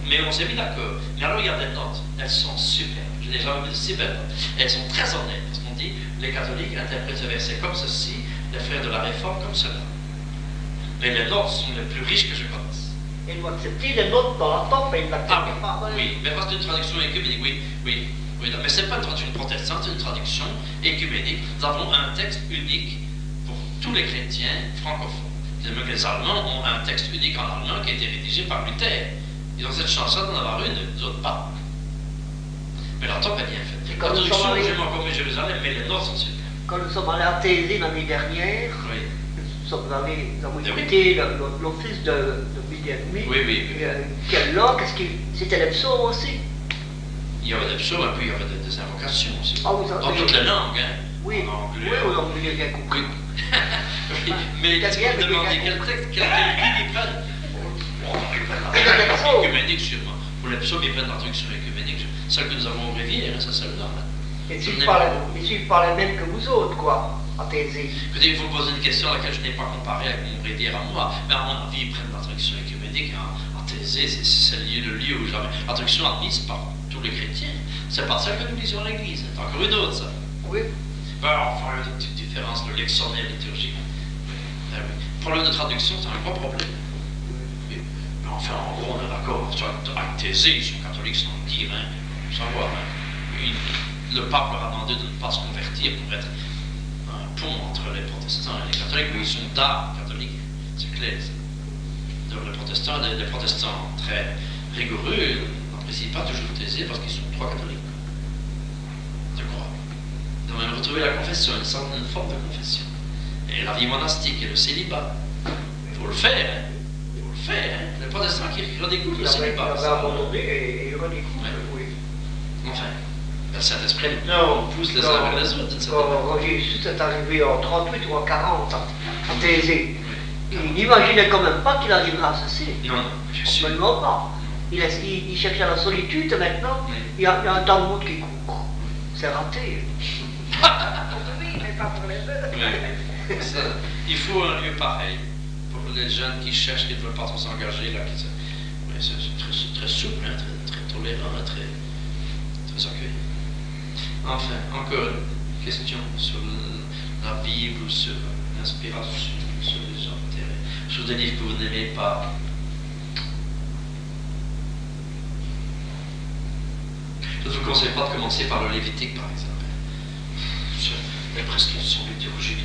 Mais on s'est mis d'accord. Mais alors, il y a des notes, elles sont superbes. Je n'ai jamais vu de si belles notes. Elles sont très honnêtes, parce qu'on dit, les catholiques interprètent ce verset comme ceci, les frères de la Réforme comme cela. Mais les notes sont les plus riches que je connaisse. Ils vont accepter les notes dans la top et ils l'acceptent pas. Oui, mais parce que c'est une traduction écuménique, oui. Mais ce n'est pas une traduction protestante, c'est une traduction écuménique. Nous avons un texte unique pour tous les chrétiens francophones. Même que les Allemands ont un texte unique en allemand qui a été rédigé par Luther. Ils ont cette chance-là d'en avoir une, nous autres pas. Mais la top est bien faite. La traduction, j'aime encore mieux Jérusalem, mais les notes sont super. Quand nous sommes allés à Thésée l'année dernière, oui. Nous avons écouté l'office de midi et demi. Oui. Quelle langue? C'était les psaumes aussi? Il y avait des psaumes et puis il y avait des invocations aussi. Ah, vous avez... Dans toutes les langues, hein? Oui, en anglais. Oui, en anglais, j'ai bien compris. Oui. Mais qu'est-ce que vous demandez? Quel texte, quel livre ils prennent? Écuménique sûrement. Pour les psaumes, ils prennent la traduction écuménique. Celle que nous avons au Rivière, c'est celle-là. Ils suivent par les mêmes que vous autres, quoi, à Thésée. Écoutez, il faut me poser une question à laquelle je n'ai pas comparé avec mon Rivière à moi. Mais à mon avis, ils prennent la traduction écuménique. À Thésée, c'est le lieu où jamais. La traduction admise par tous les chrétiens. C'est pas celle que nous lisons à l'église. C'est encore une autre, ça. Oui. Ben, enfin, il y a des petites différences de lectionnaire liturgique. Ben, oui. Le problème de traduction, c'est un gros problème. Mais enfin, en gros, on est d'accord. Avec Thésée, ils sont catholiques sans le dire, hein. Savoir, hein. Le pape leur a demandé de ne pas se convertir pour être un pont entre les protestants et les catholiques, mais ils sont d'âme catholique. C'est clair, ça. Donc les protestants très rigoureux n'apprécient pas toujours Thésée parce qu'ils sont trois catholiques. Je crois. Ils ont même retrouvé la confession, une forme de confession. Et la vie monastique et le célibat. Il faut le faire, hein. Il faut le faire, hein. Les protestants qui redécouvrent le célibat. Il avait abandonné et il redécouvre, oui. Enfin, le Saint-Esprit Non, pousse les uns vers les autres. Quand Jésus est arrivé en 38 ou en 40 en Thésée, il n'imaginait quand même pas qu'il arriverait à cesser. Non, bien sûr. Absolument pas. Il cherchait la solitude maintenant. Oui. Il y a un tas de monde qui court. C'est raté. Oui, mais pas pour les bœufs. Oui. Ça, il faut un lieu pareil pour les jeunes qui cherchent, qui ne veulent pas trop s'engager. Là, c'est très souple, hein, très tolérant, très accueillant. Enfin, encore une question sur la Bible ou sur l'inspiration, sur les gens intérêts, sur des livres que vous n'aimez pas. Je ne vous conseille pas de commencer par le Lévitique, par exemple. Les prescriptions liturgiques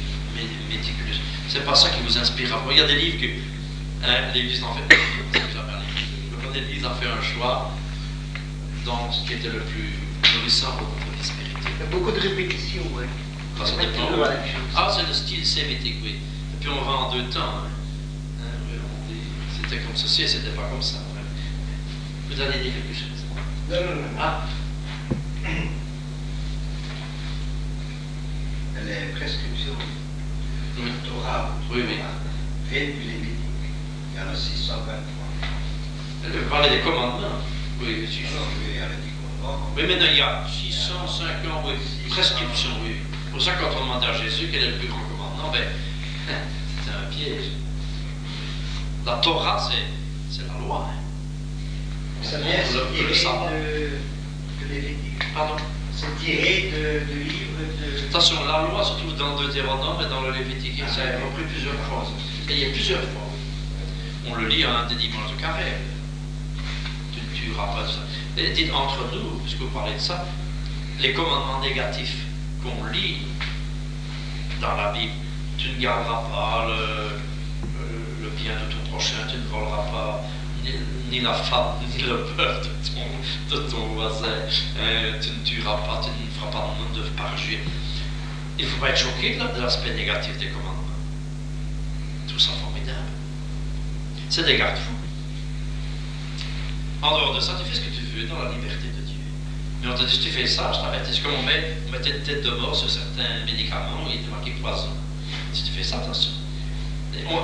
méticuleuses. C'est pas ça qui vous inspire. Il y a des livres que l'Église en fait. L'Église a fait un choix dans ce qui était le plus nourrissant pour notre vie spirituelle. Il y a beaucoup de répétitions, oui. Ça dépend. toujours la même chose. Ah, c'est le style sémitique, oui. Et puis on va en deux temps. Oui, on dit, c'était comme ceci et c'était pas comme ça. Ouais. Vous allez dire quelque chose? Non. Ah, Les prescriptions oui. du Torah, Oui. viennent du Lévitique. Il y en a 623. Vous parlez des commandements. Oui, si. Non, il y en a des commandements. Oui, maintenant il y a 605 ans, oui. Prescription, oui. Pour ça, quand on demande à Jésus quel est le plus grand commandement, ben, c'est un piège. La Torah, c'est la loi. Hein. Ça vient Le tiré sabbat. de Lévitique. Pardon. C'est tiré de livres de... Attention, la loi se trouve dans Deutéronome et dans le Lévitique. Ça a été repris plusieurs fois. Et il y a plusieurs fois. On le lit un des dimanches de carême. Tu ne tueras pas ça. Et dites entre nous, puisque vous parlez de ça, les commandements négatifs qu'on lit dans la Bible. Tu ne garderas pas le bien de ton prochain, tu ne voleras pas ni la femme, ni le peur de ton voisin, tu ne tueras pas, tu ne feras pas de parjure. Il ne faut pas être choqué de l'aspect négatif des commandements. Tout ça formidable. C'est des garde-fous. En dehors de ça, tu fais ce que tu veux dans la liberté de Dieu. Mais on te dit, si tu fais ça, je t'arrête. C'est comme on mettait une tête de mort sur certains médicaments où il était marqué poison. Si tu fais ça, attention.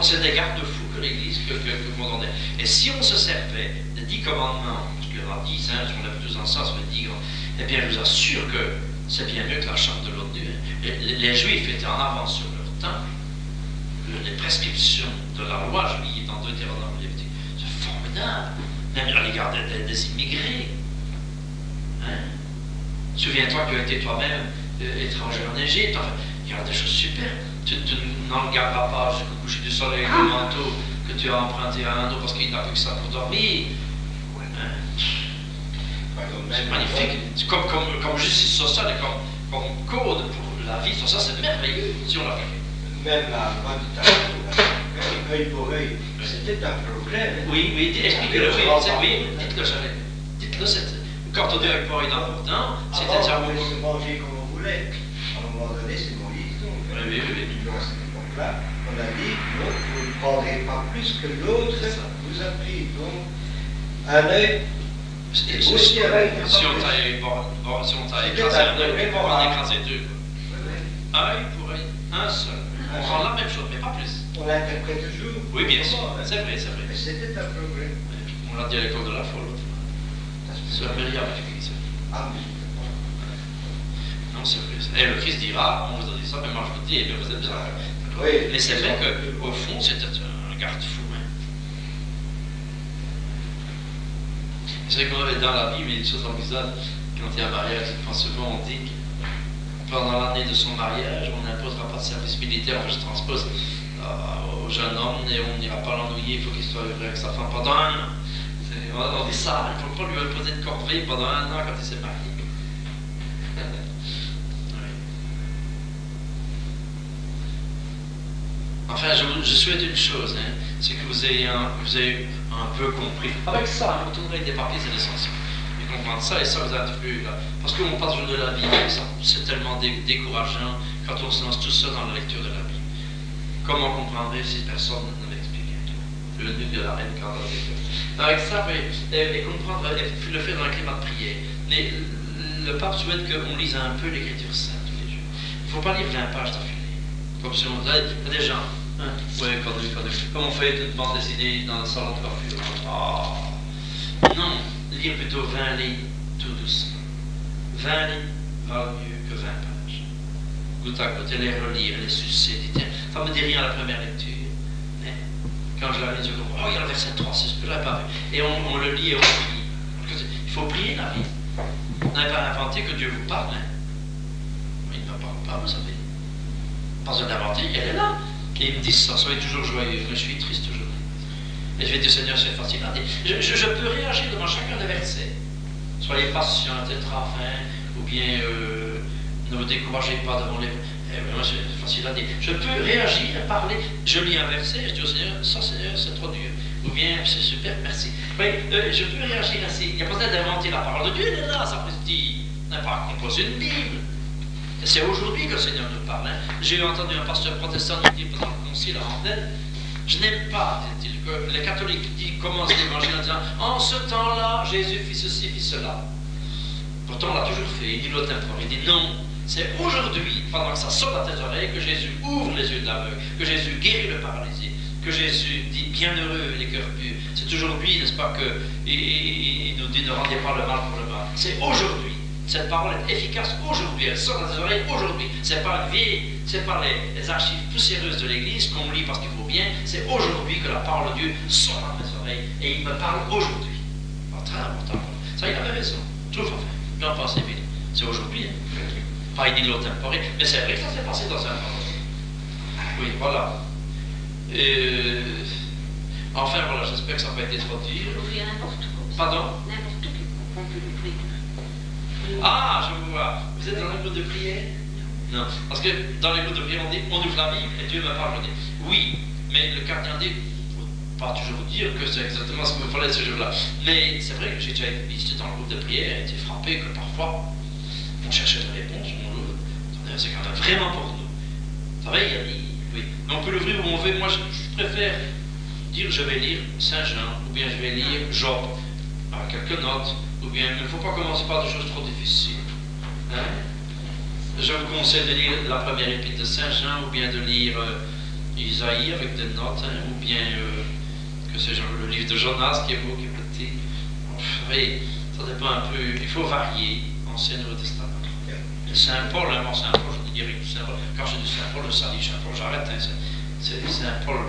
C'est des garde-fous que l'Église, que vous donnez. Et si on se servait des 10 commandements, parce qu'il y en a 10, hein, si on lève tous ensemble, ça fait 10 grands, eh bien, je vous assure que c'est bien mieux que la charte de l'ONU. Les Juifs étaient en avance sur leur temps. Les prescriptions de la loi juive dans Deutéronome, c'est formidable. Même à l'égard des immigrés. Hein? Souviens-toi que tu as été toi-même étranger en Égypte. Enfin, il y a des choses super. Tu n'en garderas pas jusqu'au coucher du soleil le manteau que tu as emprunté à un autre parce qu'il n'a plus que ça pour dormir. Hein? C'est magnifique. C'est comme justice sociale et comme code pour la vie sociale, c'est merveilleux si on l'applique. Même la loi du tabac, œil pour œil, c'était un problème. Oui, expliquez-le. Oui, dites-le, j'allais. Dites-le, quand on dit œil pour œil dans le temps, c'était déjà on beaucoup. pouvait se manger comme on voulait. À un moment donné, c'est Moïse. Oui. Donc, à cette époque-là, on a dit, non, vous ne prendrez pas plus que l'autre vous a pris. Donc, un œil. Si on t'a écrasé un œil, on va en écraser deux. Œil pour œil, un seul. On rend la même chose, mais pas plus. On l'interprète toujours. Oui, bien sûr. C'est vrai. Mais c'était un problème. On l'a dit à l'école de la foi l'autre fois. C'est la Myriam qui a dit ça. Ah, mais Non, c'est vrai. Et le Christ dira, on vous a dit ça, mais moi je vous dis, eh bien vous êtes bien. oui. Mais c'est vrai qu'au fond, c'était un garde-fou. Hein. C'est vrai qu'on avait dans la Bible, il y a une chose amusante. Quand il y a un mariage, je pense souvent, on dit que pendant l'année de son mariage, on n'imposera pas de service militaire. Enfin, je transpose au jeune homme et on n'ira pas l'ennuyer, il faut qu'il soit heureux avec sa femme pendant un an. On dit ça, il ne faut pas lui imposer de corvée pendant un an quand il s'est marié. Enfin, je souhaite une chose, hein, c'est que vous ayez un peu compris. Avec ça, retourner des papiers, c'est l'essentiel. Et comprendre ça, et ça vous a plus là. Parce qu'on passe de la Bible, c'est tellement décourageant quand on se lance tout seul dans la lecture de la Bible. Comment comprendrez si personne ne m'explique? Le but de la reine quand on lecture. Avec ça, et comprendre, et le faire dans un climat de prière. Mais le pape souhaite qu'on lise un peu l'Écriture sainte tous les jours. Il ne faut pas lire 20 pages d'affilée. Comme si on disait, il y a des gens. Hein? Oui, comme on fait une bande dessinée dans le salon de coiffure. Oh. Non, lire plutôt 20 lignes, tout doucement. 20 lignes valent mieux que 20 pages. Goutte à goutte, et les relire, les sucer, tiens, ça ne me dit rien à la première lecture. Mais quand je la lis, je comprends, oh, il y a le verset 3, c'est ce que je n'avais pas vu. Et on le lit et on prie. Il faut prier la vie. On n'a pas inventé que Dieu vous parle. Hein? Il ne me parle pas, vous savez. Pas besoin d'inventer, elle est là. Et ils me disent ça, soyez toujours joyeux, je suis triste aujourd'hui. Et je vais dire, Seigneur, c'est facile à dire. Je peux réagir devant chacun des versets. Soyez patients, etc. Ou bien ne vous découragez pas devant les. Moi, c'est facile à dire. Je peux réagir, parler. Je lis un verset, je dis au Seigneur, ça, Seigneur, c'est trop dur. Ou bien, c'est super, merci. Oui, je peux réagir ainsi. Il n'y a pas besoin d'inventer la parole de Dieu, elle est là, ça dit. On n'a pas composé une Bible. C'est aujourd'hui que le Seigneur nous parle. Hein. J'ai entendu un pasteur protestant qui dit pendant le concile à Andenne, je n'aime pas, dit-il, que les catholiques commencent l'évangile en disant en ce temps-là, Jésus fit ceci, fit cela. Pourtant, on l'a toujours fait. Il dit l'autre temporaire. Il dit non, c'est aujourd'hui, pendant que ça sonne à tes oreilles, que Jésus ouvre les yeux de l'aveugle, que Jésus guérit le paralysé, que Jésus dit bienheureux les cœurs purs. C'est aujourd'hui, n'est-ce pas, qu'il nous dit ne rendez pas le mal pour le mal. C'est aujourd'hui. Cette parole est efficace aujourd'hui, elle sort dans tes oreilles aujourd'hui. C'est pas une vieille, c'est pas les archives poussiéreuses de l'Église qu'on lit parce qu'il faut bien. C'est aujourd'hui que la parole de Dieu sort dans mes oreilles et il me parle aujourd'hui. Très important. Ça, il avait raison. Tout à fait. J'en pense vite. C'est aujourd'hui. Hein. Pas une île temporelle, mais c'est vrai que ça s'est passé dans un moment. Oui, voilà. Enfin, voilà, j'espère que ça n'a pas été trop dur. L'ouvrir n'importe où. Pardon? N'importe où. On peut l'ouvrir. Ah, je vois. Vous êtes dans un groupe de prière? Non. Parce que dans les groupes de prière, on dit on ouvre la Bible et Dieu me parle. Je dis oui, mais le gardien dit, il ne faut pas toujours dire que c'est exactement ce que vous fallait ce jour-là. Mais c'est vrai que j'ai déjà été visité dans le groupe de prière et été frappé que parfois on cherchait des réponses, on l'ouvre. C'est quand même vraiment pour nous. Vous savez, il y a dit, oui. Mais on peut l'ouvrir où on veut. Moi, je préfère dire je vais lire Saint Jean ou bien je vais lire Job à quelques notes. Ou bien, il ne faut pas commencer par des choses trop difficiles. Hein? Je vous conseille de lire la première épître de Saint Jean, ou bien de lire Isaïe avec des notes, hein? Ou bien, que sais-je, le livre de Jonas qui est beau, qui est petit. Vous savez, ça dépend un peu, il faut varier, Ancien et Nouveau Testament. Et Saint Paul, hein, Saint Paul, je dirais que Saint Paul, quand je dis Saint Paul, je salue Saint Paul, j'arrête, hein, c'est Saint Paul,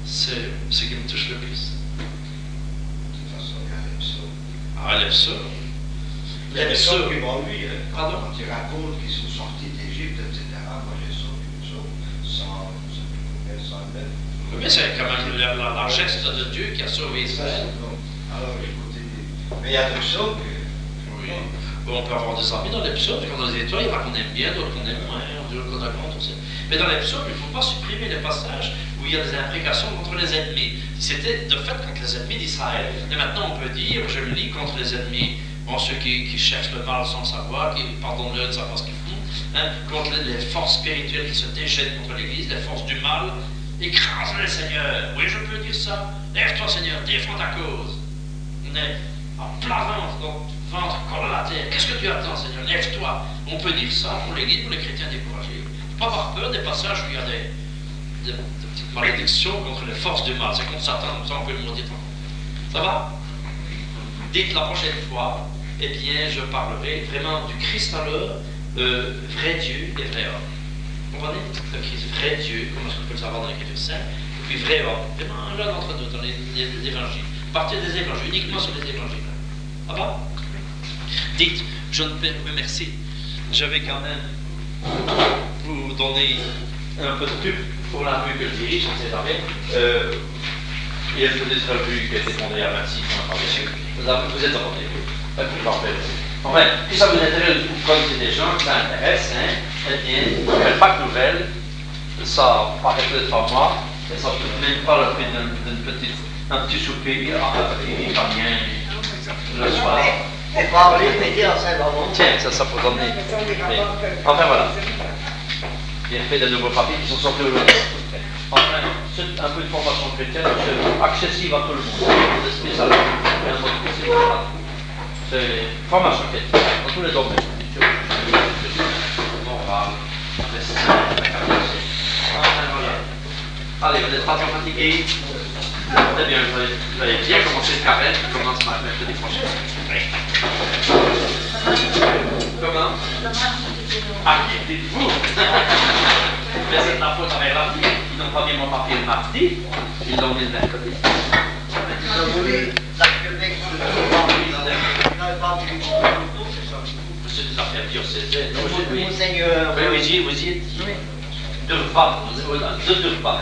c'est ce qui me touche le plus. Ah, les psaumes. Les psaumes qui vont lui, pardon? Quand il raconte qu'ils sont sortis d'Égypte, etc. Moi, j'ai sauvé une psaume 109. Mais c'est quand même la geste de Dieu qui a sauvé Israël. Alors, écoutez, mais il y a des psaumes que. Oui. Bon, on peut avoir des amis dans les psaumes, quand on a des étoiles, il y en a qu'on aime bien, d'autres qu'on aime moins, d'autres qu'on a contre, on sait. Mais dans les psaumes, il ne faut pas supprimer les passages où il y a des imprécations contre les ennemis. C'était de fait contre les ennemis d'Israël. Et maintenant, on peut dire, je le lis contre les ennemis, bon, ceux qui cherchent le mal sans savoir, qui, pardonne-le, ne savent pas ce qu'ils font, hein, contre les forces spirituelles qui se déchaînent contre l'Église, les forces du mal, écrase-les, Seigneur. Oui, je peux dire ça. Lève-toi, Seigneur, défends ta cause. On est en plein ventre, corps à la terre. Qu'est-ce que tu attends, Seigneur? Lève-toi. On peut dire ça pour l'Église, pour les chrétiens découragés. Il ne faut pas avoir peur des passages où il y a des petites malédictions contre les forces du mal. C'est contre Satan, comme ça on peut le maudire. Ça va? Dites la prochaine fois, eh bien, je parlerai vraiment du Christ alors, vrai Dieu et vrai homme. Vous comprenez? Le Christ, vrai Dieu, comment est-ce qu'on peut le savoir dans l'Écriture sainte, et puis vrai homme. Vraiment, l'un d'entre nous, dans les évangiles. Partez des évangiles, uniquement sur les évangiles. Ah bon? Dites, je ne peux, merci. Je vais quand même vous donner un peu de pub pour la rue que je dirige, on ne sait jamais. Il y a une petite revue qui a été fondée à 26 ans. Vous êtes en rendez-vous. Enfin, si ça vous intéresse, vous connaissez des gens qui ça intéresse, hein, eh bien, Pack Nouvelle, ça paraît peut-être à moi, mais ça peut même pas le prix d'un petit souper italien le soir. Et pas aller péter en Saint-Bernard. Tiens, ça peut donner. Enfin voilà. Il a fait de nouveaux papiers qui sont sortis aujourd'hui. Enfin, c'est un peu de formation chrétienne, c'est accessible à tout le monde. C'est spécial. C'est formation chrétienne, dans tous les domaines. Moral, destin, enfin voilà. Allez, vous n'êtes pas trop fatigués. Très bien, vous allez bien commencer le carré, qui commence mercredi prochain. Comment? Ah, qui êtes-vous? Mais c'est la faute avec la vie. Ils n'ont pas mis mon papier le mardi, ils l'ont mis le mercredi. C'est des affaires diocésaines. Monseigneur. Oui, vous y êtes. De pas.